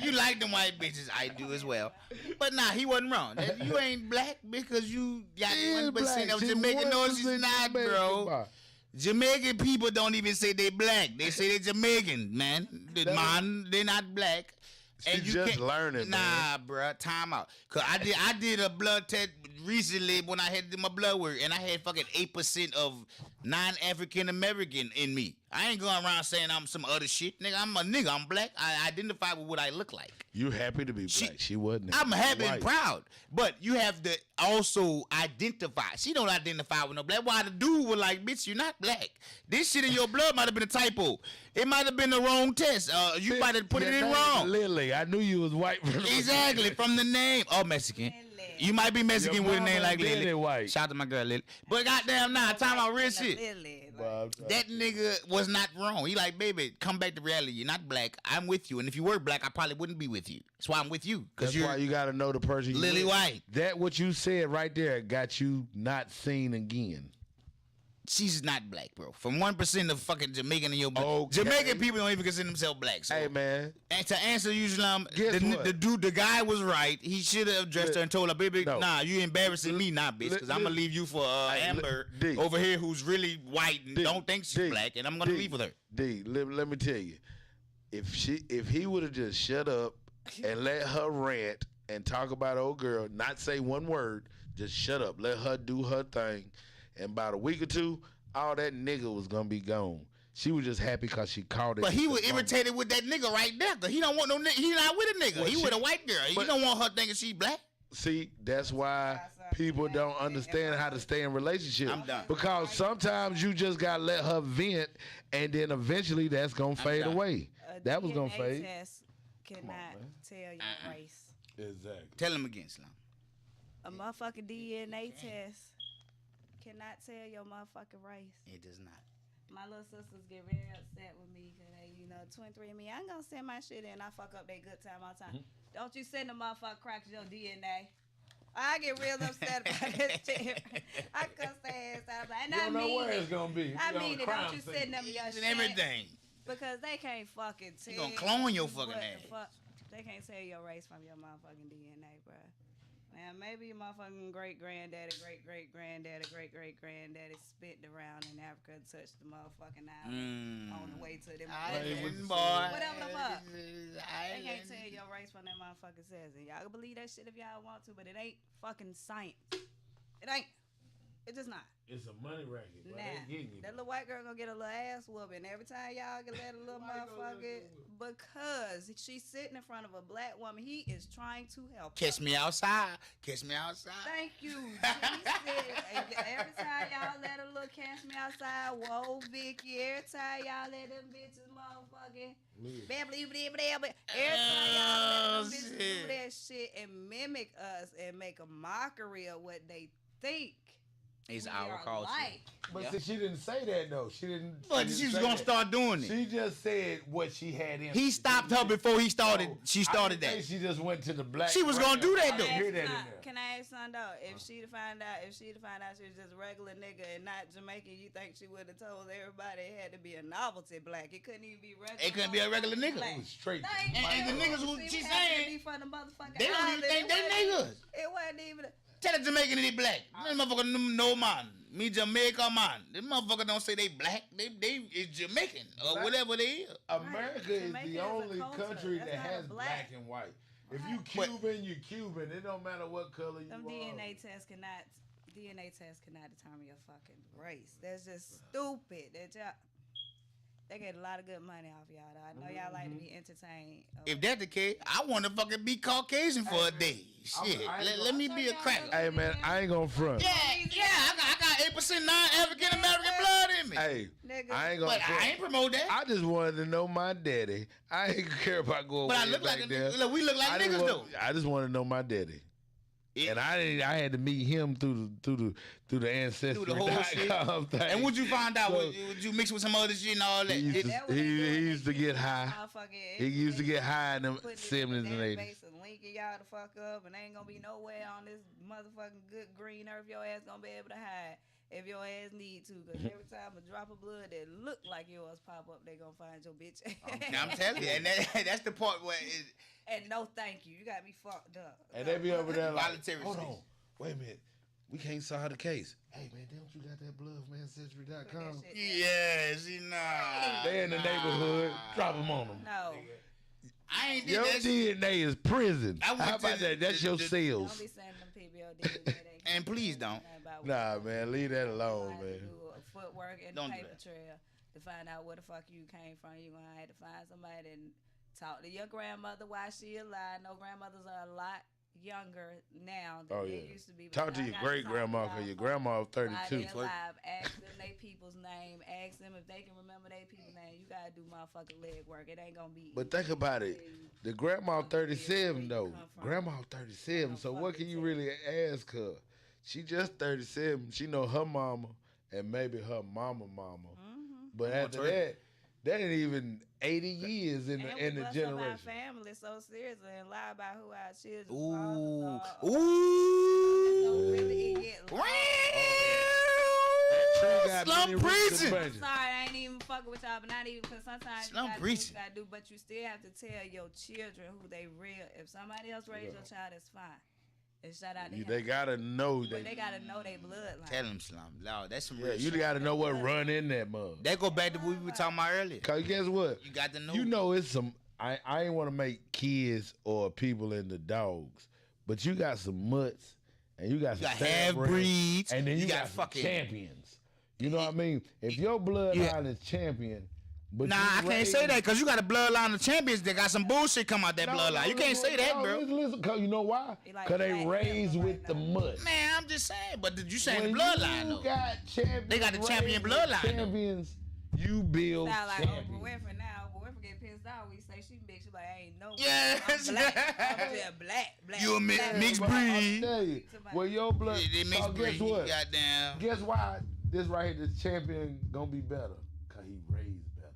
You like them white bitches, I do as well. But nah, he wasn't wrong. That you ain't black because you got She is 1% black. of She Jamaican. No, she's 1% not, Jamaican, bro. boy. Jamaican people don't even say they black. They say they Jamaican, man. They're not black. She you just can't- learning, Nah, man. bruh, time out. Cause I did a blood test recently when I had my blood work, and I had fucking 8% of non-African American in me. I ain't going around saying I'm some other shit. Nigga, I'm a nigga. I'm black. I identify with what I look like. You happy to be black. She wasn't. I'm happy White. and proud. But you have to also identify. She don't identify with no black. Why the dude was like, bitch, you're not black. This shit in your blood might have been a typo. It might have been the wrong test. You might have put it in wrong. Lily, I knew you was white. Exactly, from the name. Oh, Mexican. You might be Mexican with a name like Lily. White. Shout out to my girl Lily. But goddamn, nah, time out real shit. That nigga was not wrong. He like, baby, come back to reality. You're not black. I'm with you. And if you were black, I probably wouldn't be with you. That's why I'm with you. That's why you got to know the person. Lily White. That what you said right there got you not seen again. She's not black, bro. From 1% of fucking Jamaican in your blood. Okay. Jamaican people don't even consider themselves black. So. Hey, man. And to answer you, Islam, Guess the guy was right. He should have addressed her and told her, baby, nah, you embarrassing me now, bitch, because I'm going to leave you for Amber over here who's really white and don't think she's black, and I'm going to leave with her. Let me tell you, if he would have just shut up and let her rant and talk about old girl, not say one word, just shut up, let her do her thing, and about a week or two, all that nigga was gonna be gone. She was just happy because she called it. But he was irritated with that nigga right there, cause he don't want no nigga. He not with a nigga. Well, he with a white girl. He don't want her thinking she black. See, that's why people don't understand how to stay in relationships. I'm done. Because sometimes you just gotta let her vent, and then eventually that's gonna fade away. That was gonna fade. Test cannot tell your race. Exactly. Tell him again, Slim. A motherfucking DNA test cannot tell your motherfucking race. It does not. My little sisters get very upset with me because they, 23andMe. I ain't gonna send my shit in. I fuck up their good time all the time. Don't you send the motherfucker cracks your DNA. I get real upset about this shit. I cuss their ass out. And You don't know where it's gonna be. I mean it. Don't you send them your shit. And everything. Because they can't fucking tell. You gonna clone your fucking what ass. the fuck. They can't tell your race from your motherfucking DNA, bro. Now, maybe your motherfucking great-granddaddy, great-great-granddaddy, great-great-granddaddy spit around in Africa and touched the motherfucking island on the way to them. Whatever the fuck. They can't tell your race from that motherfucking says. And y'all can believe that shit if y'all want to, but it ain't fucking science. It ain't. It's just not. It's a money racket. Nah, that little white girl gonna get a little ass whooping every time y'all can let a little motherfucker, because she's sitting in front of a black woman. He is trying to help Catch her. me outside. Catch me outside. Thank you. Every time y'all let a little catch me outside, whoa, Vicky. Every time y'all let them bitches motherfucking, every time y'all let them bitches do that shit and mimic us and make a mockery of what they think. It's our culture. But see, she didn't say that though. She didn't. But she was gonna start doing it. She just said what she had in. He stopped her before he started. She started I didn't that. say she just went to the black. She was gonna do that though. Hear that in there. Can I ask something though? If she'd find out she was just a regular nigga and not Jamaican, you think she would have told everybody it had to be a novelty black? It couldn't even be regular. It couldn't be a regular nigga. It was straight. And the niggas who she's saying, from the motherfucking they don't even think they niggas. It wasn't even. Tell a Jamaican they black. This motherfucker no man. Me Jamaica man. This motherfucker don't say they black. They is Jamaican or whatever they is. America is Jamaica the is a only culture. country That's that not a has black and white. If you Cuban, you Cuban. It don't matter what color you Them are. DNA tests cannot determine your fucking race. That's just stupid. They get a lot of good money off y'all. Though. I know y'all like to be entertained. If that's the case, I want to fucking be Caucasian for a day. Shit, let me be a cracker. Hey man, I ain't gonna front. Yeah, I got 8% non-African American blood in me. Hey, I ain't gonna But front. I ain't promote that. I just wanted to know my daddy. I ain't care about going. But I look like a there. nigga. Look, we look like niggas though. I just want to know my daddy. And I had to meet him through the ancestry. Through the whole shit. Thing. And what you find out? So, would you mix with some other shit and all that? He used to get high. He used to get high in the 70s and 80s. And linking y'all the fuck up, and ain't gonna be nowhere on this motherfucking good green earth your ass gonna be able to hide if your ass need to. Cause every time a drop of blood that look like yours pop up, they gonna find your bitch. I'm telling you, and that's the part where and no thank you, you got me fucked up. And they be over there like, voluntary. hold on, wait a minute. We can't solve the case. Hey man, don't you got that blood from Ancestry.com? Yeah, she nah. They in the neighborhood. Drop them on them. No. I ain't did Your that DNA is prison. I went How about to that? That's your cells. Don't be sending them people your DNA. And please don't. Nah, man, leave that alone, man. footwork and Don't the do paper that. trail to find out where the fuck you came from. You gonna have to find somebody and talk to your grandmother while she alive. No, grandmothers are a lot younger now than Oh they yeah. used to be. but Talk to y'all your gotta great talk grandma to because y'all your folks grandma was while 32. they alive. Ask them they people's name. Ask them if they can remember their people's name. You gotta do motherfucking leg work. It ain't gonna be. But think about it. The grandma 37 though. Grandma 37. So what can you really ask her? She just 37. She know her mama and maybe her mama. But after that ain't even 80 years in And the we bust up generation. our family so seriously and lie about who our children Ooh. fathers are. Ooh. So really it get lost. Slum preaching. I'm sorry, I ain't even fucking with y'all, but not even because sometimes Slum you gotta do what preaching. you gotta do, but you still have to tell your children who they real. If somebody else raised your child, that's fine. And shout out to him. They gotta know But they gotta know their bloodline. Tell him, Slum. Lord, that's some Yeah, real you shit. gotta know what run in that mug. That go back to what we were talking about earlier. Cause guess what? You got to know. You know it's some. I ain't want to make kids or people into dogs, but you got some mutts and you got some got thoroughbreds, half-breeds, and then you, you got got some fucking- champions. You know what I mean? If your bloodline is champion, but Nah, you I can't raised- say that because you got a bloodline of champions that got some bullshit come out that No, bloodline. no, You can't say that, bro. Listen, cause you know why? like Cause they Black raised Hitler with the mutt. Man, I'm just saying. But you saying When the bloodline, you though. got champions, They got the champion raised with bloodline, though. Champions, you build Sound like champions. Oprah Winfrey now. Oprah Winfrey get pissed off. We say she big. She like, I ain't no. Yes. I'm black. I'm just black. You a black. mixed But I'll breed. tell you, well, your blood. They mixed so guess breed. what? Goddamn. Guess why? This right here, this champion gonna be better. Cause he raised better.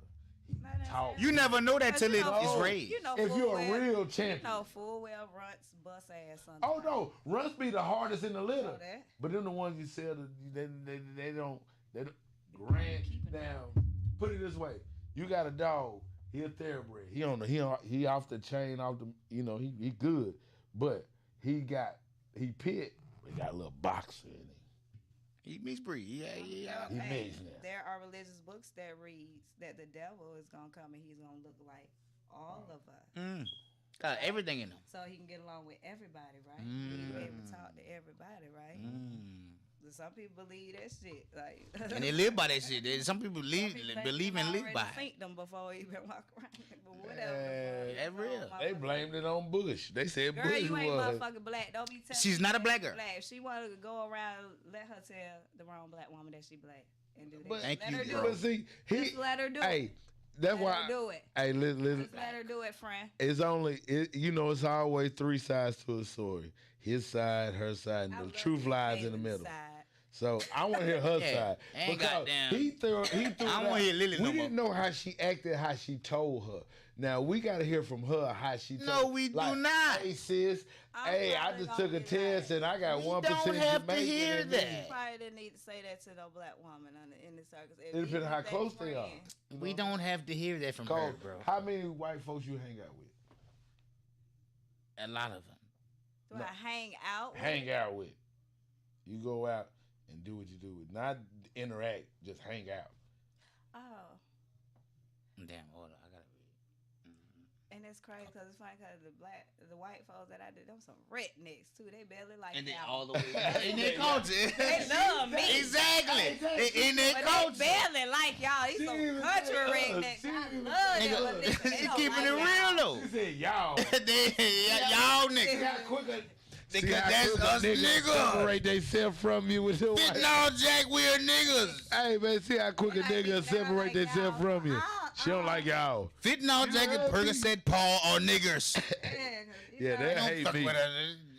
He taught. You never know that till You it know is full- raised. You know If full you're a well- real champion. You know full well runts bust ass sometimes. Oh no, runs be the hardest in the litter. Know that. But then the ones you sell, they don't grand down. Put it this way: you got a dog. He a thoroughbred. He off the chain, off the he good, but he pit. He got a little boxer in him. He mixed breed. Yeah. He Hey, mixed now. there are religious books that reads that the devil is gonna come and he's gonna look like all of us. Got everything in them. So he can get along with everybody, right? He can be able to talk to everybody, right? Some people believe that shit, like. And they live by that shit. Some people believe and live by it. Think them before he even walk around. But whatever. That's real. They blamed it on Bush. They said Girl, Bush you ain't was. motherfucking black. Don't be telling She's me not a that black she girl. Black. If she want to go around, let her tell the wrong black woman that she black and do that. But, Thank let you, her do bro. but it. see, Just let her do hey, it. that's Let why. her do it. Hey, listen. Just let her do it, friend. It's only it's always three sides to a story. His side, her side, and the truth lies in the middle. Side. So I want to hear her Yeah, side ain't because goddamn- he threw. I it don't out. wanna hear Lily We no didn't know how she acted, how she told her. Now we got to hear from her how she. No, told we do like, not. Hey sis, I'm hey, I probably just gonna took a be test and I got We 1% don't have to Jamaican hear in me. that. You probably didn't need to say that to no black woman in the circus. It depends on how close they are. We don't have to hear that from her, Cause bro. how many white folks you hang out with? A lot of them. Do I hang out with? Hang out with. You go out and do what you do with, not interact, just hang out. Oh. Damn, hold on. I gotta read. And it's crazy because it's funny because the white folks that I did, them some rednecks too. They barely like And they y'all. all the way in their culture. They love me. Exactly. In their But culture. they barely like y'all. These some country rednecks. I love them. But listen, they don't Keeping it like real y'all. though. She said, y'all. Y'all See niggas. how quicker. Because See how that's quick a us nigga niggas. separate themselves from you with your wife. Fitting all Jack, we are niggas. Hey man, see how quick a They like me, nigga they don't separate like themselves y'all. from you. She don't like y'all. Fitting all Jack and Percocet Paul are niggers. Yeah, they Don't hate fuck me. with us.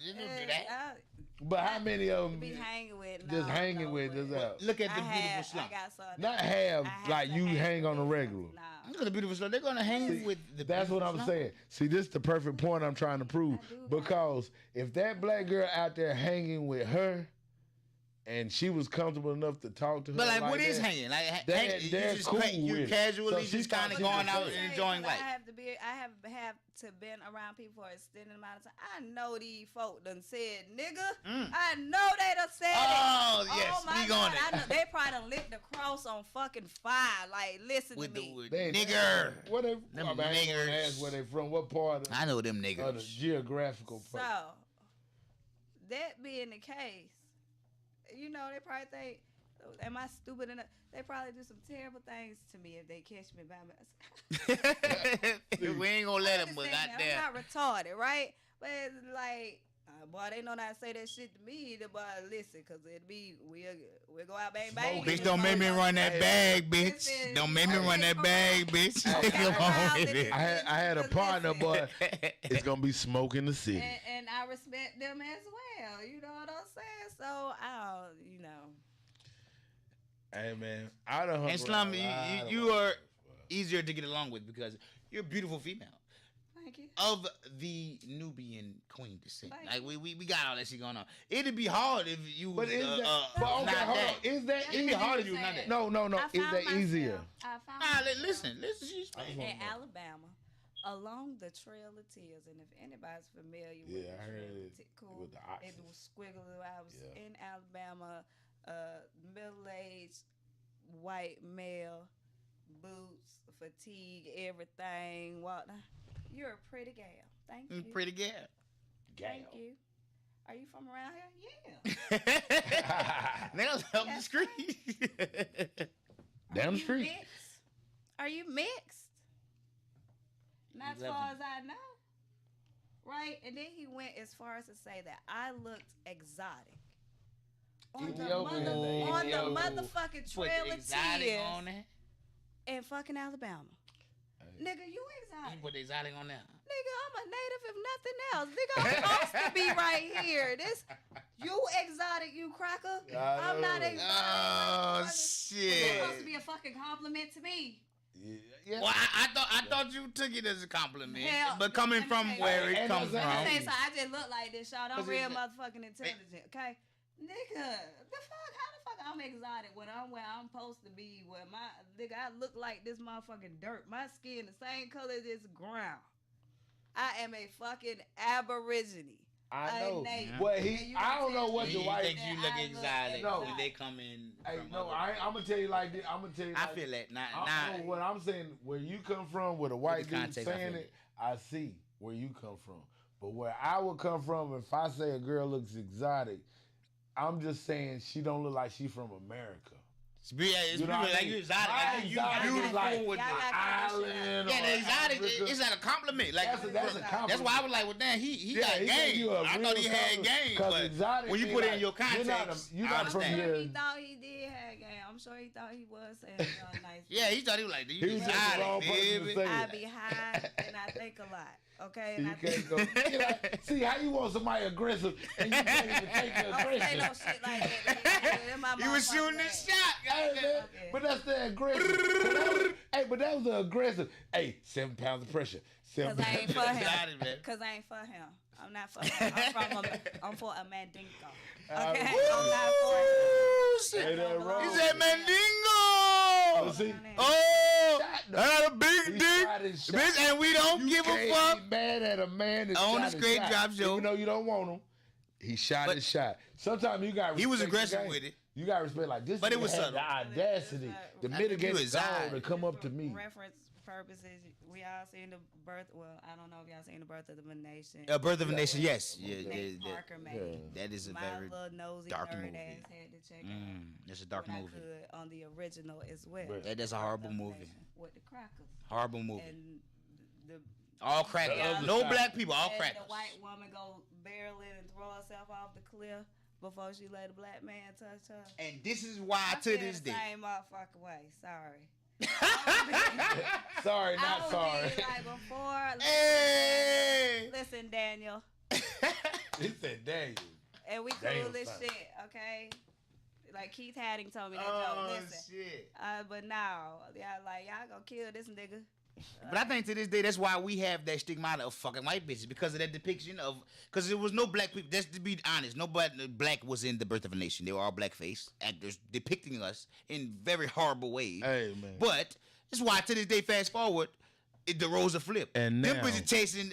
You don't do that. But how many of them Be hanging with. just no, hanging no, with but us out? Look at I the beautiful have, slump. I got some. Not have I have like to you hang on the with regular. them. Nah. Look at the beautiful slump. They're gonna hang with the. That's what beautiful I'm slump. saying. See, this is the perfect point I'm trying to prove. Because if that black girl out there hanging with her, and she was comfortable enough to talk to her, But like, what that, is hanging? Like, They're you cool you with it. casually So she just kind of thought she going was out safe. and enjoying life. I have to been around people for an extended amount of time. I know these folk done said nigga. I know they done said Oh, it. yes, oh my speak God, on it. I know, they probably done lit the cross on fucking fire. Like, listen With to the me. with They- nigger. What they? Them I mean, I ain't gonna niggers. ask where they from. What part of, I know them of the niggers. geographical So, part? that being the case, you know, they probably think, am I stupid enough? They probably do some terrible things to me if they catch me by myself. We ain't gonna let him, but I'm goddamn. not retarded, right? But it's like, boy, they know not to say that shit to me either, but listen, cause it'd be, we'll go out bang bang. Bitch, don't make me run that bag, bitch. Don't make me run that bag, bitch. Come on with it. I had a partner, but it's gonna be smoke in the city. And I respect them as well. You know what I'm saying? So I don't, you know. Hey man, I done hung And Slum, around you are easier to get along with because you're a beautiful female. Thank you. Of the Nubian queen descent. Thank Like we got all that shit going on. It'd be hard if you But is that, but okay, hold on. Is that It'd be easier? hard if you was not that. No. Is that easier? I found listen. She's in Alabama, along the Trail of Tears, and if anybody's familiar with Yeah, I the heard Trail it of Tears, cool. with the It oxen. was squiggly. I was Yeah. in Alabama, middle-aged white male, boots, fatigue, everything. What? You're a pretty gal. Thank you. Pretty gal. Thank you. Are you from around here? Yeah. Nails up the street. Down the You street. mixed? Are you mixed? Not as far as I know. Right? And then he went as far as to say that I looked exotic. On the, motherfucking Trail of Tears on that. in fucking Alabama. Nigga, you exotic. You put the exotic on there. Nigga, I'm a native if nothing else. Nigga, I'm supposed to be right here. You exotic, you cracker. I'm not exotic. Oh It's shit. supposed to be a fucking compliment to me. Yeah. Well, I thought you took it as a compliment, Hell, but coming let me from tell you. where it And comes that's from. I say so. I just look like this, y'all. I'm Cause real it's- motherfucking intelligent, okay? Nigga, the fuck? How the fuck I'm exotic when I'm where I'm supposed to be? Where my nigga, I look like this motherfucking dirt. My skin the same color as this ground. I am a fucking aborigine. I know. native. But And you I don't can know tell what me the You white. think you look I look exotic No. when they come in? Hey, from no, other- I'm gonna tell you like this. I'm gonna tell you. I Like, feel that. Not I know what I'm saying. Where you come from, where the white the dude context, I saying feel it, I see where you come from. But where I would come from, if I say a girl looks exotic, I'm just saying she don't look like she from America. It's You know people what I like mean? you exotic. My Like you exotic is beautiful like with Y'all the got island. yeah, or the exotic. Africa. It's not a compliment. Like That's a compliment. That's why I was like, well, damn, he Yeah, got he said game. you a I real thought he had compliment, game, 'cause but exotic when you mean put it like, in your context, you're I not from understand. here. He thought he did have game. I'm sure he thought he was saying nice. Yeah, he thought he was like, He you was just the wrong exotic, person to baby. say I it. be high and I think a lot. Okay, and You I can't go. You like, see how you want somebody aggressive and you can't even take the don't say aggression. no shit like that. Them my He was motherfucking shooting the ass. shot. Hey, man, Okay. but that's the aggressive. But that was the aggressive. Hey, 7 pounds of pressure. 7 Cause I ain't for him. Exotic, man. Cause I ain't for him. I'm not for him. I'm for a mandingo. Uh, Okay, woo! I'm not for him. Oh, shit. Ain't that wrong? He said Mandingo. Oh, see? Oh, Shot the- I got a big He dick, tried his shot. bitch, and we don't You give a can't fuck. be mad at a man that On shot the his Straight shot. Drop Show. Even though you don't want him, he shot But- his shot. Sometimes you got. He was respect the aggressive game. with it. You got to respect like this. But it nigga was had subtle. the audacity, the I think you mitigated exotic. to come up to me. Reference purposes, we all seen the birth. Well, I don't know if y'all seen the Birth of a Nation. Birth of a Nation, yes. Yeah, Nate that- Parker made. that is a My very little nosy dark nerd movie. ass had to check It's a dark what I movie. could on the original as well. That's a horrible movie. With the crackers. Horrible movie. And the All crackers. Yeah. No black people, all and crackers. the white woman go barreling and throw herself off the cliff before she let a black man touch her. And this is why I to feel this the day. same motherfucking way. Sorry. Sorry, I not would sorry. be like before. Hey! Listen, Daniel. He said, "Dang." And we Damn, cool this son. shit, okay? Like Keith Hadding told me that Oh, joke. Listen. shit. But now, y'all gonna kill this nigga. But I think to this day, that's why we have that stigmata of fucking white bitches, because of that depiction of, because there was no black people. That's to be honest, nobody black was in the Birth of a Nation. They were all blackface actors depicting us in very horrible ways. Hey, man. But that's why to this day, fast forward, the roles are flipped. And them now- bitches chasing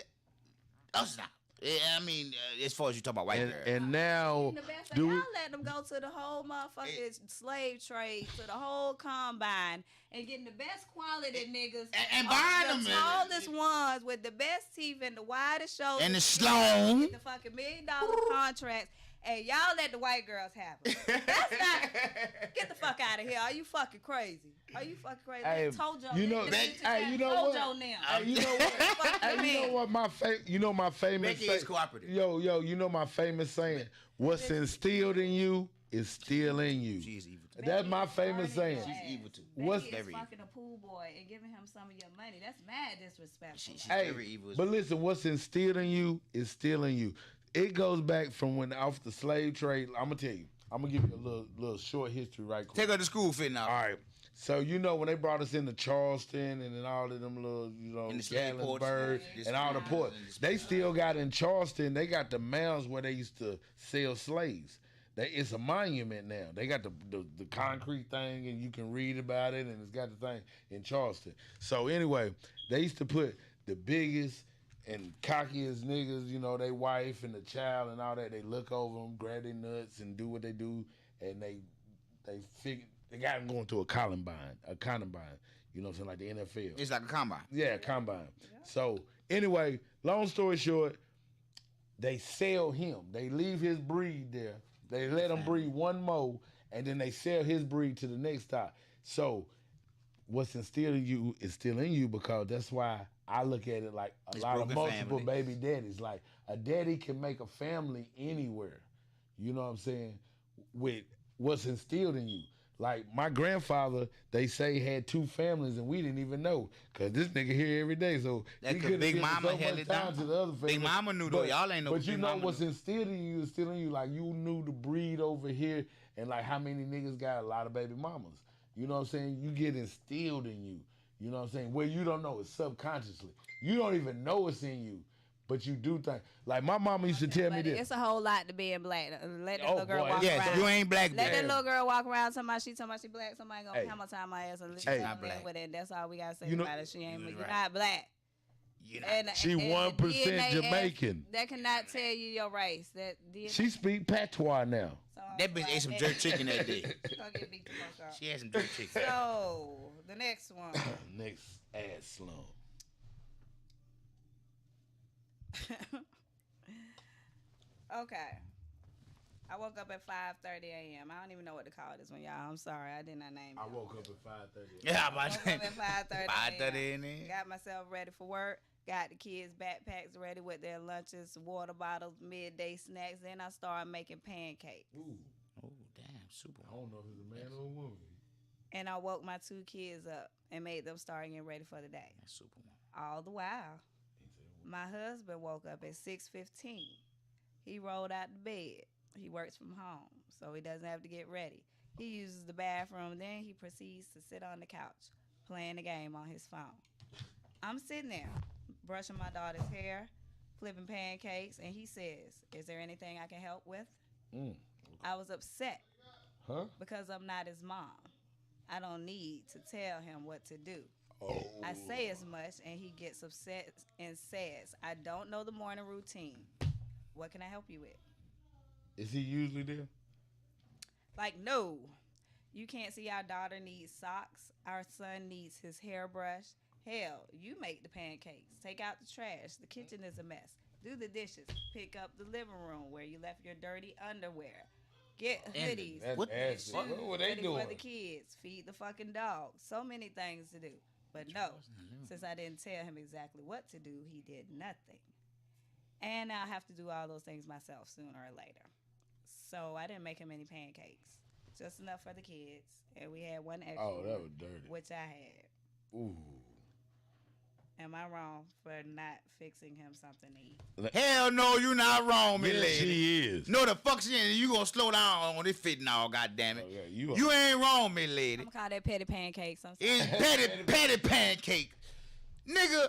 us now. Yeah, I mean, as far as you talk about white girls. And now, The best thing, do y'all we? let them go to the whole motherfucking slave trade, to the whole combine, and getting the best quality niggas. and buying the them, man. tallest ones with the best teeth and the widest shoulders. And the Sloan. Get the fucking $1 million contracts. Hey, y'all let the white girls have it. That's not. Get the fuck out of here. Are you fucking crazy? Are you fucking crazy? Hey, Tojo, you know, hey, you know what? Tojo now. Hey, you know what? Hey, you know what? My famous. Becky is cooperative. Yo, you know my famous saying: "What's instilled in you is still in you." She's evil too. That's my famous saying. She's evil too. What's Becky is fucking a pool boy and giving him some of your money. That's mad disrespectful. She's Hey, very evil. but listen, what's instilled in you is still in you. It goes back from when off the slave trade. I'm gonna tell you. I'm gonna give you a little short history right quick. Take her to school fit now. All right. So you know when they brought us into Charleston and then all of them little, In the slave ports, Gatlinburg and all the ports, they still got in Charleston. They got the mounds where they used to sell slaves. It's a monument now. They got the concrete thing and you can read about it and it's got the thing in Charleston. So anyway, they used to put the biggest and cockiest niggas, you know, they wife and the child and all that. They look over them, grab their nuts and do what they do, and they figure they got them going to a combine, you know what I'm saying, like the NFL. It's like a combine. Yeah, combine. So anyway, long story short, they sell him. They leave his breed there. They let him breed one more, and then they sell his breed to the next stock. So what's instilled in you is still in you, because that's why I look at it like a lot of multiple baby daddies. Like a daddy can make a family anywhere. You know what I'm saying? With what's instilled in you. Like my grandfather, they say had 2 families and we didn't even know, cause this nigga here every day. So That's he 'cause could've Big given Mama so held much it time down. to the other family. Big Mama knew though. Y'all ain't know. But you Big know Mama what's knew. instilled in you is still in you. Like you knew the breed over here, and like how many niggas got a lot of baby mamas. You know what I'm saying? You get instilled in you. You know what I'm saying? Where you don't know, it's subconsciously. You don't even know it's in you, but you do think. Like my mama used to tell me this. It's a whole lot to being black. Let that little girl boy. walk Yes, around. you ain't black. Let that black. little girl walk around. Somebody she black. Somebody gonna Hey. hammer time my ass and Hey. Not black. with it. That's all we gotta say You know- about it. She ain't. You're You're right. not black. You know. She and the 1% DNA Jamaican. That cannot tell you your race. That DNA. She speak patois now. So That bitch ate some jerk chicken that day. She gonna get beat the fuck up. She had some jerk chicken. So the next one. Next ass slump. Okay. I woke up at 5:30 a.m. I don't even know what to call this one, y'all. I'm sorry. I did not name it. I woke up at 5:30. Yeah, I woke up at 5:30 5:30 in there. Got myself ready for work. Got the kids' backpacks ready with their lunches, water bottles, midday snacks. Then I started making pancakes. Ooh, Oh damn, super. I don't know if it's a man or a woman. And I woke my 2 kids up and made them start getting ready for the day. That's super. All the while, my husband woke up at 6:15. He rolled out the bed. He works from home, so he doesn't have to get ready. He uses the bathroom, then he proceeds to sit on the couch, playing the game on his phone. I'm sitting there, brushing my daughter's hair, flipping pancakes, and he says, "Is there anything I can help with?" I was upset Huh? because I'm not his mom. I don't need to tell him what to do. Oh. I say as much, and he gets upset and says, "I don't know the morning routine. What can I help you with?" Is he usually there? Like, no. You can't see our daughter needs socks. Our son needs his hairbrush. Hell, you make the pancakes. Take out the trash. The kitchen is a mess. Do the dishes. Pick up the living room where you left your dirty underwear. Get hoodies. That's What the nasty. fuck? What were they ready doing? for the kids. Feed the fucking dog. So many things to do. But no, since I didn't tell him exactly what to do, he did nothing. And I'll have to do all those things myself sooner or later. So I didn't make him any pancakes. Just enough for the kids. And we had one extra. Oh, that was dirty. Which I had. Ooh. Am I wrong for not fixing him something to eat? Hell no, you not wrong, me Yes, lady. she is. No, the fuck she ain't. You gonna slow down on this fitting all, goddamn it. Oh, yeah, You ain't wrong, me lady. I'm gonna call that petty pancakes. I'm sorry. It's petty pancake. Nigga,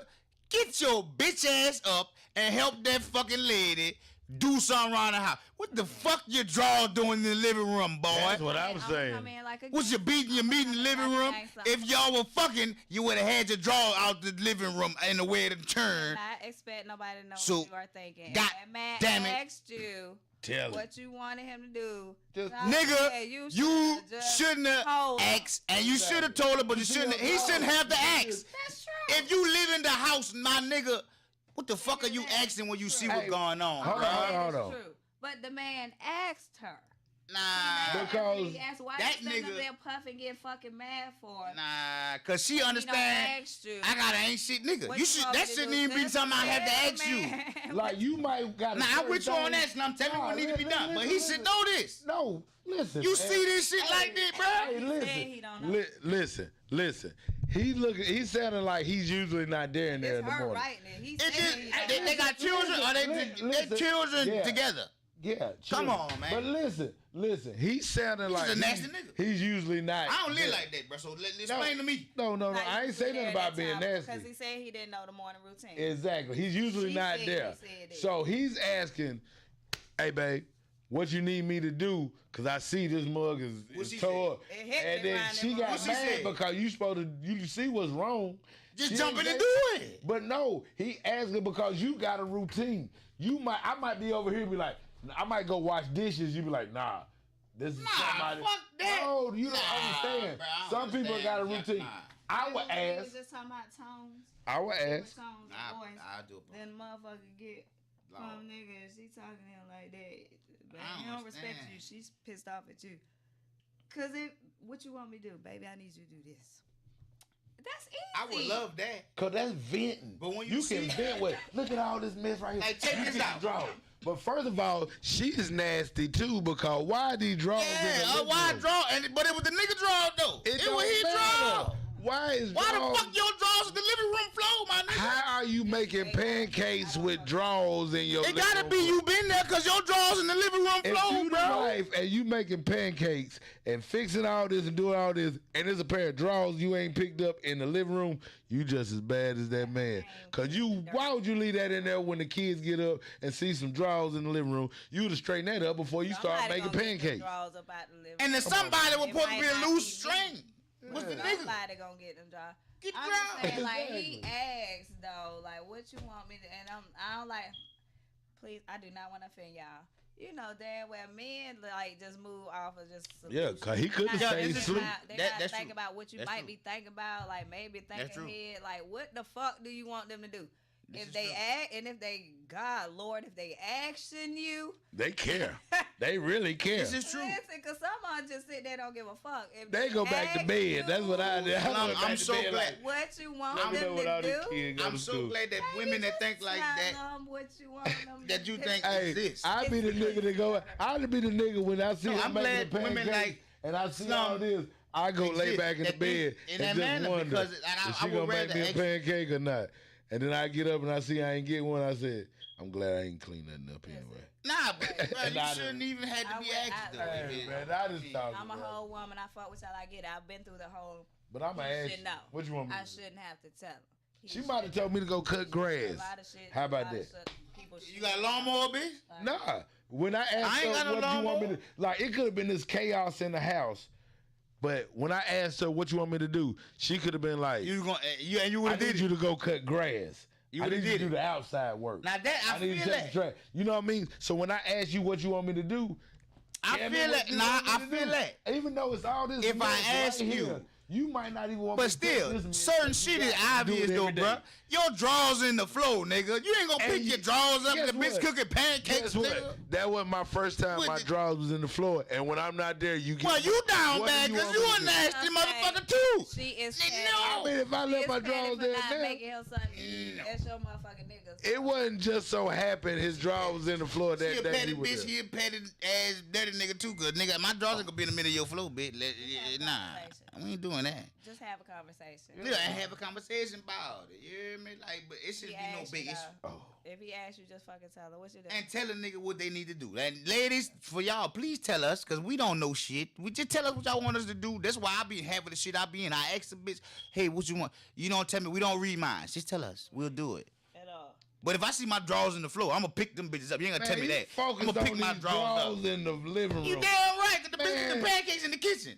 get your bitch ass up and help that fucking lady do something around the house. What the fuck your draw doing in the living room, boy? That's what I was I'm saying. come in like a Was you beating your meat in the living room? If y'all were fucking, you would have had your draw out the living room in the way to turn. I expect nobody to know So, what you are thinking. God And man damn it. asked you Tell him. what you wanted him to do. Just- So I Nigga, said you should've just shouldn't have told him. asked, and you should have told her, but you shouldn't. He shouldn't have to ask. That's true. If you live in the house, my nigga, what the fuck are you asking when you see what's going on? Hold bruh? on, hold It's on. true. But the man asked her. Nah, Because He asked, why that you sitting up nigga- there puffing, get fucking mad for? Nah, cause she He understand. done asked you. I got an ain't shit nigga. What You you should. want That me to shouldn't do? even be Just something I have to tell ask you. man. like you might got. Nah, I'm with you on that, Slim. Tell me what need to be done. But he should know this. No, listen. You man. see this shit like that, bro? Hey, listen. he don't know. Listen. He's sounding like he's usually not there in there It's in the her morning. right now. He It said just, he don't they know. got children, or they children Yeah. together. Yeah, Come chill. on, man. But listen. He's sounding He's like a nasty nigga. He's usually not. I don't live there. like that, bro. So explain to me. No. Like, I ain't saying nothing about being Because nasty. he said he didn't know the morning routine. Exactly. He's usually She not said there. he said that. So he's asking, "Hey, babe, what you need me to do? Cause I see this mug What is she tore up." It hit And me then around she that got What she mad said? because you see what's wrong. Just She jump in didn't and say- do it. But no, he asking because you got a routine. I might be over here and be like, I might go wash dishes. You be like, nah, this is somebody. fuck that. No, you don't Nah, understand. bro, I don't Some people understand. got a Yeah, routine. nah. I would We was ask. just talking about tones. I would ask. Tones Nah, of voice. I'll do it. Then motherfucker get Lord. from nigga and she talking to him like that. But I he don't respect understand. you. She's pissed off at you. Cause what you want me to do, baby? I need you to do this. That's easy. I would love that. Cause that's venting. But when you can see- vent with, look at all this mess right here. Hey, check You this get out. the draws. But first of all, she's nasty too because why are these draws? in the Yeah, living why room? draw? But it was the nigga draw though. It don't was his matter. draw. Why is Why the draws? fuck your drawers in the living room floor, my nigga? How are you making pancakes with draws in your It living gotta room be floor? you been there cause your drawers in the living room If floor, you the bro. wife and you making pancakes and fixing all this and doing all this, and there's a pair of drawers you ain't picked up in the living room, you just as bad as that man. Cause why would you leave that in there when the kids get up and see some drawers in the living room? You would have straightened that up before you start Somebody making gonna get them pancakes. drawers up out the living And then room. somebody was It supposed to might be a not loose me. string. What's the nigga? Somebody gonna get them drawers. Get I'm just saying, drawers. like he asked though, like what you want me to, and I don't like. Please, I do not want to offend y'all. You know damn well men like just move off of just. Yeah, cause he couldn't Nah, stay they asleep. They That- gotta that's think true. about what you That's might true. be thinking about, like maybe That's think true. ahead, like what the fuck do you want them to do? This If is they true. act, and if they, God Lord, if they action you, They care. They really care. This is true. listen, cause someone just sit there don't give a fuck. If They go back to ask bed. That's what I you did. I'm so glad. What you want Let me know them what all to these do? kids go I'm to so school. glad that women that think like Tell that, them what you want them that to you do. think Hey, exists. I be the nigga that go. I'd be the nigga when I see No, her I'm making glad the women pancakes like and I see Slum all this. I go lay exist. back in the That bed in and that just manner, wonder because I if she would gonna make rather me a ex- pancake or not. And then I get up and I see I ain't get one. I said, I'm glad I ain't clean nothing up anyway. Nah, but bro, And you I shouldn't done- even have to I be would- asked though. Hey, man, I just talking. I'm a bro. whole woman. I fuck with y'all. I get it. I've been through the whole. But I'm gonna You ask should you, know. what you want me I to do? shouldn't have to tell him. He She might have should. told me to go cut A grass. lot of shit. How about a lot of that? shit people You got a lawnmower, bitch? Nah. When I I asked ain't her got no what you want me lawnmower. to, like, it could have been this chaos in the house. But when I asked her what you want me to do, she could have been like, You gonna you would I have need did you it. to go cut grass. You I would've need you to did do it. the outside work. Now that I need you feel to take that. the trash. You know what I mean? So when I ask you what you want me to do, I tell me feel what that. you Nah, want me I to feel do. that. Even though it's all this, If I mess right ask you- here, you might not even want But me to still, touch this certain mess. shit You is gotta do obvious it though, every day. bruh. Your drawers in the floor, nigga. You ain't gonna And pick you- your drawers up guess and the bitch what? cooking pancakes, Guess what? nigga. That wasn't my first time What my the- drawers was in the floor. And when I'm not there, you get. Well, you down What do bad you because want you me a to do? nasty Okay. motherfucker too. She is Nigga, petty. no. I mean, if I She let is my petty drawers for there, not now, making him something. That's your motherfucking niggas. it wasn't just so happened his drawers was in the floor She that a day. petty he was bitch, there. he a petty ass dirty nigga too, cause nigga, my drawers ain't gonna be in the middle of your floor, bitch. Nah, we ain't doing that. Just have a conversation. Yeah, and have a conversation about it. You hear me? Like, but it He shouldn't be no asked you, big issue. though. If he asks you, just fucking tell her. What you doing? And tell a nigga what they need to do. And ladies, for y'all, please tell us, cause we don't know shit. We just tell us what y'all want us to do. That's why I be having the shit I be in. I ask the bitch, hey, what you want? You don't tell me. We don't read minds. Just tell us. We'll do it. At all. But if I see my drawers in the floor, I'm gonna pick them bitches up. You ain't gonna tell me Man, that. he I'm focused gonna pick on my these drawers up. in the living room. You damn right, cause the bitch Man. get the pancakes in the kitchen.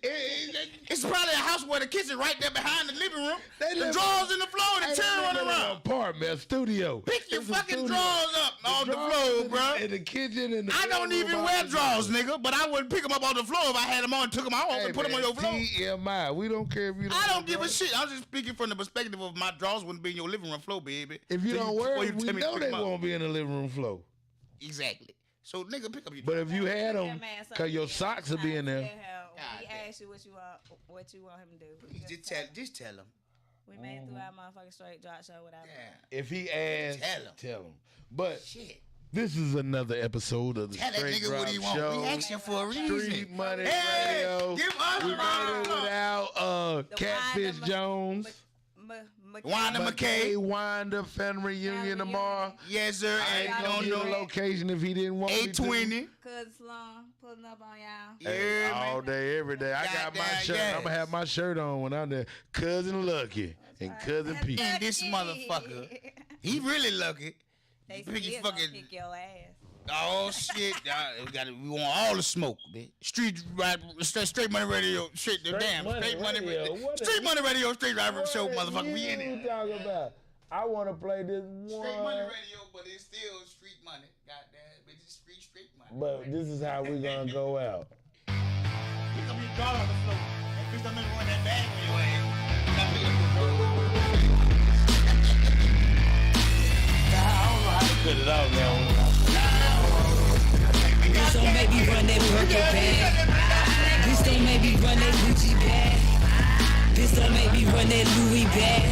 It's probably a house where the kitchen right there behind the living room. They The live- drawers in the floor, Hey, the chair they running live in an around. apartment, a studio. Pick your It's a fucking studio. drawers up off the drawers floor, in bro. In the kitchen, in the I don't bedroom, even all wear this drawers, stuff. nigga, but I wouldn't pick them up off the floor if I had them on and took them off Hey, and put them on man, your floor. TMI. We don't care if you don't. I wear don't give a drawers. shit. I'm just speaking from the perspective of my drawers wouldn't be in your living room floor, baby. If you Till don't wear before them, we tell me to know pick they 'em up. won't be in the living room floor. Exactly. So nigga, pick up your. But if you had That them, man cause your socks will be in there. He asked you what you want him to do. Just tell him. We made it through our motherfucking straight drop show without him. If he asks, tell him. But shit. This is another episode of the Tell that Straight nigga Drop what he want. Show. We asking for a reason. Street Money Hey, Radio. give us We made it without Catfish Jones. Wanda McKay. Wanda Family Reunion tomorrow. Yes, sir. I ain't gonna give a location if he didn't want me to. 820. Cousin Slum pulling up on y'all. Hey, all day, every day. I got my shirt. yes. I'm gonna have my shirt on when I'm there. Cousin Lucky and Cousin Pete. And this motherfucker, he really lucky. They Pick his still fucking. gonna kick your ass. Oh shit! We want all the smoke, bitch. Straight Money Radio, straight Money Radio, Straight Driver Show, motherfucker. We in it. You talking about? I want to play this one. Straight Money Radio, but it's still street money. Goddamn, but it's street money. But this is how we gonna go out. Pick up your car on the floor. And bitch, don't make me run that bag for your ass. Cut it out now. Bitch, don't make me run that Birkin bag. Bitch, don't make me run that Gucci bag. Bitch, don't make me run that Louis bag.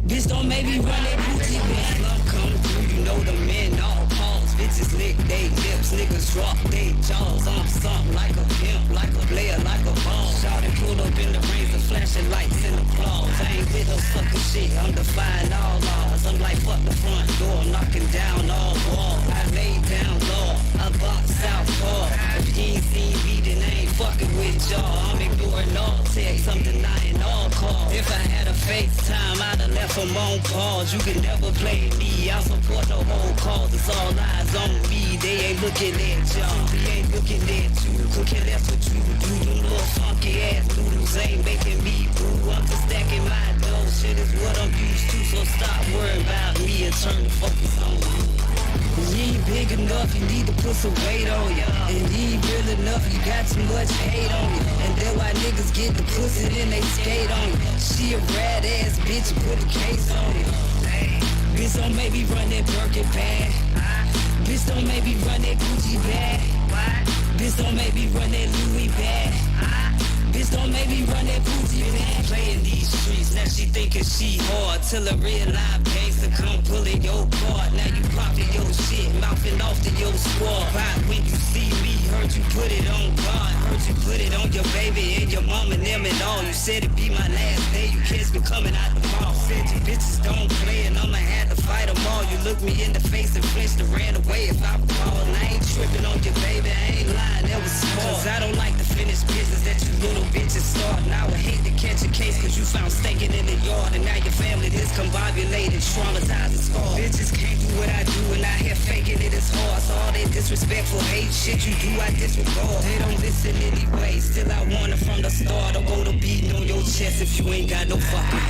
Bitch, don't make me run that Gucci bag. Love come through, you know the men all pause. Bitches lick they lips, niggas drop they jaws. I'm something like a pimp, like a player, like a ball. Shawty pulled up in the razor, flashing lights in the claws. I ain't with no sucker shit, I'm defying all laws. I'm like fuck the front door, knocking down all walls. I lay down low, I box southpaw. If you ain't seen me, then I ain't fucking with y'all. I'm ignoring all texts, I'm denying all calls. If I had a FaceTime, I'd have left them on pause. You can never play me, I support no whole cause. It's all eyes on me, they ain't looking at y'all. They ain't looking at you, cooking that's what you do. Them little funky ass noodles ain't making me boo. I'm just stacking my dough, shit is what I'm used to. So stop worrying about me and turn the focus on you. You ain't big enough, you need to put some weight on ya. And you ain't real enough, you got too much hate on ya. And that's why niggas get the pussy, then they skate on ya. She a rad ass bitch, put a case on ya. Bitch, don't make me run that Birkin bag. Bitch, don't make me run that Gucci bag. Bitch, don't make me run that Louis bag. Bitch, don't make me run that Gucci bag. Playing these streets, now she thinking she hard. Till a real live gangster come pulling your card. Now you popping your shit, mouthing off to your squad. Right when you see me, heard you put it on God. Heard you put it on your baby and your mom and them and all. You said it be my last day, you kids been coming out the mall. Said you bitches don't play and I'ma have to fight them all. You look me in the face and flinched and ran away if I recall. And I ain't tripping on your baby, I ain't lying, that was smart. Cause I don't like the finished business that you little bitches start. And I would hate to catch a case cause you found staking in the yard. And now your family discombobulated, traumatized and scarred. Bitches can't do what I do and out here faking it is hard. So all that disrespectful hate shit you do I disregard. They don't listen anyway, still I want it from the start. I'll go to beating on your chest if you ain't got no fucking